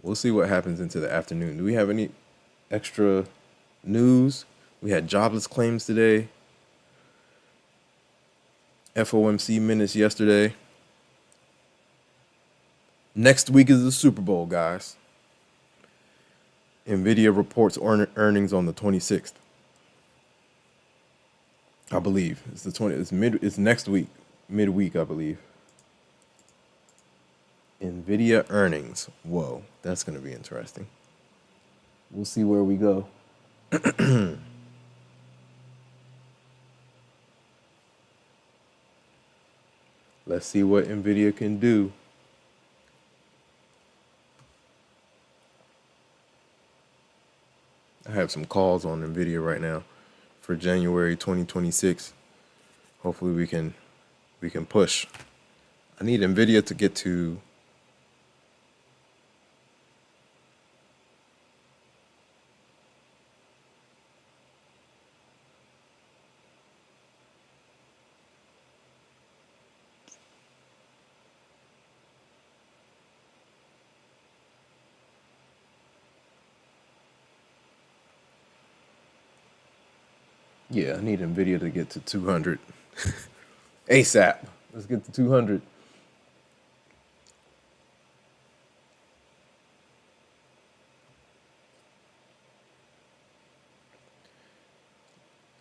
We'll see what happens into the afternoon. Do we have any extra news? We had jobless claims today. FOMC minutes yesterday. Next week is the Super Bowl, guys. Nvidia reports earnings on the 26th. I believe it's the 20th. It's next week, midweek, I believe. Nvidia earnings. Whoa, that's going to be interesting. We'll see where we go. Let's see what Nvidia can do. I have some calls on Nvidia right now for January 2026. Hopefully we can push. I need Nvidia to get to yeah, I need Nvidia to get to 200 ASAP. Let's get to 200.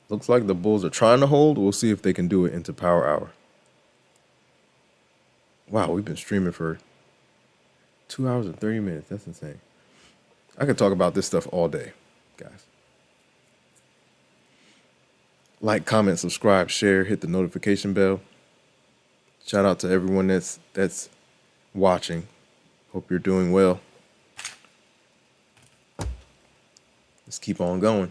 Looks like the bulls are trying to hold. We'll see if they can do it into power hour. Wow, we've been streaming for 2 hours and 30 minutes. That's insane. I could talk about this stuff all day, guys. Like, comment, subscribe, share, hit the notification bell. Shout out to everyone that's watching. Hope you're doing well. Let's keep on going.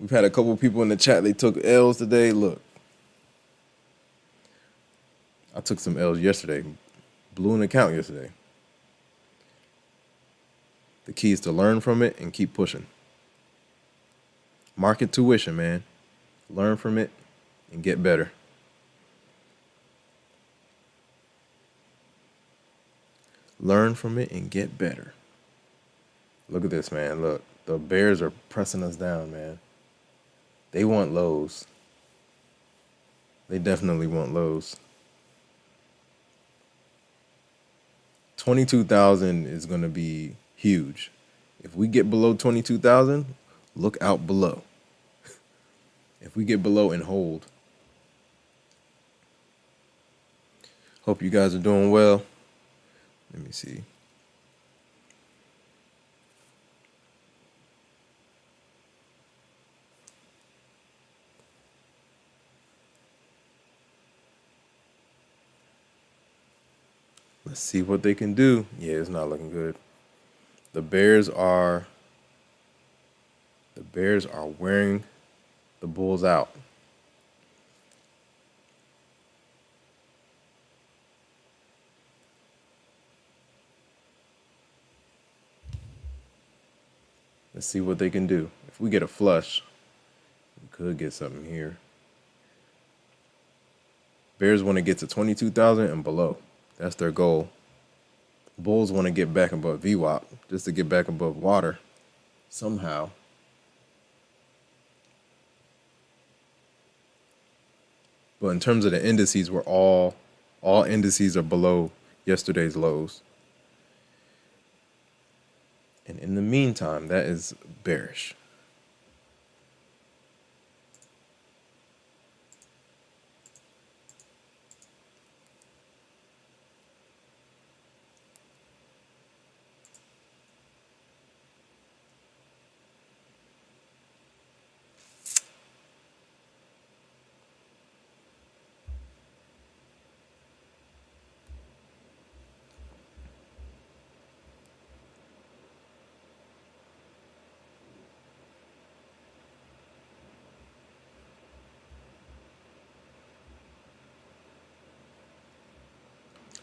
We've had a couple people in the chat. They took L's today. Look, I took some L's yesterday. Blew an account yesterday. The key is to learn from it and keep pushing. Market tuition, man. Learn from it and get better. Learn from it and get better. Look at this, man. Look, the bears are pressing us down, man. They want lows. They definitely want lows. 22,000 is going to be huge. If we get below 22,000, look out below. If we get below and hold. Hope you guys are doing well. Let me see. Let's see what they can do. Yeah, it's not looking good. The Bears are wearing the Bulls out. Let's see what they can do. If we get a flush, we could get something here. Bears want to get to 22,000 and below. That's their goal. Bulls want to get back above VWAP, just to get back above water somehow. But in terms of the indices, we're all indices are below yesterday's lows. And in the meantime, that is bearish.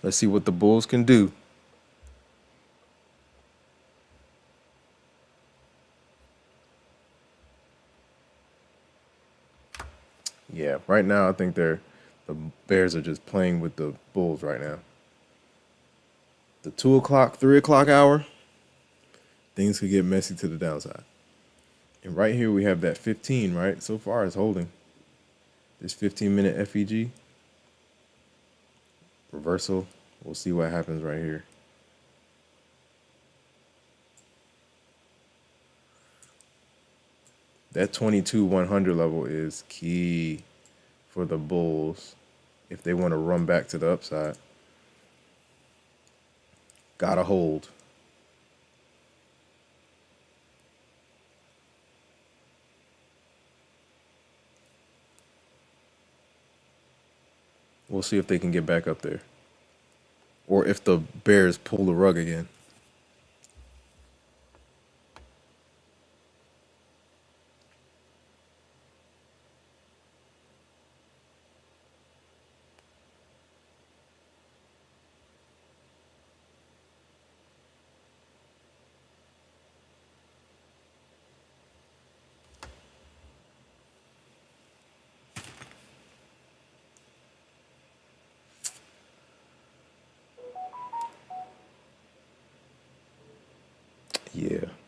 Let's see what the Bulls can do. Yeah, right now I think the Bears are just playing with the Bulls right now. The 2 o'clock, 3 o'clock hour, things could get messy to the downside. And right here we have that 15, right? So far it's holding. This 15-minute FEG. Reversal. We'll see what happens right here. That 22,100 level is key for the Bulls if they want to run back to the upside. Gotta hold. We'll see if they can get back up there. Or if the Bears pull the rug again.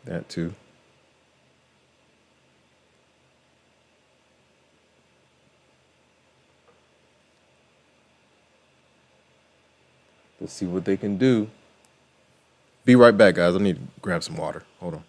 that too. Let's see what they can do. Be right back, guys. I need to grab some water. Hold on.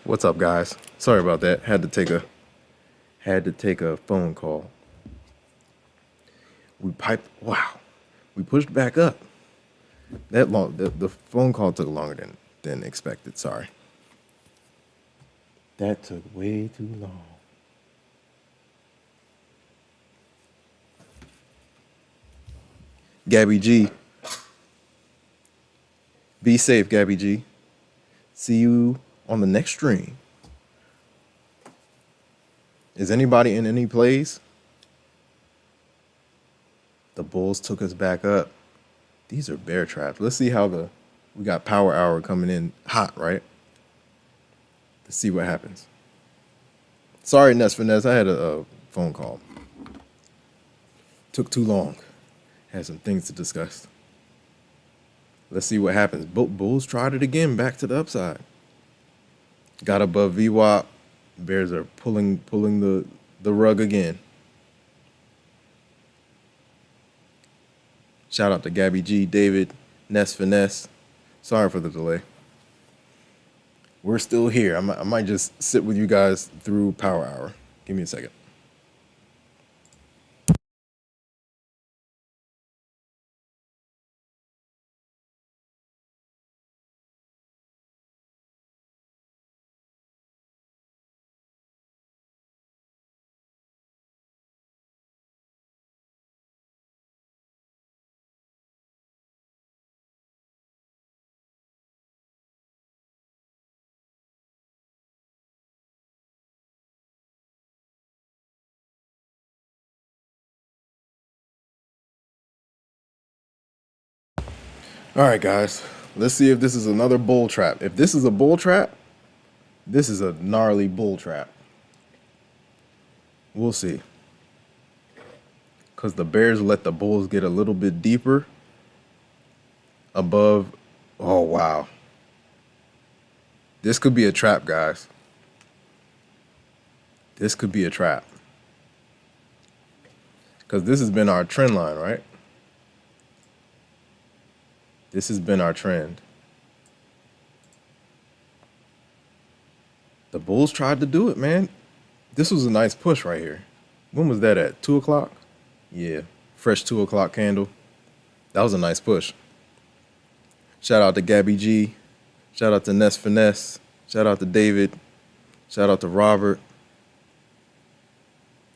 What's up, guys? Sorry about that. Had to take a phone call. Wow. We pushed back up. That long the phone call took longer than expected. Sorry. That took way too long. Gabby G. Be safe, Gabby G. See you on the next stream. Is anybody in any plays? The Bulls took us back up. These are bear traps. Let's see how we got power hour coming in hot, right? Let's see what happens. Sorry, Ness Finesse. I had a phone call. Took too long. Had some things to discuss. Let's see what happens. Bulls tried it again, back to the upside. Got above VWAP. Bears are pulling the rug again. Shout out to Gabby G, David, Ness Finesse. Sorry for the delay. We're still here. I might just sit with you guys through power hour. Give me a second. All right, guys. Let's see if this is another bull trap. If this is a bull trap, this is a gnarly bull trap. We'll see. Because the Bears let the Bulls get a little bit deeper above. Oh, wow. This could be a trap, guys. This could be a trap. Because this has been our trend line, right? This has been our trend. The Bulls tried to do it, man. This was a nice push right here. When was that at? 2 o'clock? Yeah. Fresh 2 o'clock candle. That was a nice push. Shout out to Gabby G. Shout out to Ness Finesse. Shout out to David. Shout out to Robert.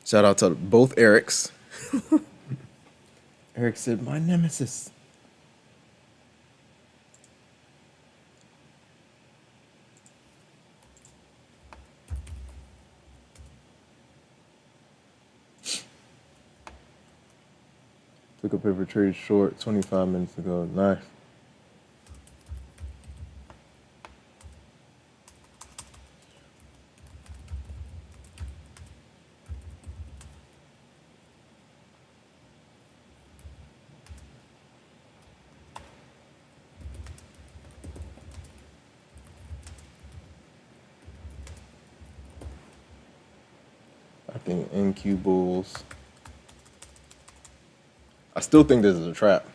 Shout out to both Erics. Eric said, my nemesis. Took a paper trade short 25 minutes ago. Nice. I think NQ Bulls. I still think this is a trap.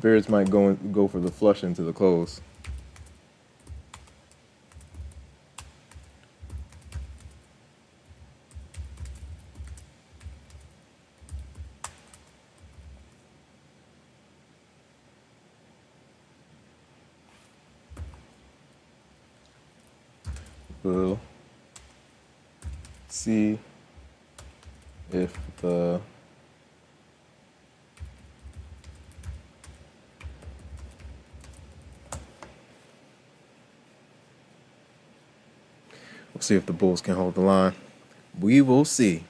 Bears might go for the flush into the close. We'll see if the Bulls can hold the line. We will see.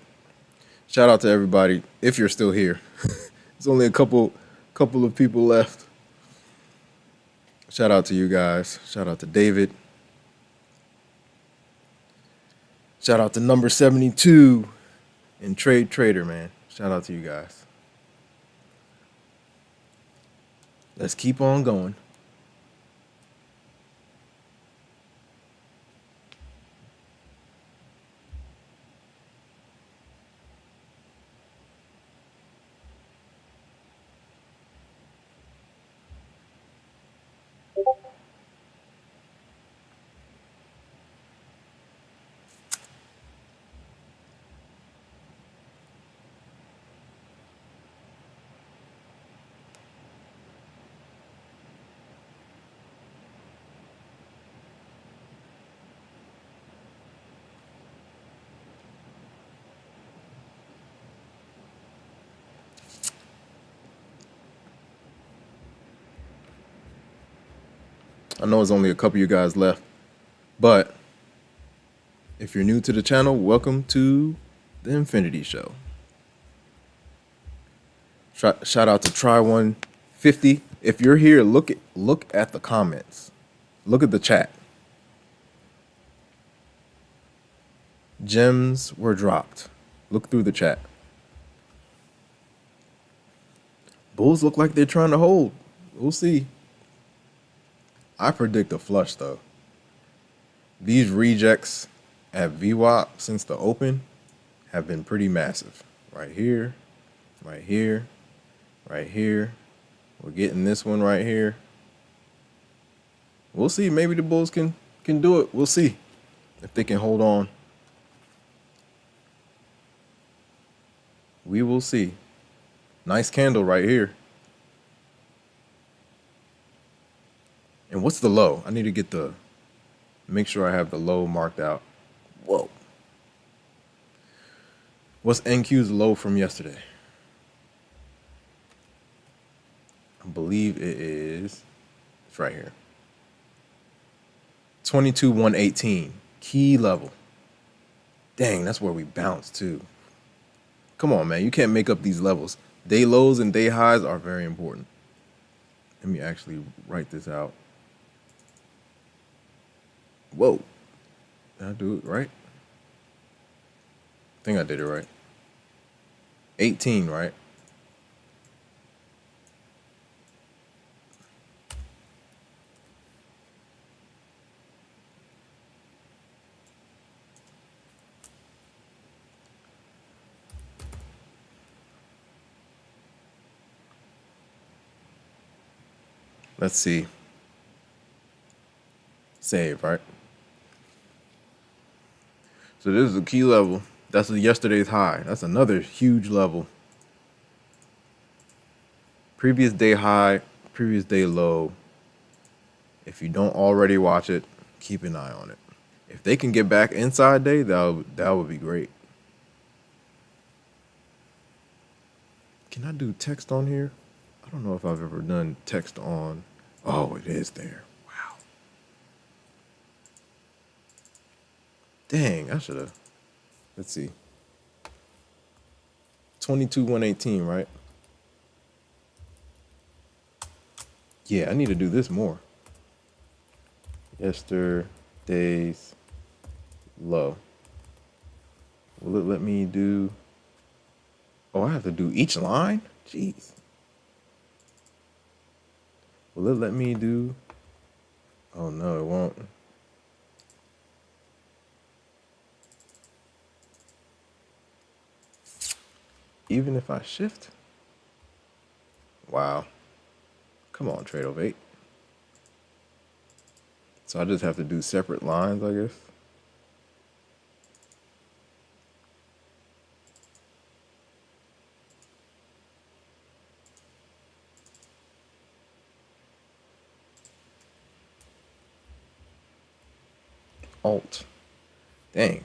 Shout out to everybody if you're still here. There's only a couple of people left. Shout out to you guys. Shout out to David. Shout out to number 72 and Trader, man. Shout out to you guys. Let's keep on going. I know it's only a couple of you guys left, but if you're new to the channel, welcome to the Infinity Show. Shout out to Try150. If you're here, look at the comments. Look at the chat. Gems were dropped. Look through the chat. Bulls look like they're trying to hold. We'll see. I predict a flush though. These rejects at VWAP since the open have been pretty massive. Right here, right here, right here. We're getting this one right here. We'll see. Maybe the Bulls can do it. We'll see if they can hold on. We will see. Nice candle right here. And what's the low? I need to get make sure I have the low marked out. Whoa. What's NQ's low from yesterday? I believe it's right here. 22,118. Key level. Dang, that's where we bounced too. Come on, man. You can't make up these levels. Day lows and day highs are very important. Let me actually write this out. Whoa. Did I do it right? I think I did it right. 18, right? Let's see. Save, right? So this is a key level. That's yesterday's high. That's another huge level. Previous day high, previous day low. If you don't already watch it, keep an eye on it. If they can get back inside day, that would be great. Can I do text on here? I don't know if I've ever done text on. Oh, it is there. Wow. Dang, I should have. Let's see. 22,118, right? Yeah, I need to do this more. Yesterday's low. Will it let me do? Oh, I have to do each line? Jeez. Will it let me do? Oh no, it won't. Even if I shift? Wow. Come on, Trade of 8. So I just have to do separate lines, I guess. Alt. Dang.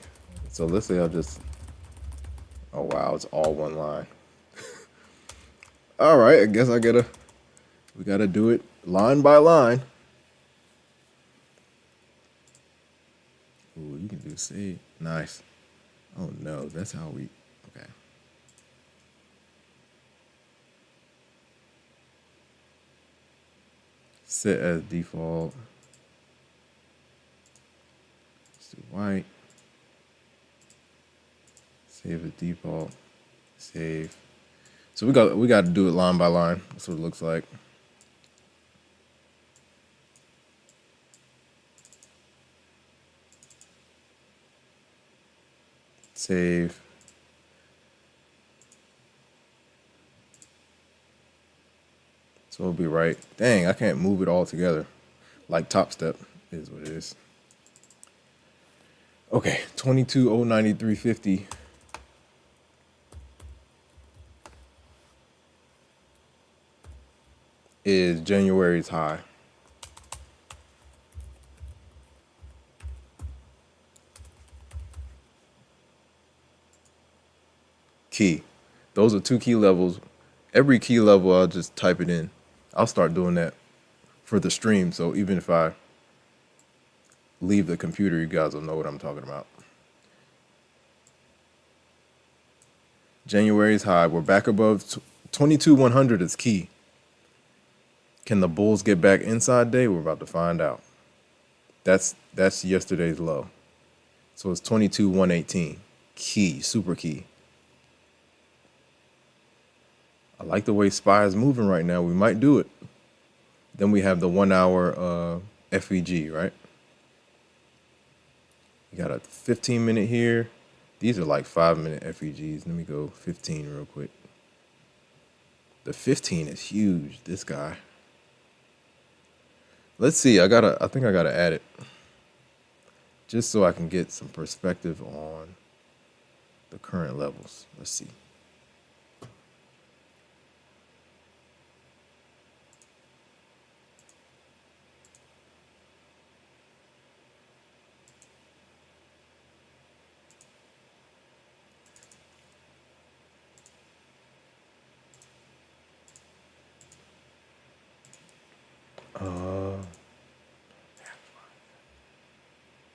So let's say I'll just. Oh wow, it's all one line. All right, I guess we gotta do it line by line. Ooh, you can do save. Nice. Oh no, that's how we. Okay. Set as default. Let's do white. Save as default. Save. So we got to do it line by line. That's what it looks like. Save. So it'll be right. Dang, I can't move it all together. Like Topstep is what it is. Okay, 22,093.50. Is January's high. Key. Those are two key levels. Every key level, I'll just type it in. I'll start doing that for the stream. So even if I leave the computer, you guys will know what I'm talking about. January's high. We're back above 22,100 is key. Can the bulls get back inside day? We're about to find out. That's yesterday's low. So it's 22,118. Key, super key. I like the way SPY is moving right now. We might do it. Then we have the 1 hour FEG, right? We got a 15-minute here. These are like 5-minute FEGs. Let me go 15 real quick. The 15 is huge, this guy. Let's see, I think I gotta add it. Just so I can get some perspective on the current levels. Let's see.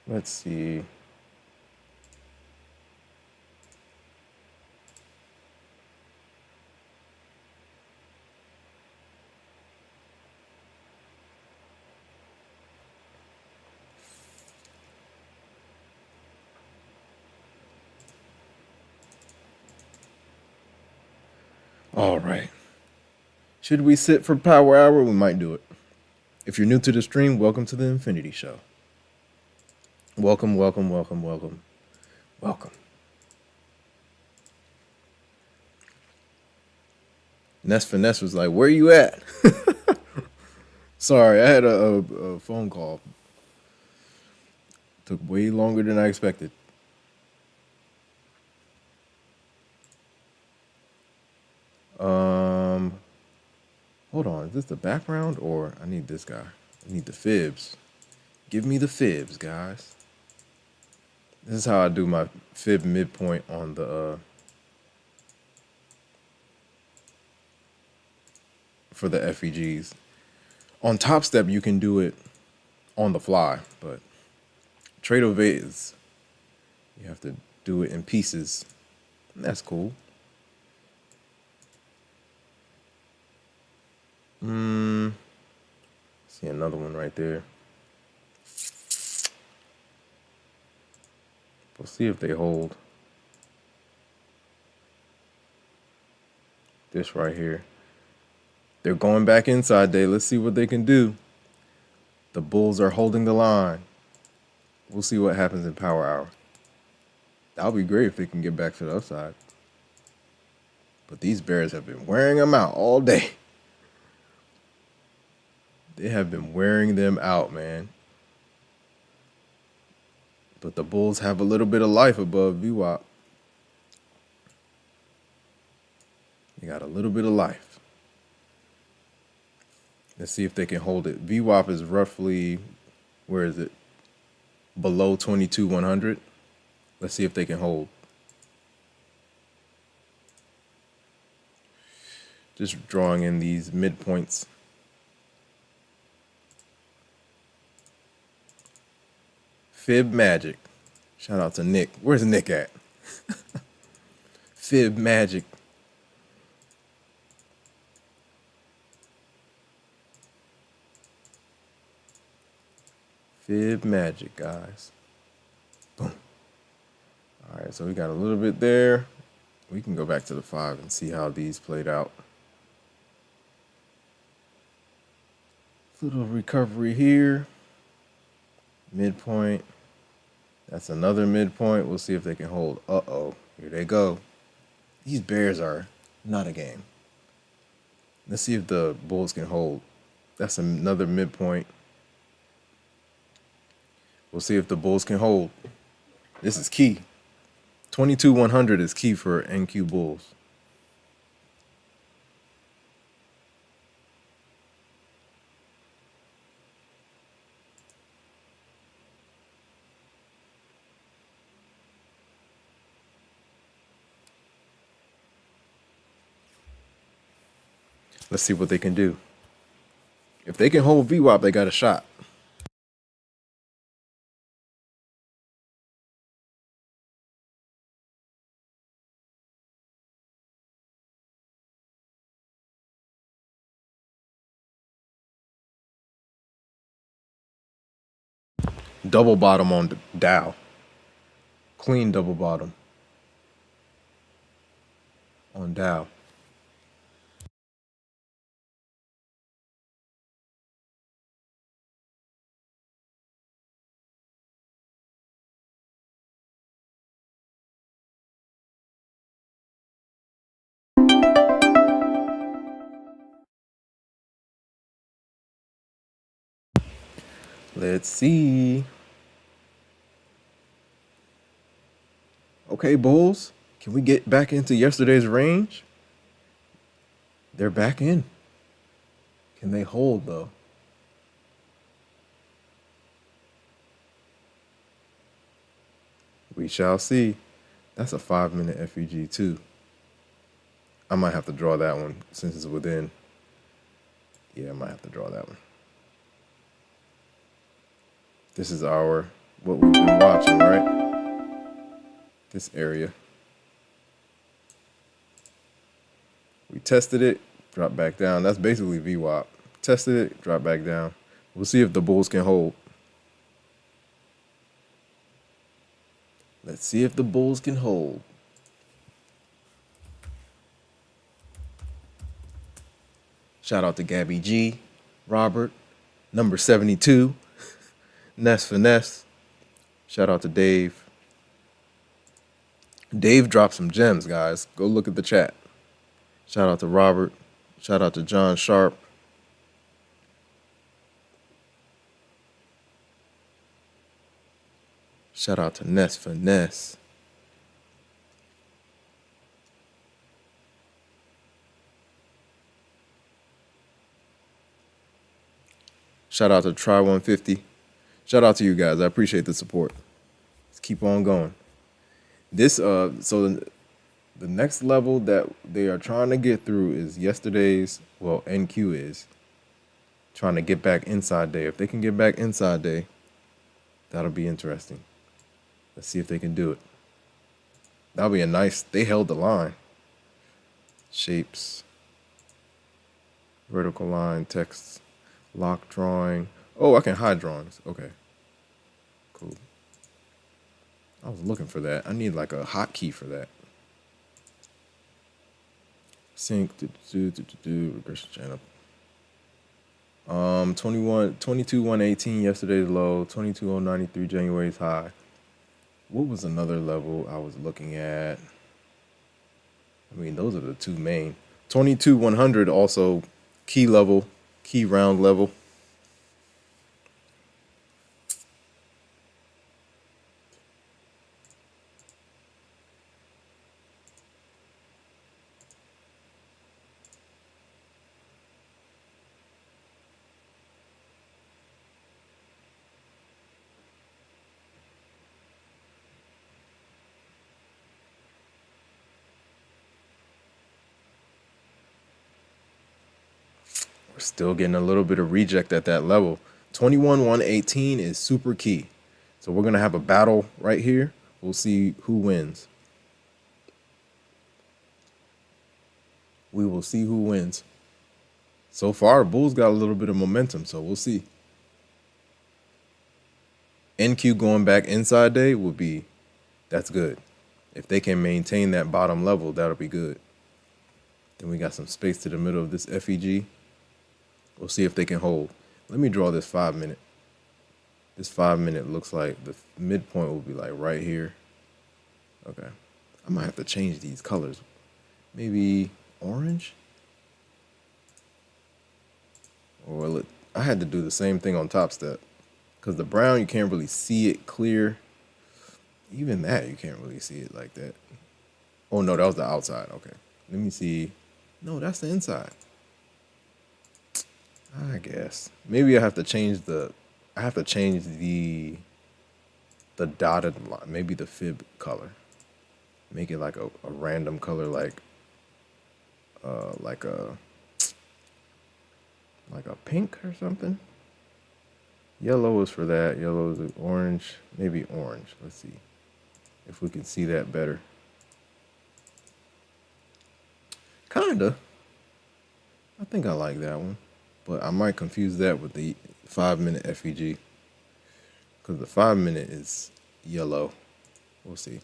Let's see. All right. Should we sit for power hour? We might do it. If you're new to the stream, welcome to the Infinity Show. Welcome, welcome, welcome, welcome, welcome. Ness Finesse was like, where you at? Sorry, I had a phone call. Took way longer than I expected. Hold on, is this the background or I need this guy? I need the fibs. Give me the fibs, guys. This is how I do my fib midpoint on the for the FEGs. On Topstep, you can do it on the fly, but Tradez, you have to do it in pieces. And that's cool. See another one right there. We'll see if they hold. This right here. They're going back inside day. Let's see what they can do. The bulls are holding the line. We'll see what happens in power hour. That'll be great if they can get back to the upside. But these bears have been wearing them out all day. They have been wearing them out, man. But the bulls have a little bit of life above VWAP. They got a little bit of life. Let's see if they can hold it. VWAP is roughly, where is it? Below 22,100. Let's see if they can hold. Just drawing in these midpoints. Fib Magic. Shout out to Nick. Where's Nick at? Fib Magic. Fib Magic, guys. Boom. All right, so we got a little bit there. We can go back to the 5 and see how these played out. Little recovery here. Midpoint. That's another midpoint. We'll see if they can hold. Uh-oh. Here they go. These bears are not a game. Let's see if the bulls can hold. That's another midpoint. We'll see if the bulls can hold. This is key. 22,100 is key for NQ bulls. Let's see what they can do. If they can hold VWAP, they got a shot. Double bottom on Dow. Clean double bottom on Dow. Let's see. Okay, bulls. Can we get back into yesterday's range? They're back in. Can they hold though? We shall see. That's a 5-minute FEG too. I might have to draw that one since it's within. Yeah, I might have to draw that one. This is what we've been watching, right? This area. We tested it, dropped back down. That's basically VWAP. Tested it, dropped back down. We'll see if the bulls can hold. Let's see if the bulls can hold. Shout out to Gabby G, Robert, number 72, Ness Finesse. Shout out to Dave. Dave dropped some gems, guys. Go look at the chat. Shout out to Robert. Shout out to John Sharp. Shout out to Ness Finesse. Shout out to Try 150. Shout out to you guys. I appreciate the support. Let's keep on going. So the next level that they are trying to get through is yesterday's, well, NQ is trying to get back inside day. If they can get back inside day, that'll be interesting. Let's see if they can do it. That'll be a nice, they held the line. Shapes, vertical line, text, lock drawing. Oh, I can hide drawings. Okay, cool. I was looking for that. I need like a hotkey for that. Sync, regression channel. 22,118 yesterday's low, 22,093 January's high. What was another level I was looking at? I mean, those are the two main. 22,100 also key level, key round level. We're still getting a little bit of reject at that level. 21,118 is super key. So we're going to have a battle right here. We'll see who wins. We will see who wins. So far, Bulls got a little bit of momentum, so we'll see. NQ going back inside day would be, that's good. If they can maintain that bottom level, that'll be good. Then we got some space to the middle of this FEG. We'll see if they can hold. Let me draw this 5-minute. This 5-minute looks like the midpoint will be like right here. Okay. I might have to change these colors. Maybe orange? Or I had to do the same thing on Topstep. Because the brown, you can't really see it clear. Even that, you can't really see it like that. Oh, no, that was the outside. Okay. Let me see. No, that's the inside. I guess. Maybe I have to change the dotted line. Maybe the fib color. Make it like a random color like a pink or something. Yellow is for that. Yellow is orange. Maybe orange. Let's see if we can see that better. Kinda. I think I like that one. But I might confuse that with the 5-minute FEG. because the 5-minute is yellow. We'll see.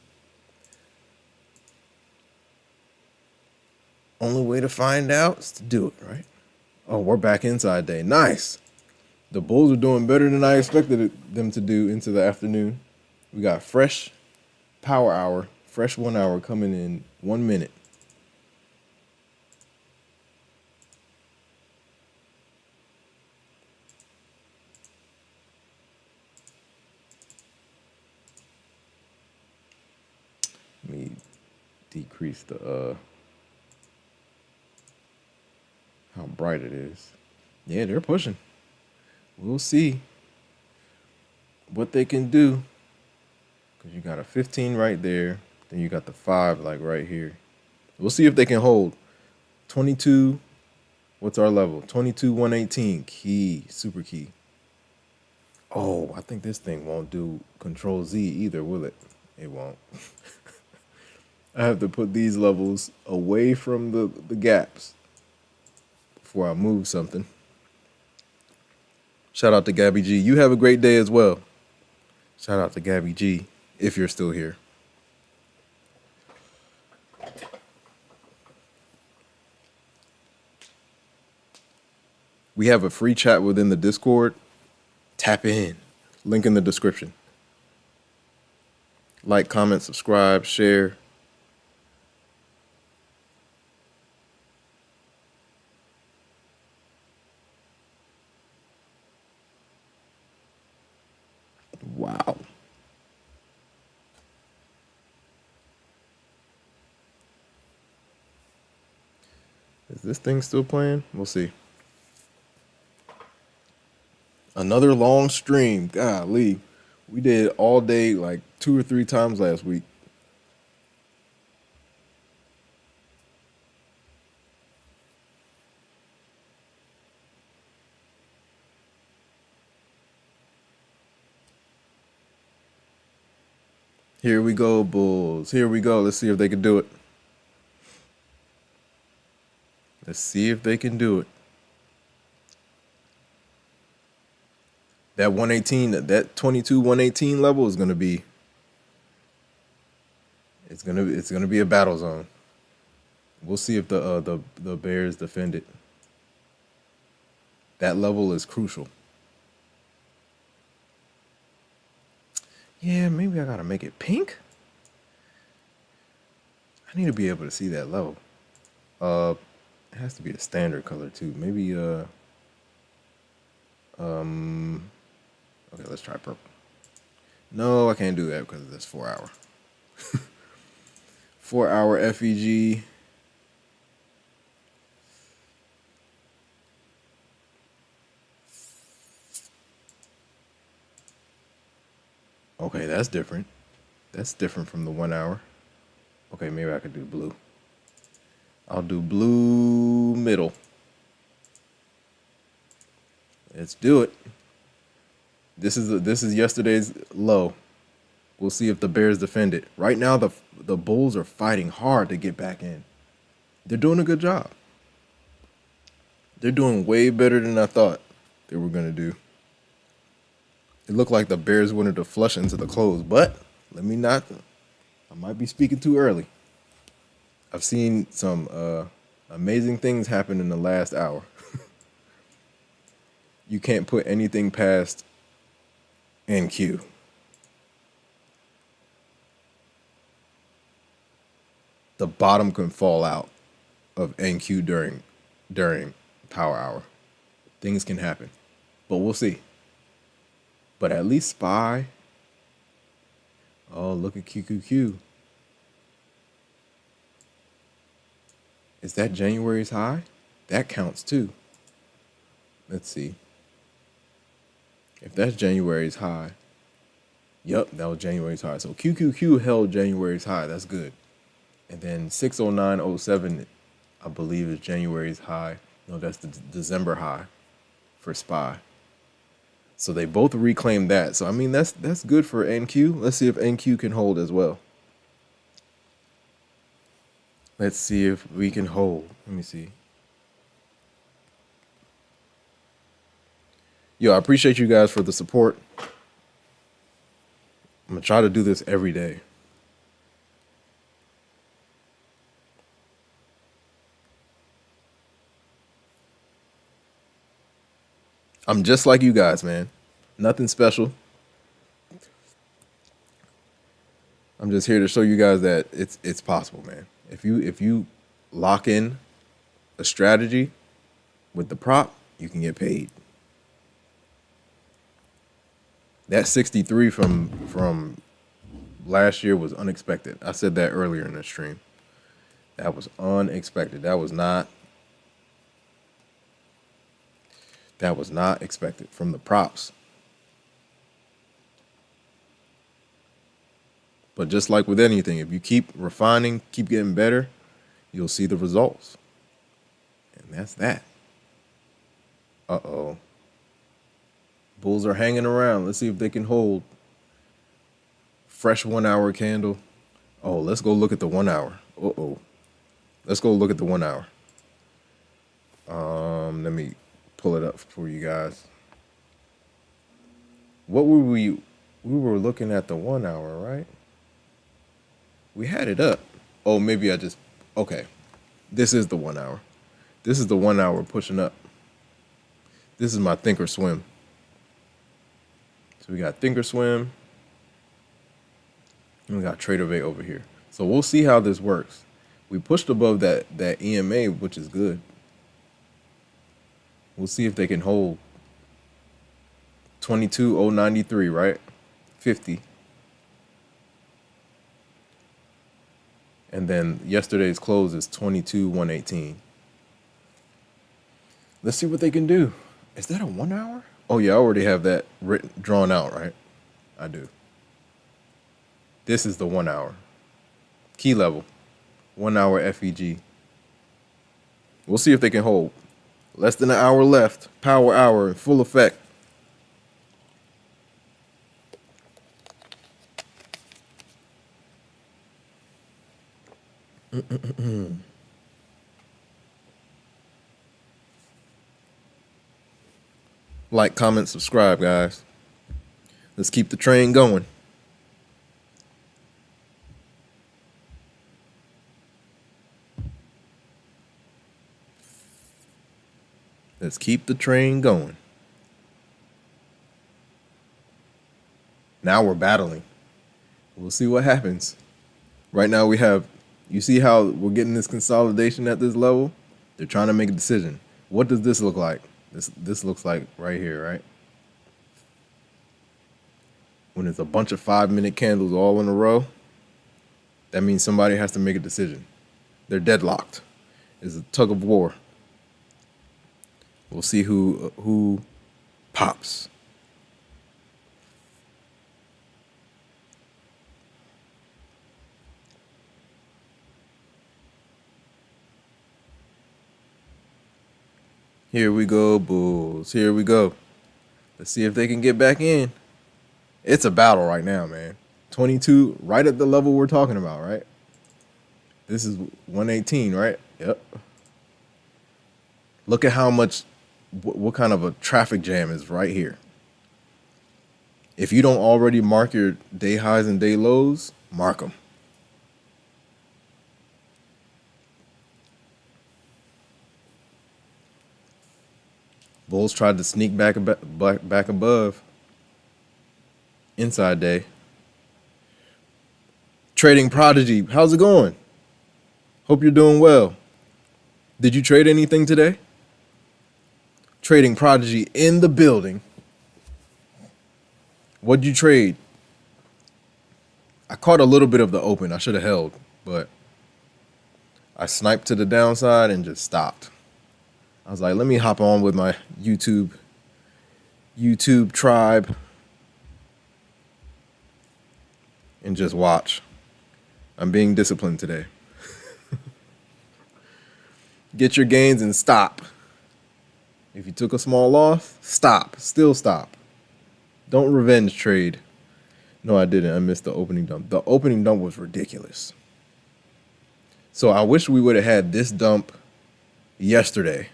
Only way to find out is to do it, right? Oh, we're back inside day. Nice. The bulls are doing better than I expected them to do into the afternoon. We got fresh power hour, fresh 1 hour coming in 1 minute. Let me decrease the how bright it is. Yeah, they're pushing. We'll see what they can do. Because you got a 15 right there. Then you got the 5 like right here. We'll see if they can hold. 22. What's our level? 22, 118. Key. Super key. Oh, I think this thing won't do Control Z either, will it? It won't. I have to put these levels away from the gaps before I move something. Shout out to Gabby G. You have a great day as well. Shout out to Gabby G, if you're still here. We have a free chat within the Discord. Tap in. Link in the description. Like, comment, subscribe, share. Wow. Is this thing still playing? We'll see. Another long stream. Golly. We did all day like 2 or 3 times last week. Here we go, Bulls. Here we go. Let's see if they can do it. Let's see if they can do it. That 118, that 22, 118 level is gonna be. It's gonna be a battle zone. We'll see if the Bears defend it. That level is crucial. Yeah, maybe I gotta make it pink. I need to be able to see that level. It has to be a standard color too. Maybe okay, let's try purple. No, I can't do that because that's 4 hour. 4 hour FEG. Okay, that's different. That's different from the 1 hour. Okay, maybe I could do blue. I'll do blue middle. Let's do it. This is yesterday's low. We'll see if the Bears defend it. Right now, the Bulls are fighting hard to get back in. They're doing a good job. They're doing way better than I thought they were gonna do. It looked like the Bears wanted to flush into the close, but let me not. I might be speaking too early. I've seen some amazing things happen in the last hour. You can't put anything past NQ. The bottom can fall out of NQ during power hour. Things can happen, but we'll see. But at least SPY. Oh, look at QQQ. Is that January's high? That counts too. Let's see. If that's January's high. Yep, that was January's high. So QQQ held January's high. That's good. And then 609.07, I believe, is January's high. No, that's the December high for SPY. So they both reclaimed that. So I mean that's good for NQ. Let's see if NQ can hold as well. Let's see if we can hold. Let me see. Yo, I appreciate you guys for the support. I'm going to try to do this every day. I'm just like you guys, man. Nothing special. I'm just here to show you guys that it's possible, man. If you lock in a strategy with the prop, you can get paid. That 63 from last year was unexpected. I said that earlier in the stream. That was unexpected. That was not expected from the props. But just like with anything, if you keep refining, keep getting better, you'll see the results. And that's that. Uh-oh. Bulls are hanging around. Let's see if they can hold. Fresh 1 hour candle. Oh, let's go look at the 1 hour. Uh-oh. Let's go look at the 1 hour. Let me pull it up for you guys. What were we were looking at the 1 hour, right? We had it up. Oh, maybe okay. This is the 1 hour. This is the 1 hour pushing up. This is my Thinkorswim. So we got Thinkorswim. And we got Tradez over here. So we'll see how this works. We pushed above that EMA, which is good. We'll see if they can hold 22,093, right? 50. And then yesterday's close is 22,118. Let's see what they can do. Is that a 1 hour? Oh yeah, I already have that drawn out, right? I do. This is the 1 hour. Key level. 1 hour FEG. We'll see if they can hold. Less than an hour left. Power hour in full effect. Like, comment, subscribe, guys. Let's keep the train going. Let's keep the train going. Now we're battling. We'll see what happens. Right now we have, you see how we're getting this consolidation at this level? They're trying to make a decision. What does this look like? This looks like right here, right? When it's a bunch of 5-minute candles all in a row, that means somebody has to make a decision. They're deadlocked. It's a tug of war. We'll see who pops. Here we go, bulls. Here we go. Let's see if they can get back in. It's a battle right now, man. 22, right at the level we're talking about, right? This is 118, right? Yep. Look at how much, what kind of a traffic jam is right here. If you don't already mark your day highs and day lows, mark them. Bulls tried to sneak back above. Inside day. Trading Prodigy, how's it going? Hope you're doing well. Did you trade anything today? Trading Prodigy in the building. What'd you trade? I caught a little bit of the open. I should have held, but I sniped to the downside and just stopped. I was like, let me hop on with my YouTube tribe and just watch. I'm being disciplined today. Get your gains and stop. If you took a small loss, stop. Still stop. Don't revenge trade. No, I didn't. I missed the opening dump. The opening dump was ridiculous. So I wish we would have had this dump yesterday.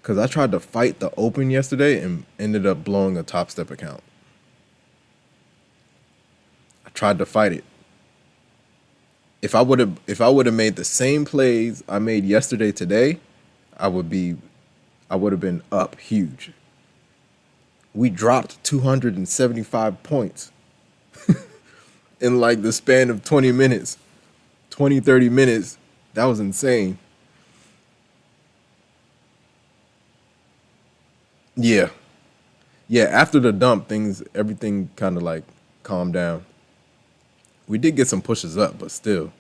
Because I tried to fight the open yesterday and ended up blowing a Topstep account. tried to fight it. If I would have made the same plays I made yesterday today, I would have been up huge. We dropped 275 points in like the span of 20 minutes, 20, 30 minutes. That was insane. Yeah. Yeah, after the dump, everything kind of like calmed down. We did get some pushes up, but still,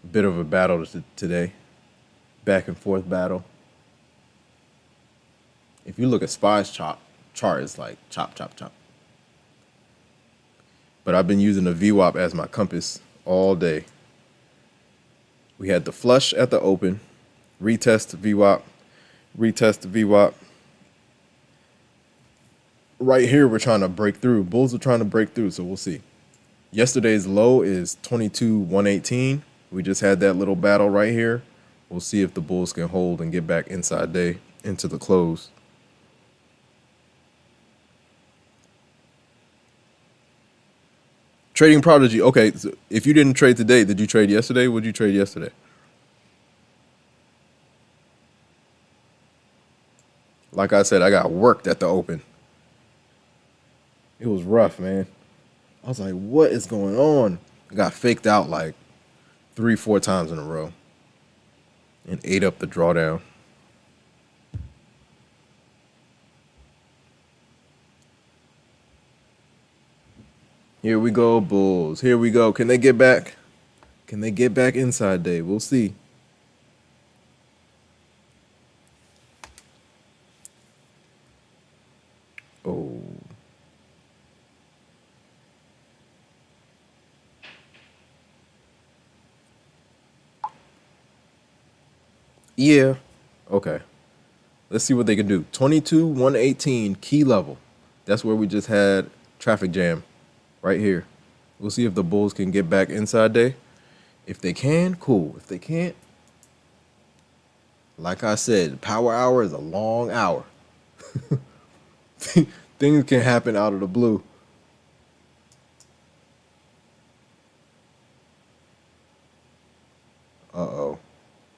a bit of a battle today. Back and forth battle. If you look at SPY's chart, it's like chop, chop, chop. But I've been using the VWAP as my compass all day. We had the flush at the open, retest VWAP, retest VWAP. Right here, we're trying to break through. Bulls are trying to break through, so we'll see. Yesterday's low is 22,118. We just had that little battle right here. We'll see if the Bulls can hold and get back inside day into the close. Trading Prodigy. Okay, so if you didn't trade today, did you trade yesterday? Would you trade yesterday? Like I said, I got worked at the open. It was rough, man. I was like, what is going on? I got faked out like 3-4 times in a row and ate up the drawdown. Here we go, Bulls. Here we go. Can they get back? Can they get back inside day? We'll see. Oh. Yeah. Okay. Let's see what they can do. 22,118 key level. That's where we just had traffic jam right here. We'll see if the Bulls can get back inside day. If they can, cool. If they can't, like I said, power hour is a long hour. Things can happen out of the blue. Uh-oh.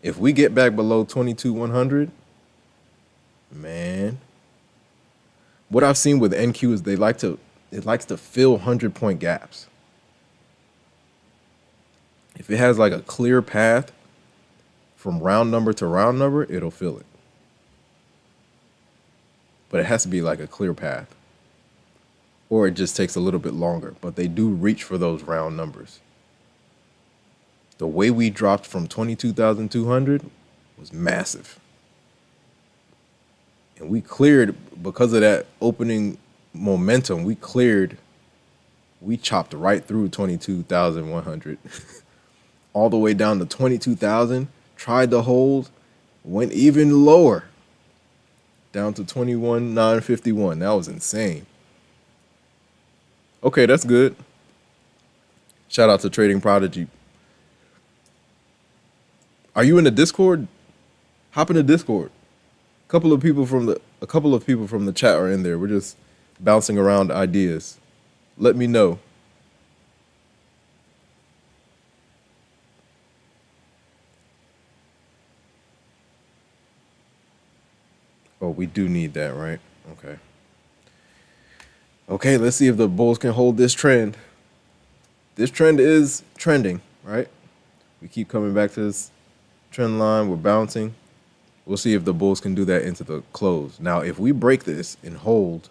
If we get back below 22,100, man. What I've seen with NQ is it likes to fill 100-point gaps. If it has like a clear path from round number to round number, it'll fill it. But it has to be like a clear path. Or it just takes a little bit longer. But they do reach for those round numbers. The way we dropped from 22,200 was massive. And we cleared, because of that opening momentum, we chopped right through 22,100. All the way down to 22,000, tried to hold, went even lower, down to 21,951. That was insane. Okay, that's good. Shout out to Trading Prodigy. Are you in the Discord? Hop in the Discord. A couple of people from the chat are in there. We're just bouncing around ideas. Let me know. Oh, we do need that, right? Okay. Okay, let's see if the Bulls can hold this trend. This trend is trending, right? We keep coming back to this trend line. We're bouncing. We'll see if the Bulls can do that into the close. Now, if we break this and hold,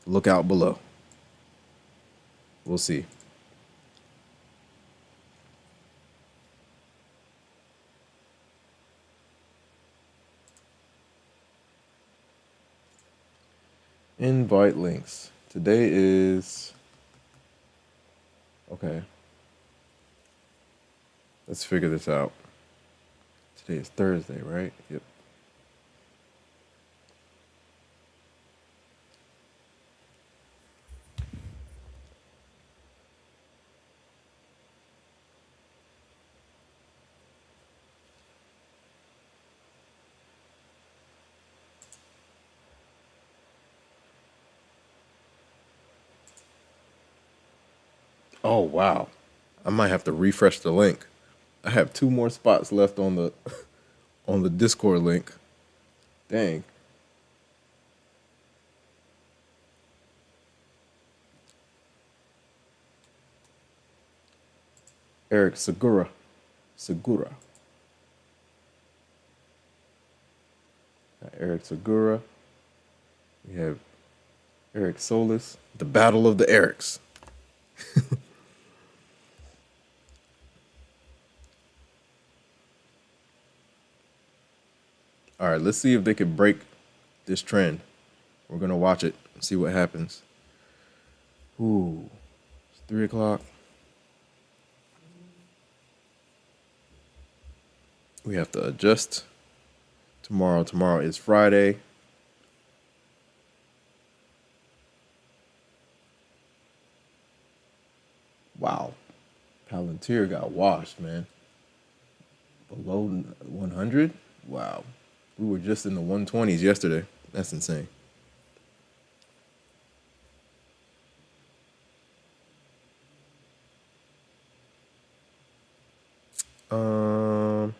look out below. We'll see. Invite links. Today is... Okay. Let's figure this out. Today is Thursday, right? Yep. Oh wow. I might have to refresh the link. I have 2 more spots left on the on the Discord link. Dang. Eric Segura. Segura. Eric Segura. We have Eric Solis. The Battle of the Erics. All right, let's see if they can break this trend. We're gonna watch it and see what happens. Ooh, it's 3 o'clock. We have to adjust tomorrow. Tomorrow is Friday. Wow, Palantir got washed, man. Below 100. Wow, we were just in the 120s yesterday. That's insane. Um,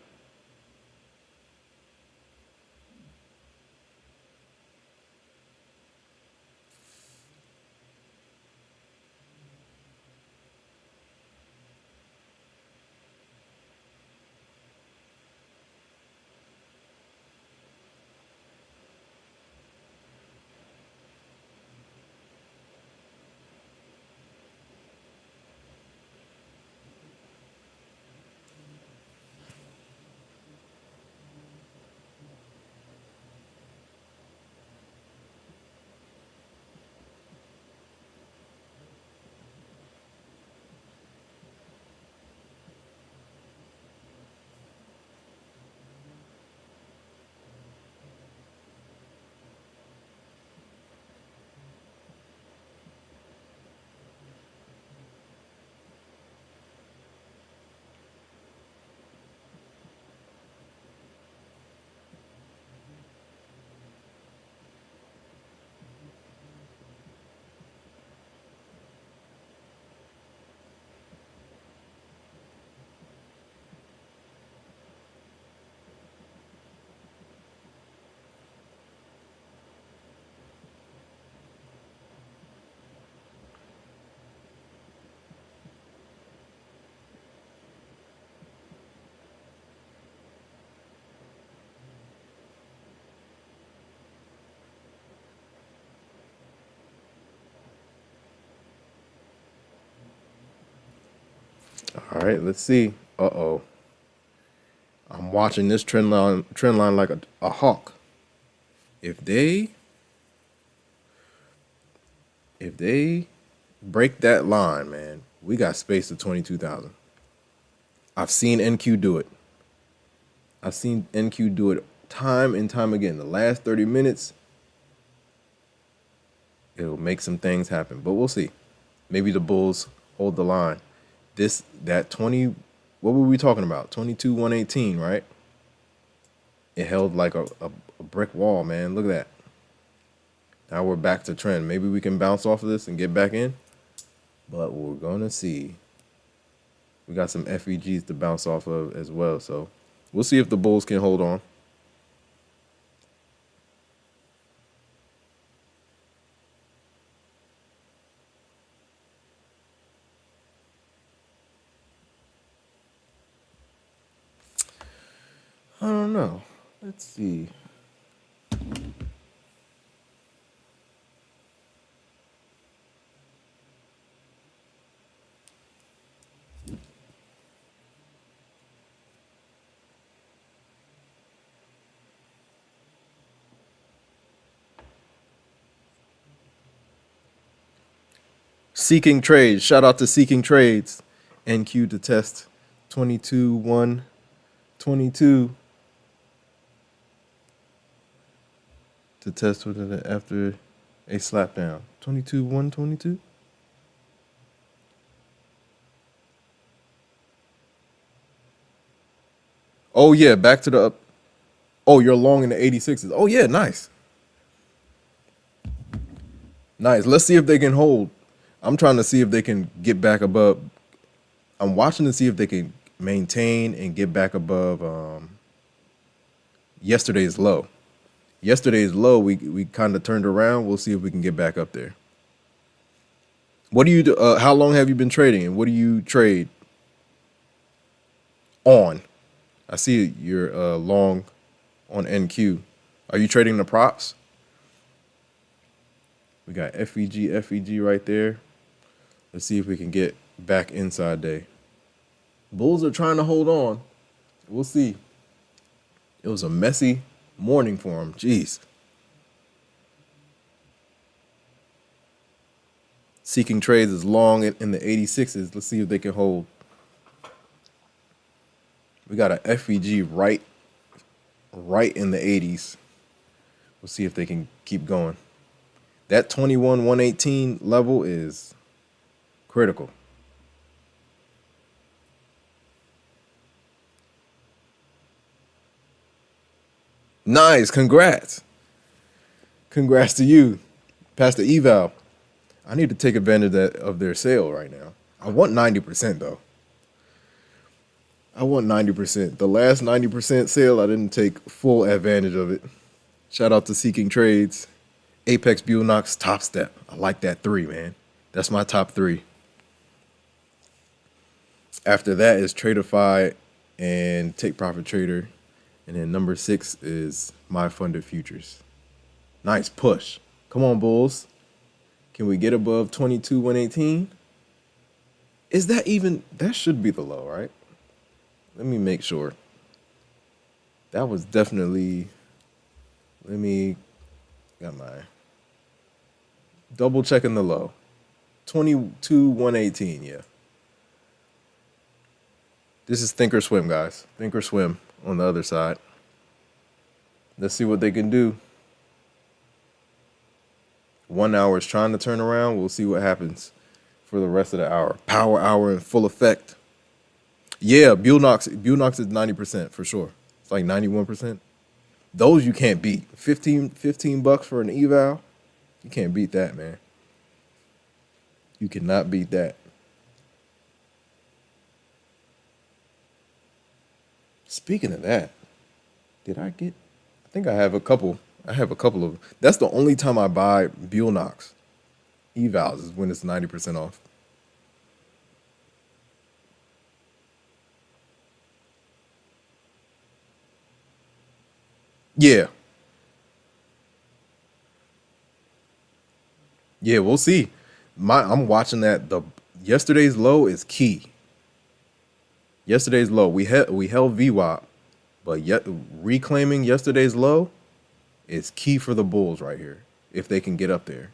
all right, let's see. Uh-oh. I'm watching this trend line like a hawk. If they break that line, man, we got space to 22,000. I've seen NQ do it. I've seen NQ do it time and time again. The last 30 minutes, it'll make some things happen, but we'll see. Maybe the Bulls hold the line. That 20, what were we talking about? 22, 118, right? It held like a brick wall, man. Look at that. Now we're back to trend. Maybe we can bounce off of this and get back in, but we're gonna see. We got some FEGs to bounce off of as well, so we'll see if the Bulls can hold on. I don't know. Let's see. Seeking Trades. Shout out to Seeking Trades. NQ to test 22, 1, 22. To test with it after a slap down. 22, 1, 22. Oh, yeah. Back to the up. Oh, you're long in the 86s. Oh, yeah. Nice. Nice. Let's see if they can hold. I'm trying to see if they can get back above. I'm watching to see if they can maintain and get back above yesterday's low. Yesterday's low, we kind of turned around. We'll see if we can get back up there. What do you do? How long have you been trading, and what do you trade on? I see you're long on NQ. Are you trading the props? We got FEG right there. Let's see if we can get back inside day. Bulls are trying to hold on. We'll see. It was a messy morning for them. Jeez. Seeking trades is long in the 86s. Let's see if they can hold. We got a FEG right in the 80s. We'll see if they can keep going. That 21,118 level is critical. Nice, congrats. Congrats to you. Past the eval. I need to take advantage of their sale right now. I want 90% though. I want 90%. The last 90% sale, I didn't take full advantage of it. Shout out to Seeking Trades. Apex Buellnox Topstep. I like that 3, man. That's my top 3. After that is Tradeify and Take Profit Trader. And then number 6 is My Funded Futures. Nice push. Come on, Bulls. Can we get above 22,118? Is that even, that should be the low, right? Let me make sure. That was definitely, got my, double checking the low. 22,118, yeah. This is Think or Swim, guys. Think or Swim on the other side. Let's see what they can do. 1 hour is trying to turn around. We'll see what happens for the rest of the hour. Power hour in full effect. Yeah, Buellnox is 90% for sure. It's like 91%. Those you can't beat. 15 bucks for an eval. You can't beat that, man. You cannot beat that. Speaking of that, I think I have a couple. I have a couple of. That's the only time I buy Buellnox evals is when it's 90% off. Yeah. Yeah, we'll see. I'm watching that. The yesterday's low is key. Yesterday's low. We held VWAP, but yet reclaiming yesterday's low is key for the Bulls right here if they can get up there.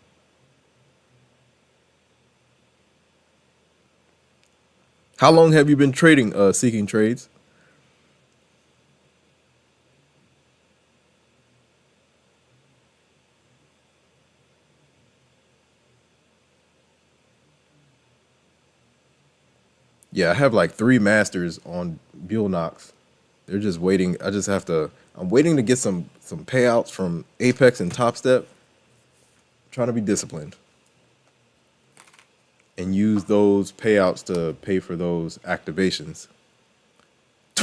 How long have you been trading Seeking Trades? Yeah, I have like 3 masters on Buellnox. They're just waiting. I'm waiting to get some payouts from Apex and Topstep. I'm trying to be disciplined and use those payouts to pay for those activations.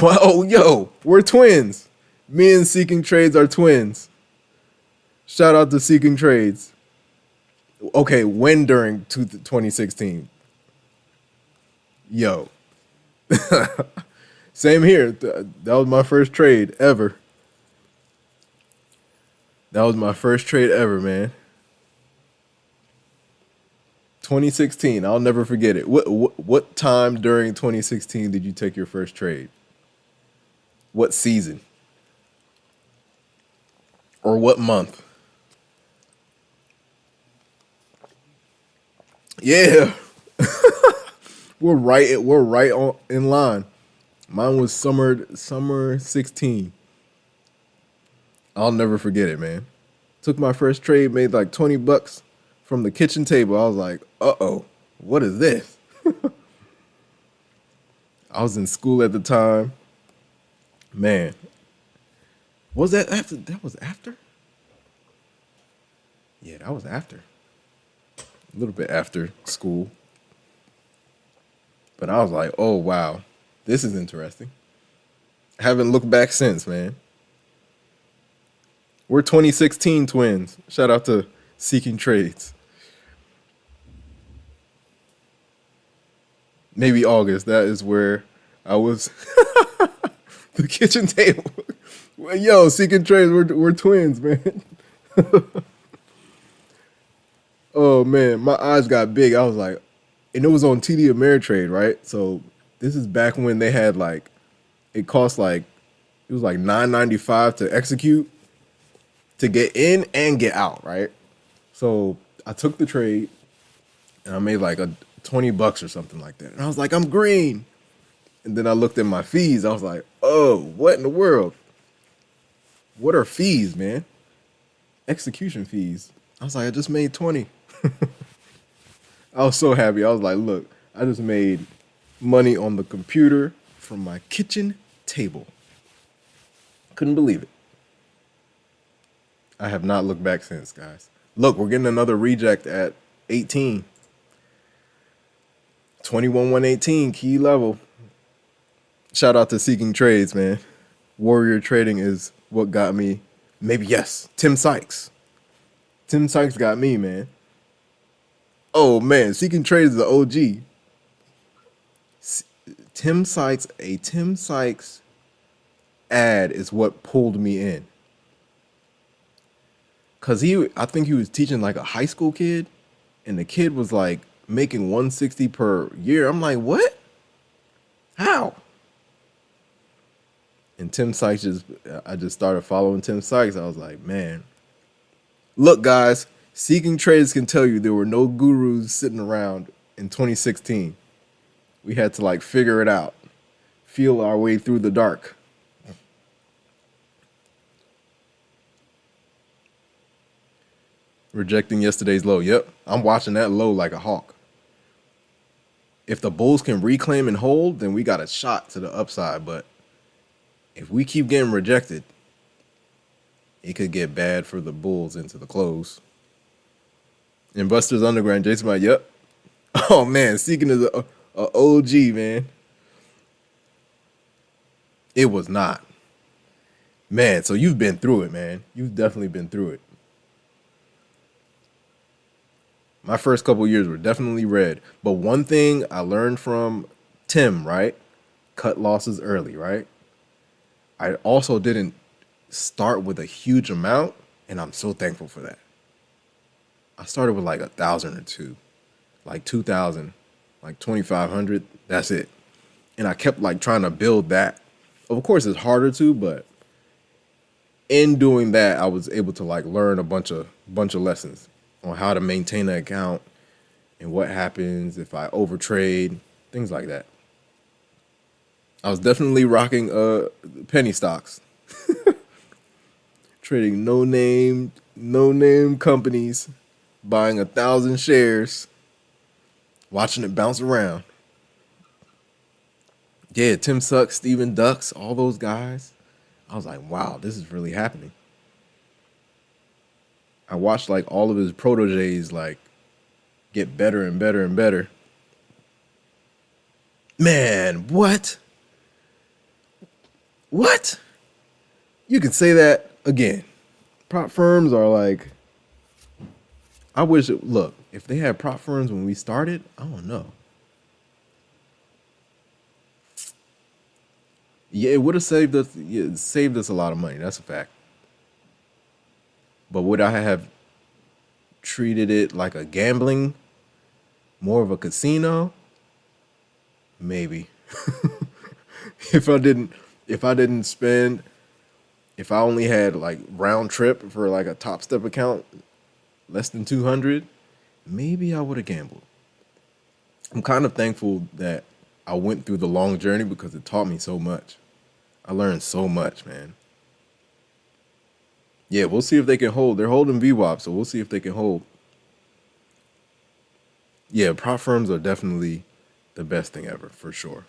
Oh, yo, we're twins. Me and Seeking Trades are twins. Shout out to Seeking Trades. Okay, when during 2016? Yo. Same here. That was my first trade ever. That was my first trade ever, man. 2016. I'll never forget it. What time during 2016 did you take your first trade? What season? Or what month? Yeah. We're right on in line. Mine was summer 16. I'll never forget it, man. Took my first trade, made like 20 bucks from the kitchen table. I was like, uh-oh, what is this? I was in school at the time. Man. Was that after? That was after? Yeah, that was after. a little bit after school. But I was like, oh, wow, this is interesting. I haven't looked back since, man. We're 2016 twins. Shout out to Seeking Trades. Maybe August. That is where I was. The kitchen table. Well, yo, Seeking Trades, we're twins, man. Oh man, my eyes got big. I was like, and it was on TD Ameritrade, right? So this is back when they had like, it cost like, it was like $9.95 to execute, to get in and get out, right? So I took the trade and I made like a $20 or something like that. And I was like, I'm green. And then I looked at my fees. I was like, oh, what in the world? What are fees, man? Execution fees. I was like, I just made 20. I was so happy. I was like, look, I just made money on the computer from my kitchen table. Couldn't believe it. I have not looked back since, guys. Look, we're getting another reject at 18. 21,118, key level. Shout out to Seeking Trades, man. Warrior Trading is what got me. Maybe, yes, Tim Sykes. Tim Sykes got me, man. Oh, man, Seeking Trades is the OG. Tim Sykes, a Tim Sykes ad is what pulled me in. Cause I think he was teaching like a high school kid, and the kid was like making 160 per year. I'm like, what? How? And Tim Sykes I just started following Tim Sykes. I was like, man, look, guys, Seeking Trades can tell you there were no gurus sitting around in 2016. We had to like figure it out, feel our way through the dark. Rejecting yesterday's low. Yep, I'm watching that low like a hawk. If the bulls can reclaim and hold, then we got a shot to the upside. But if we keep getting rejected, it could get bad for the bulls into the close. And Buster's Underground, Jason, like, yep. Oh man, Seeking is a OG, man. It was not. Man, so you've been through it, man. You've definitely been through it. My first couple years were definitely red. But one thing I learned from Tim, right? Cut losses early, right? I also didn't start with a huge amount, and I'm so thankful for that. I started with like 1,000 or two, like 2,000, like 2,500. That's it. And I kept like trying to build that. Of course, it's harder to, but in doing that, I was able to like learn a bunch of lessons on how to maintain an account and what happens if I overtrade, things like that. I was definitely rocking penny stocks, trading no name companies, buying 1,000 shares, watching it bounce around. Yeah, Tim Sucks, Steven Ducks, all those guys. I was like, wow, this is really happening. I watched like all of his proteges like get better and better and better. Man, what? What? You can say that again. Prop firms are like, I wish, look, if they had prop firms when we started, I don't know. Yeah, it would have saved us, a lot of money. That's a fact. But would I have treated it like a gambling, more of a casino? Maybe. if I didn't spend, if I only had like round trip for like a Topstep account, less than 200, maybe I would have gambled. I'm kind of thankful that I went through the long journey because it taught me so much. I learned so much, man. Yeah, we'll see if they can hold. They're holding VWAP, so we'll see if they can hold. Yeah, prop firms are definitely the best thing ever, for sure.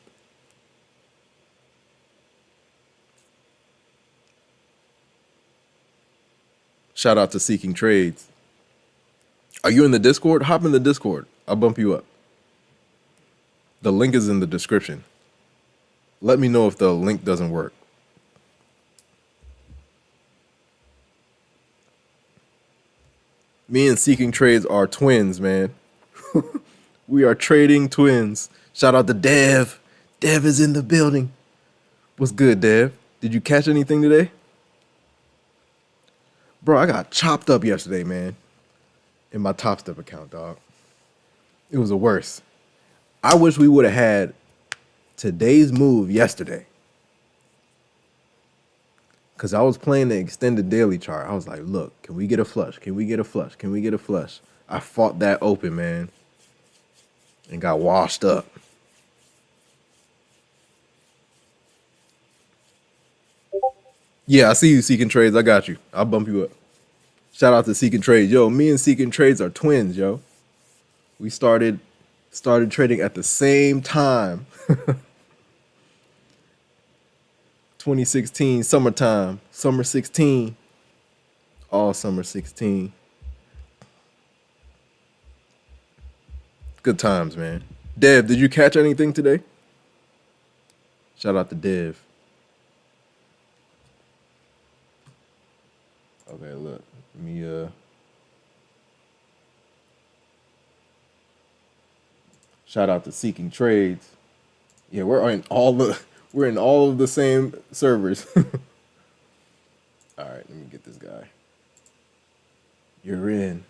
Shout out to Seeking Trades. Are you in the Discord? Hop in the Discord. I'll bump you up. The link is in the description. Let me know if the link doesn't work. Me and Seeking Trades are twins, man. We are trading twins. Shout out to Dev. Dev is in the building. What's good, Dev? Did you catch anything today? Bro, I got chopped up yesterday, man. In my Topstep account, dog. It was the worst. I wish we would have had today's move yesterday. Because I was playing the extended daily chart. I was like, look, can we get a flush? Can we get a flush? Can we get a flush? I fought that open, man. And got washed up. Yeah, I see you, Seeking Trades. I got you. I'll bump you up. Shout out to Seeking Trades. Yo, me and Seeking Trades are twins, yo. We started trading at the same time. 2016, summertime, summer 16, all summer 16. Good times, man. Dev, did you catch anything today? Shout out to Dev. Okay, look. Let me shout out to Seeking Trades. Yeah, we're in all of the same servers. All right, let me get this guy. You're in.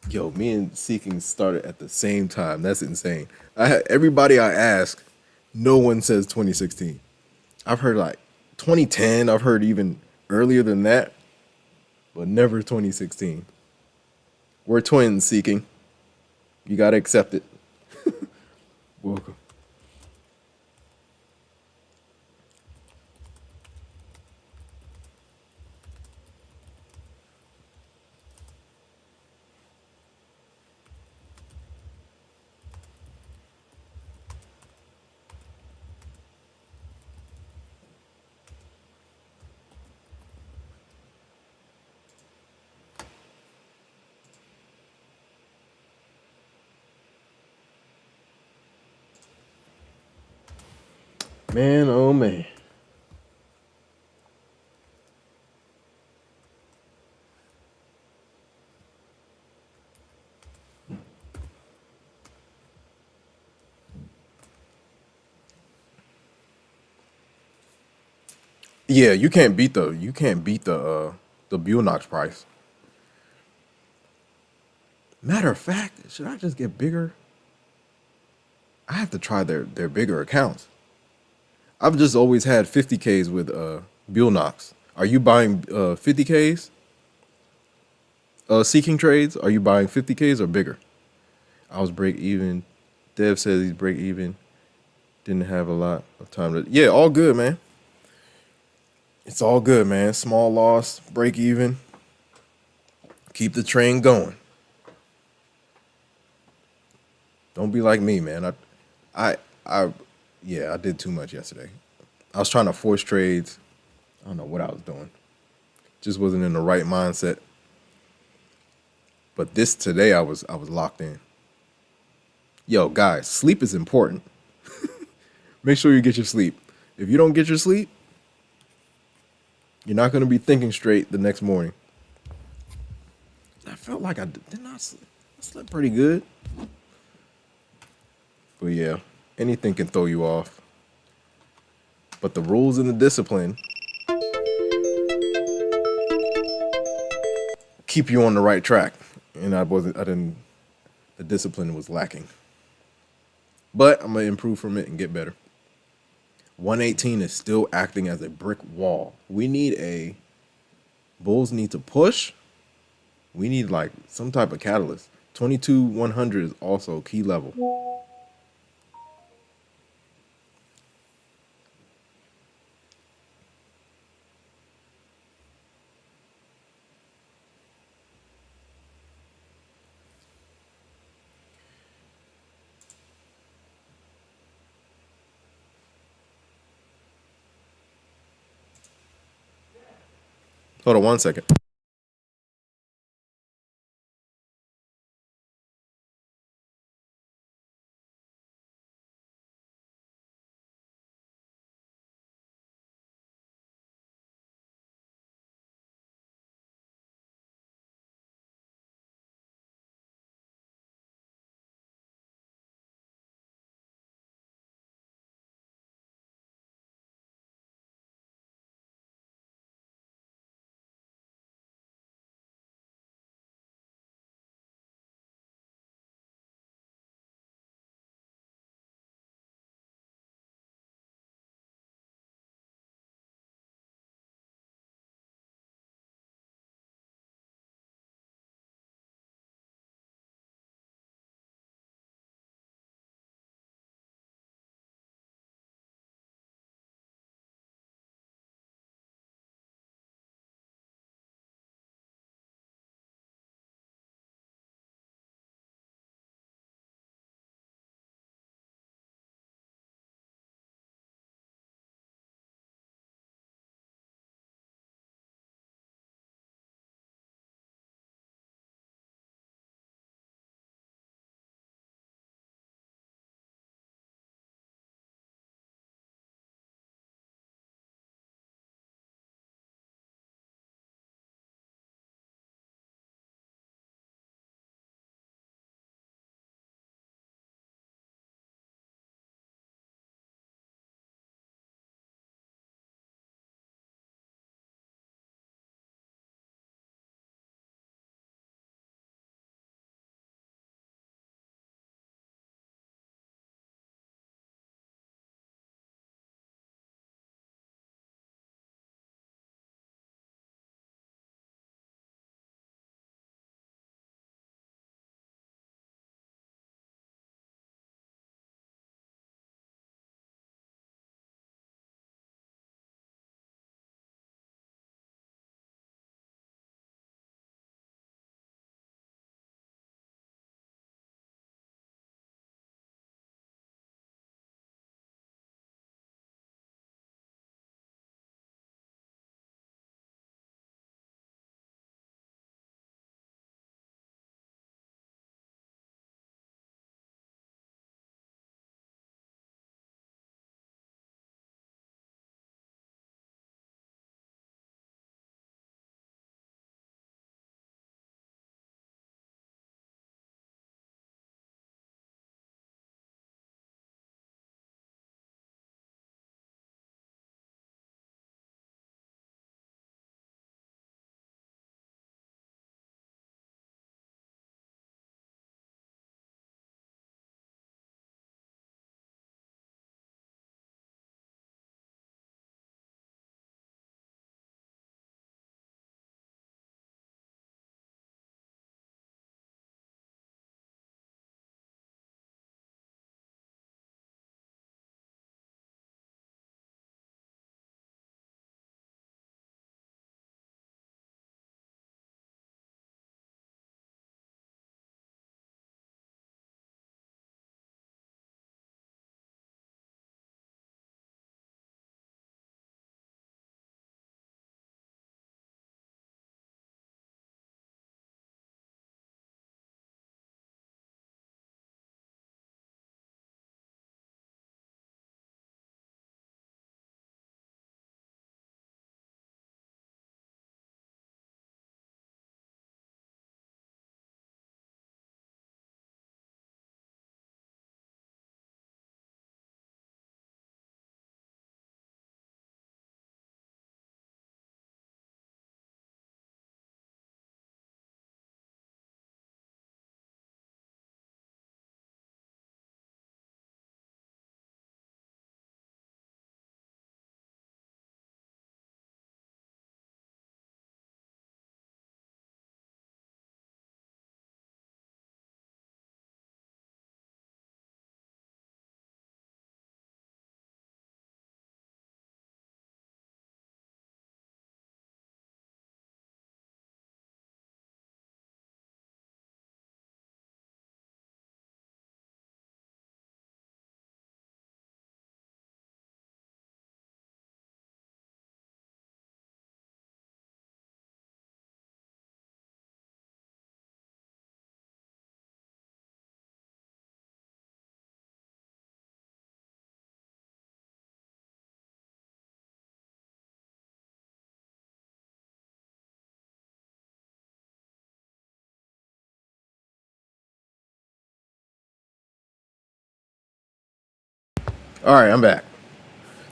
Yo, me and Seeking started at the same time. That's insane. Everybody I ask, no one says 2016. I've heard like 2010. I've heard even earlier than that, but never 2016. We're twins, Seeking. You gotta accept it. Welcome. Man, oh man. Yeah, you can't beat the Buellnox price. Matter of fact, should I just get bigger? I have to try their bigger accounts. I've just always had 50Ks with Buellnox. Are you buying 50Ks? Seeking Trades, are you buying 50Ks or bigger? I was break even. Dev says he's break even. Didn't have a lot of time to. Yeah, all good, man. It's all good, man. Small loss, break even. Keep the train going. Don't be like me, man. Yeah, I did too much yesterday. I was trying to force trades. I don't know what I was doing. Just wasn't in the right mindset. But this today, I was locked in. Yo, guys, sleep is important. Make sure you get your sleep. If you don't get your sleep, you're not going to be thinking straight the next morning. I felt like I did not sleep. I slept pretty good. But yeah, anything can throw you off. But the rules and the discipline keep you on the right track. And the discipline was lacking. But I'm going to improve from it and get better. 118 is still acting as a brick wall. Bulls need to push. We need like some type of catalyst. 22,100 is also key level. Hold on 1 second. All right, I'm back.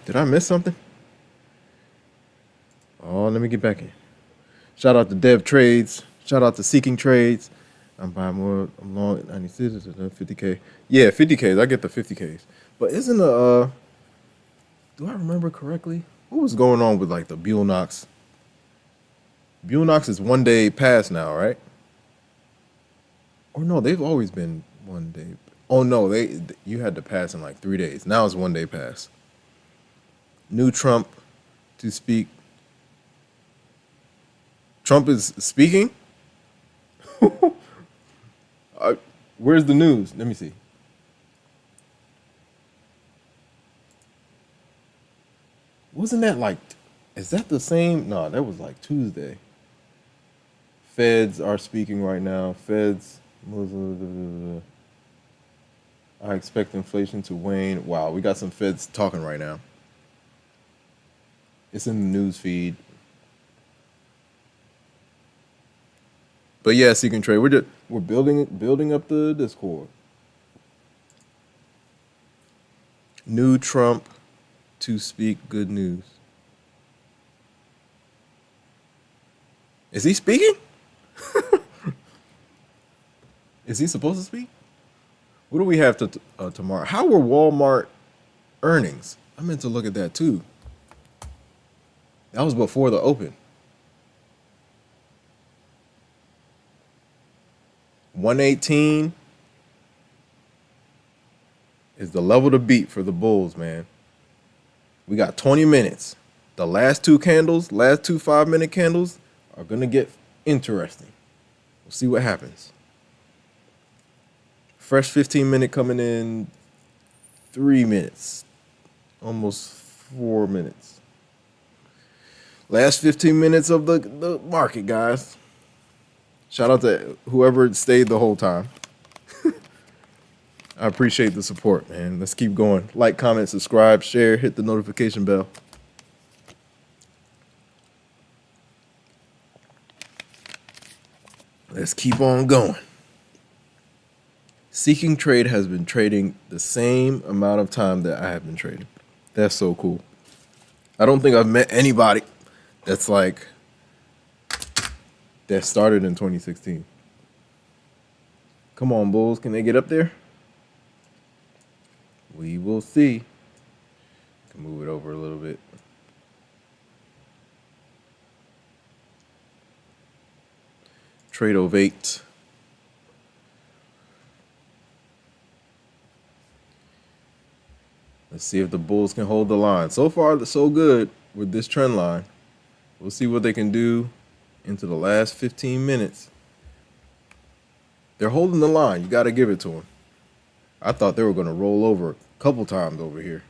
Did I miss something? Oh, let me get back in. Shout out to Dev Trades. Shout out to Seeking Trades. I'm buying more. I'm long 96, 50K. Yeah, 50Ks. I get the 50Ks. But isn't do I remember correctly? What was going on with like the Buell Knox? Buell Knox is 1 day past now, right? Or no, they've always been 1 day. Oh no, you had to pass in like 3 days. Now it's 1 day pass. New Trump to speak. Trump is speaking? Where's the news? Let me see. Wasn't that like, is that the same? No, that was like Tuesday. Feds are speaking right now. Feds, I expect inflation to wane. Wow, we got some feds talking right now. It's in the news feed. But yeah, Seek and Trade. We're building up the Discord. New Trump to speak good news. Is he speaking? Is he supposed to speak? What do we have tomorrow? How were Walmart earnings? I meant to look at that too. That was before the open. 118 is the level to beat for the Bulls, man. We got 20 minutes. The last two 5-minute candles are going to get interesting. We'll see what happens. Fresh 15-minute coming in 3 minutes. Almost 4 minutes. Last 15 minutes of the market, guys. Shout out to whoever stayed the whole time. I appreciate the support, man. Let's keep going. Like, comment, subscribe, share, hit the notification bell. Let's keep on going. Seeking Trade has been trading the same amount of time that I have been trading. That's so cool. I don't think I've met anybody that's like, that started in 2016. Come on, Bulls. Can they get up there? We will see. Can move it over a little bit. Trade of 8. Let's see if the Bulls can hold the line. So far, so good with this trend line. We'll see what they can do into the last 15 minutes. They're holding the line. You got to give it to them. I thought they were going to roll over a couple times over here.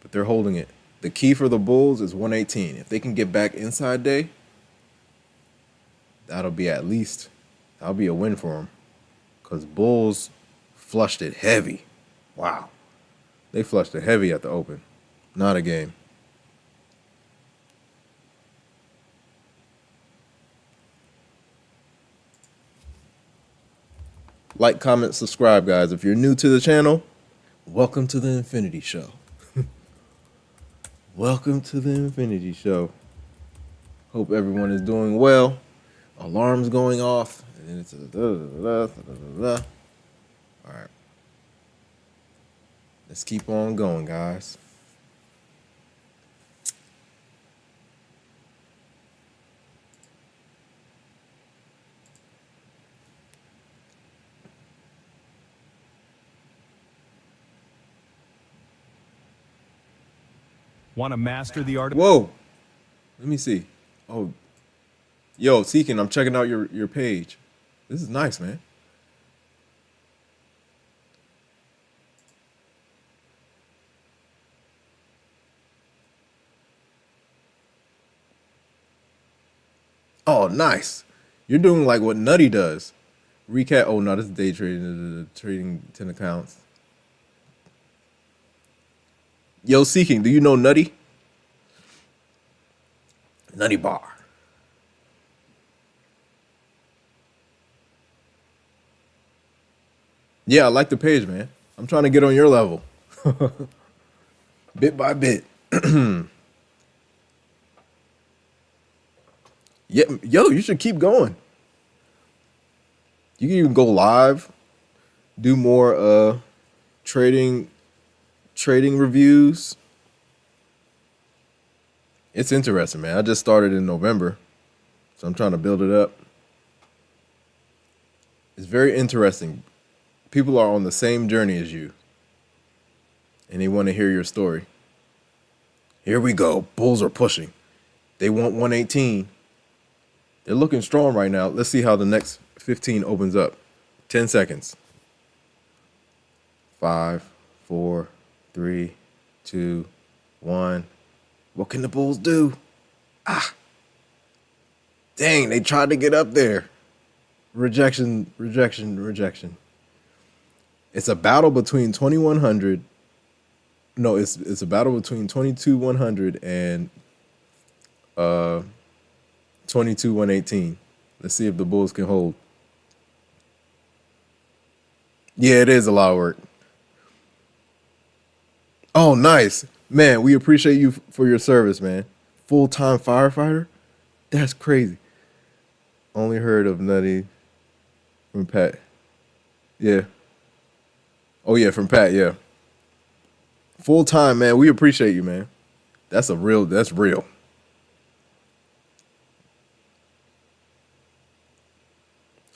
But they're holding it. The key for the Bulls is 118. If they can get back inside day, that'll be a win for them. Because Bulls flushed it heavy. Wow. They flushed it heavy at the open. Not a game. Like, comment, subscribe, guys. If you're new to the channel, welcome to the Infinity Show. Welcome to the Infinity Show. Hope everyone is doing well. Alarms going off. And then it's all right. Let's keep on going, guys. Want to master the art of... Whoa. Let me see. Oh. Yo, Seeking, I'm checking out your page. This is nice, man. Oh, nice. You're doing like what Nutty does. Recap. Oh, no, this is day trading. Trading 10 accounts. Yo, Seeking, do you know Nutty? Nutty Bar. Yeah, I like the page, man. I'm trying to get on your level. bit by bit. Yeah, yo, you should keep going. You can even go live, do more trading reviews. It's interesting, man. I just started in November, so I'm trying to build it up. It's very interesting. People are on the same journey as you, and they want to hear your story. Here we go. Bulls are pushing. They want 118. They're looking strong right now. Let's see how the next 15 opens up. 10 seconds. 5, 4, 3, 2, 1. What can the Bulls do? Dang, they tried to get up there. Rejection, rejection, rejection. It's a battle between 2100. No, it's a battle between 22,100 and 22,118. Let's see if the Bulls can hold. Yeah, it is a lot of work. Oh, nice. Man, we appreciate you for your service, man. Full-time firefighter? That's crazy. Only heard of Nutty from Pat. Yeah. Oh, yeah, from Pat, yeah. Full-time, man. We appreciate you, man. That's real.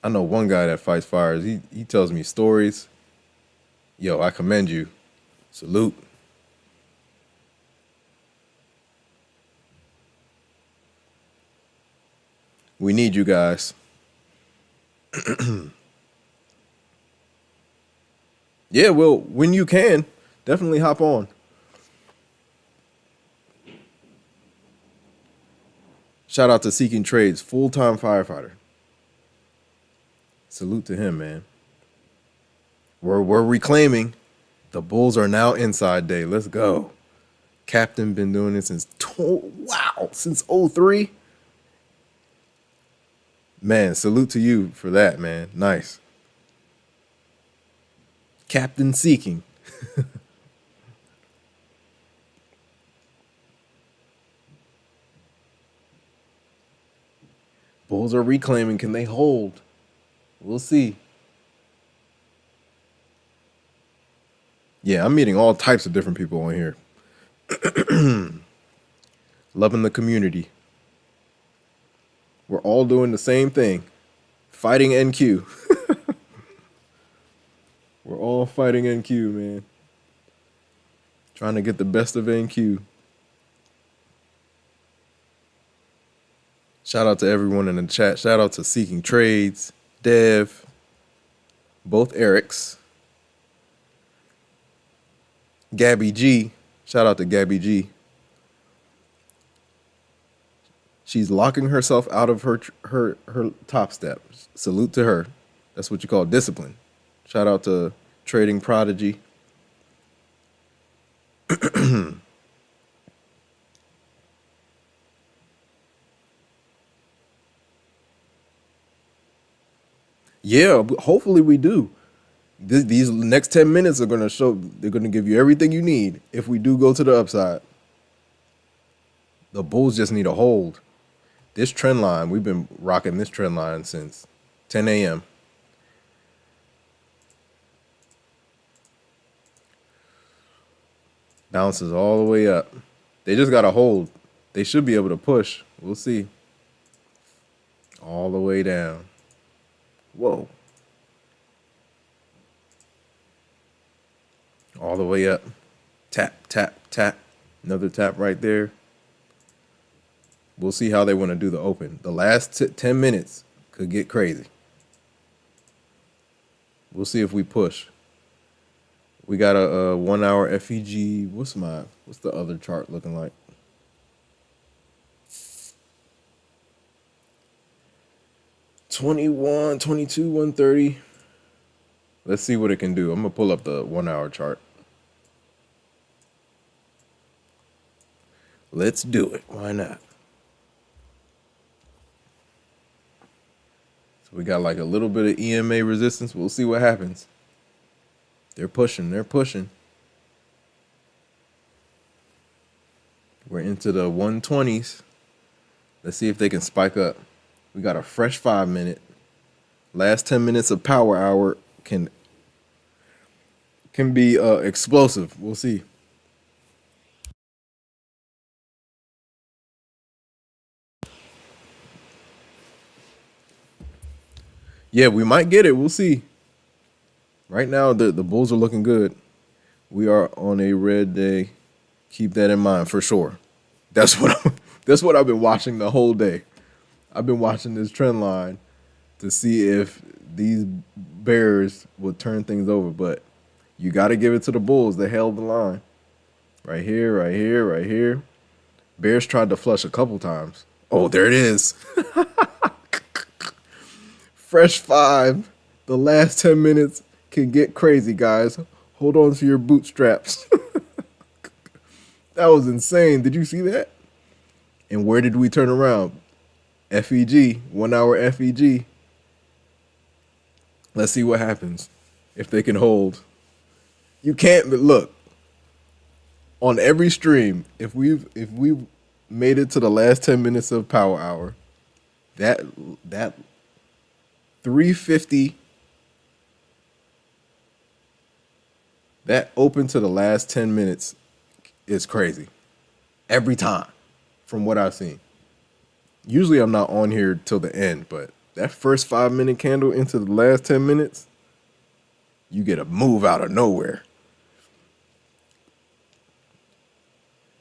I know one guy that fights fires. He tells me stories. Yo, I commend you. Salute. We need you guys. Yeah, well, when you can, definitely hop on. Shout out to Seeking Trades, full-time firefighter. Salute to him, man. We're reclaiming. The Bulls are now inside day. Let's go. Captain been doing it since since 03. Man, salute to you for that, man. Nice. Captain Seeking. Bulls are reclaiming. Can they hold? We'll see. Yeah, I'm meeting all types of different people on here. Loving the community. We're all doing the same thing. Fighting NQ. We're all fighting NQ, man. Trying to get the best of NQ. Shout out to everyone in the chat. Shout out to Seeking Trades, Dev, both Erics, Gabby G. Shout out to Gabby G. She's locking herself out of her Topstep. Salute to her. That's what you call discipline. Shout out to Trading Prodigy. Yeah, hopefully we do. These next 10 minutes are going to show, they're going to give you everything you need if we do go to the upside. The Bulls just need a hold. This trend line, we've been rocking this trend line since 10 a.m. Bounces all the way up. They just got to hold. They should be able to push. We'll see. All the way down. Whoa. All the way up. Tap, tap, tap. Another tap right there. We'll see how they want to do the open. The last 10 minutes could get crazy. We'll see if we push. We got a 1 hour FEG. What's the other chart looking like? $21, $22, 130. Let's see what it can do. I'm gonna pull up the 1 hour chart. Let's do it. Why not? So we got like a little bit of EMA resistance. We'll see what happens. They're pushing. They're pushing. We're into the 120s. Let's see if they can spike up. We got a fresh 5-minute. Last 10 minutes of power hour can be explosive. We'll see. Yeah, we might get it. We'll see. Right now, the Bulls are looking good. We are on a red day. Keep that in mind for sure. That's what I've been watching the whole day. I've been watching this trend line to see if these Bears would turn things over, but you got to give it to the Bulls. They held the line. Right here, right here, right here. Bears tried to flush a couple times. Oh, there it is. Fresh 5. The last 10 minutes can get crazy, guys. Hold on to your bootstraps. That was insane. Did you see that? And where did we turn around? FEG, 1 hour FEG. Let's see what happens if they can hold. You can't, but look, on every stream, if we've made it to the last 10 minutes of power hour, that 350, that open to the last 10 minutes is crazy. Every time, from what I've seen. Usually I'm not on here till the end, but that first 5-minute candle into the last 10 minutes, you get a move out of nowhere.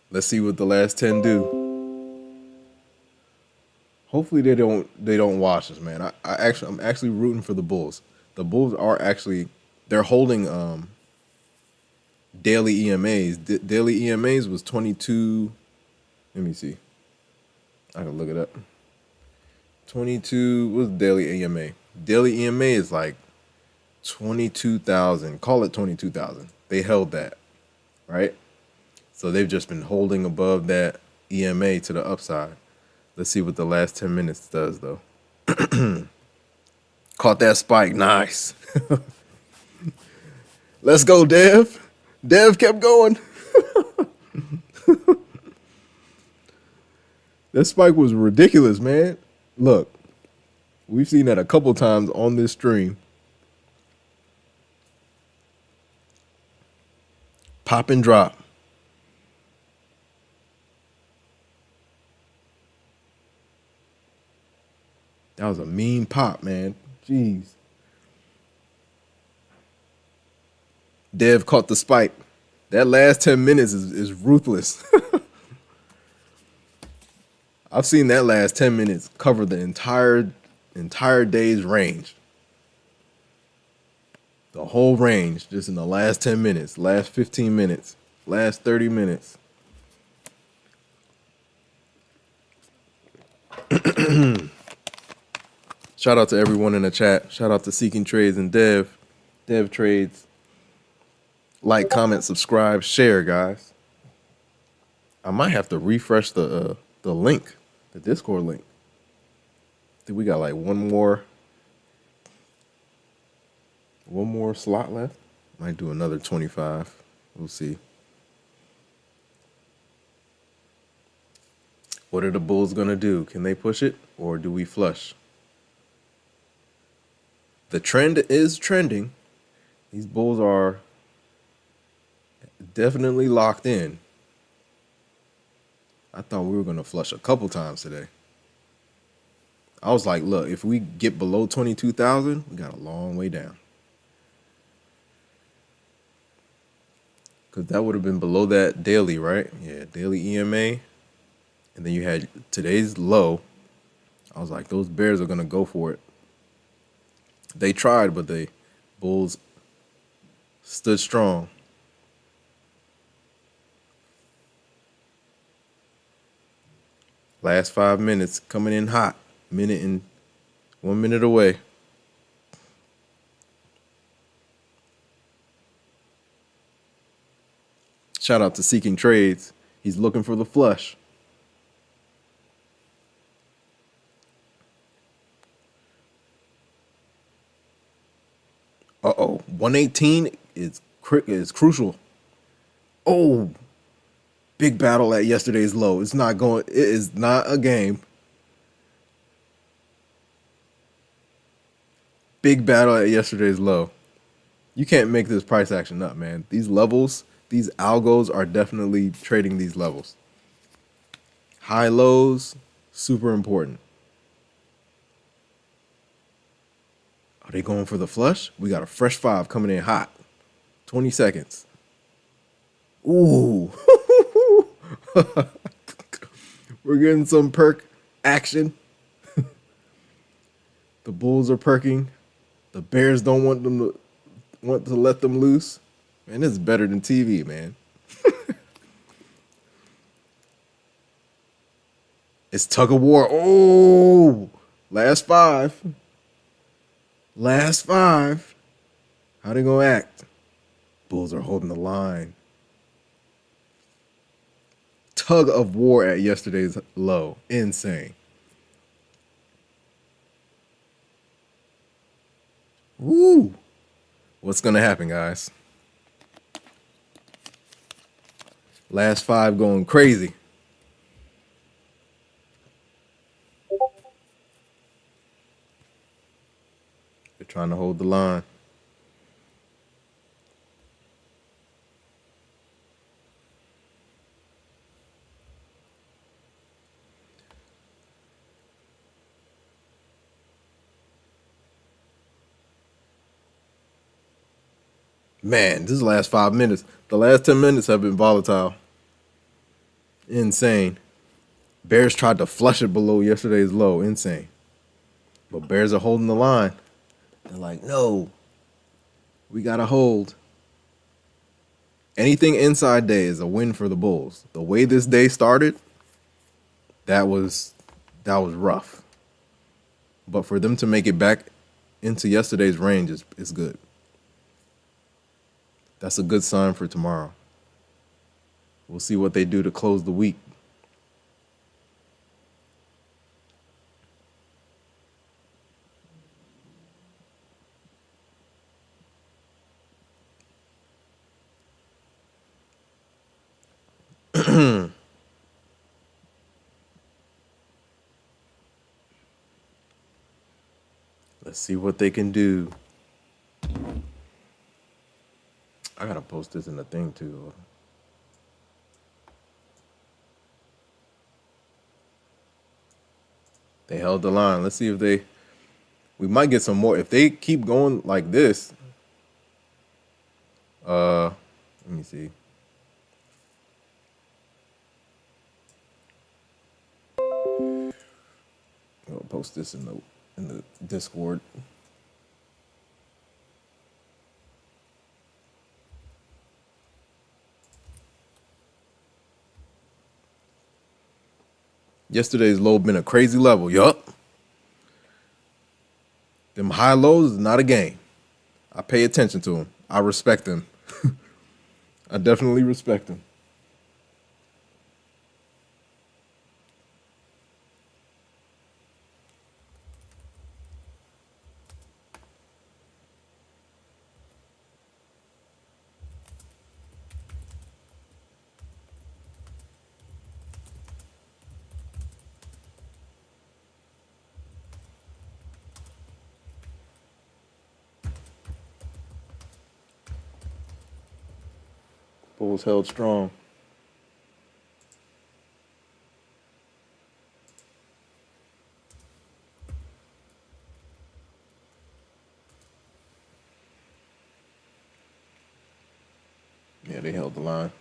Let's see what the last 10 do. Hopefully they don't wash us, man. I'm actually rooting for the Bulls. The Bulls are actually, they're holding daily EMAs. Daily EMAs was 22. Let me see. I can look it up. 22. What's daily EMA? Daily EMA is like 22,000. Call it 22,000. They held that, right? So they've just been holding above that EMA to the upside. Let's see what the last 10 minutes does, though. Caught that spike. Nice. Let's go, Dev. Dev kept going. That spike was ridiculous, man. Look, we've seen that a couple times on this stream. Pop and drop. That was a mean pop, man. Jeez. Dev caught the spike. That last 10 minutes is ruthless. I've seen that last 10 minutes cover the entire day's range. The whole range just in the last 10 minutes, last 15 minutes, last 30 minutes. Shout out to everyone in the chat. Shout out to Seeking Trades and Dev Trades. Like, comment, subscribe, share, guys. I might have to refresh the link, the Discord link. I think we got like one more slot left. Might do another 25. We'll see. What are the Bulls gonna do? Can they push it or do we flush? The trend is trending. These Bulls are definitely locked in. I thought we were going to flush a couple times today. I was like, look, if we get below 22,000, we got a long way down. Because that would have been below that daily, right? Yeah, daily EMA. And then you had today's low. I was like, those Bears are going to go for it. They tried, but the Bulls stood strong. Last 5 minutes coming in hot. 1 minute away. Shout out to Seeking Trades. He's looking for the flush. Uh-oh. 118 is crucial. Oh. Big battle at yesterday's low. It's not going. It is not a game. Big battle at yesterday's low. You can't make this price action up, man. These levels, these algos are definitely trading these levels. High lows, super important. Are they going for the flush? We got a fresh 5 coming in hot. 20 seconds. Ooh. We're getting some perk action. The bulls are perking. The bears don't want to let them loose. Man, this is better than TV, man. It's tug of war. Oh, last 5. Last 5. How they gonna act? Bulls are holding the line. Tug of war at yesterday's low. Insane. Woo! What's gonna happen, guys? Last 5 going crazy. They're trying to hold the line. Man, this is the last 5 minutes. The last 10 minutes have been volatile. Insane. Bears tried to flush it below yesterday's low. Insane. But Bears are holding the line. They're like, no, we got to hold. Anything inside day is a win for the Bulls. The way this day started, that was rough. But for them to make it back into yesterday's range is good. That's a good sign for tomorrow. We'll see what they do to close the week. Let's see what they can do. I gotta post this in the thing too. They held the line. Let's see if we might get some more. If they keep going like this, let me see. I'll post this in the Discord. Yesterday's low been a crazy level. Yup. Them high lows is not a game. I pay attention to them. I respect them. I definitely respect them. Bulls held strong. Yeah, they held the line.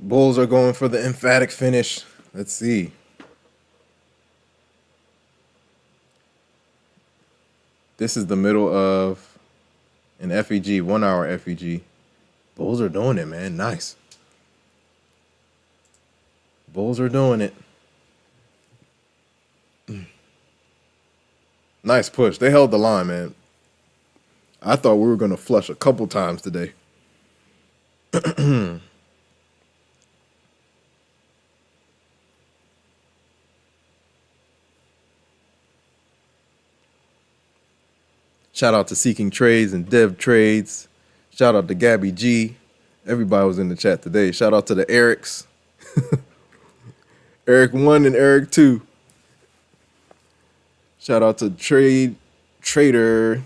Bulls are going for the emphatic finish. Let's see. This is the middle of an FEG, 1 hour FEG. Bulls are doing it, man. Nice. Bulls are doing it. Nice push. They held the line, man. I thought we were going to flush a couple times today. Shout out to Seeking Trades and Dev Trades. Shout out to Gabby G. Everybody was in the chat today. Shout out to the Erics. Eric 1 and Eric 2. Shout out to Trader.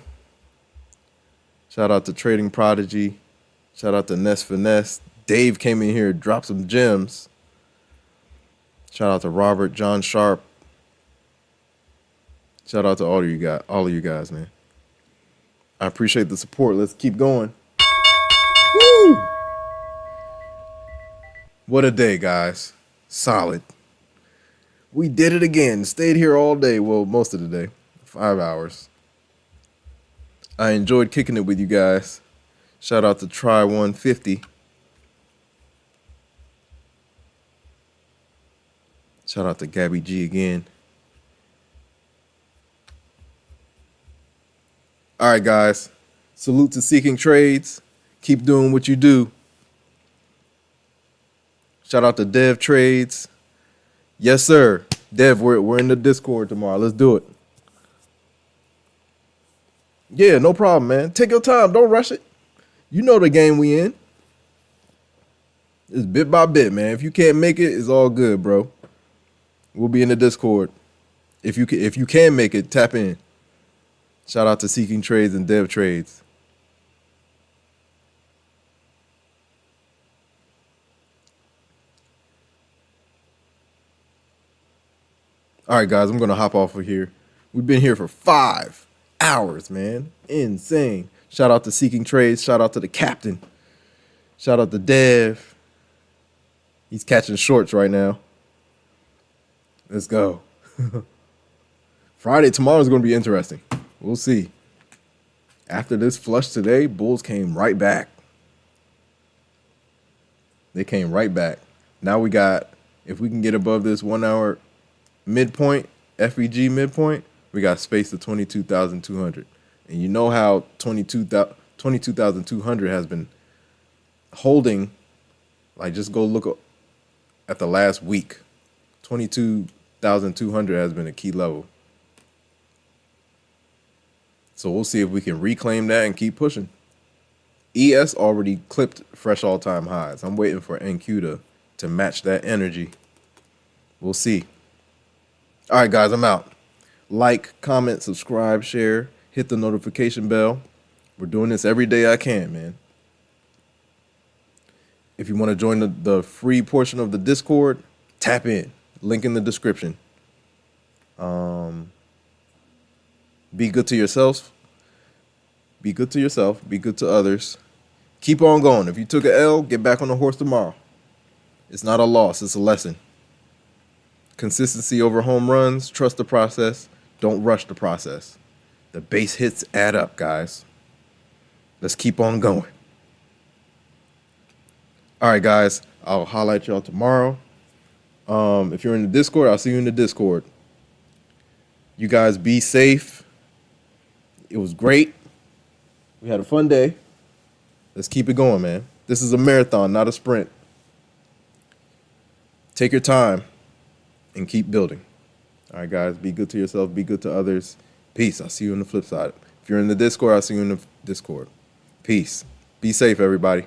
Shout out to Trading Prodigy. Shout out to Ness Finesse. Dave came in here, dropped some gems. Shout out to Robert, John Sharp. Shout out to all of you guys, man. I appreciate the support. Let's keep going. Woo! What a day, guys. Solid. We did it again. Stayed here all day. Well, most of the day. 5 hours. I enjoyed kicking it with you guys. Shout out to Try 150. Shout out to Gabby G again. All right, guys. Salute to Seeking Trades. Keep doing what you do. Shout out to Dev Trades. Yes, sir. Dev, we're in the Discord tomorrow. Let's do it. Yeah, no problem, man. Take your time. Don't rush it. You know the game we in. It's bit by bit, man. If you can't make it, it's all good, bro. We'll be in the Discord. If you can make it, tap in. Shout out to Seeking Trades and Dev Trades. All right, guys, I'm going to hop off of here. We've been here for 5 hours, man. Insane. Shout out to Seeking Trades. Shout out to the captain. Shout out to Dev. He's catching shorts right now. Let's go. Tomorrow's going to be interesting. We'll see. After this flush today, Bulls came right back. They came right back. Now we got, if we can get above this 1 hour midpoint, FEG midpoint, we got space to 22,200. And you know how 22,200 has been holding. Like, just go look at the last week. 22,200 has been a key level. So we'll see if we can reclaim that and keep pushing. ES already clipped fresh all-time highs. I'm waiting for NQ to match that energy. We'll see. All right, guys, I'm out. Like, comment, subscribe, share, hit the notification bell. We're doing this every day I can, man. If you want to join the free portion of the Discord, tap in. Link in the description. Be good to yourself. Be good to yourself. Be good to others. Keep on going. If you took an L, get back on the horse tomorrow. It's not a loss. It's a lesson. Consistency over home runs. Trust the process. Don't rush the process. The base hits add up, guys. Let's keep on going. All right, guys. I'll highlight y'all tomorrow. If you're in the Discord, I'll see you in the Discord. You guys be safe. It was great. We had a fun day. Let's keep it going, man. This is a marathon, not a sprint. Take your time and keep building. All right, guys, be good to yourself. Be good to others. Peace. I'll see you on the flip side. If you're in the Discord, I'll see you in the Discord. Peace. Be safe, everybody.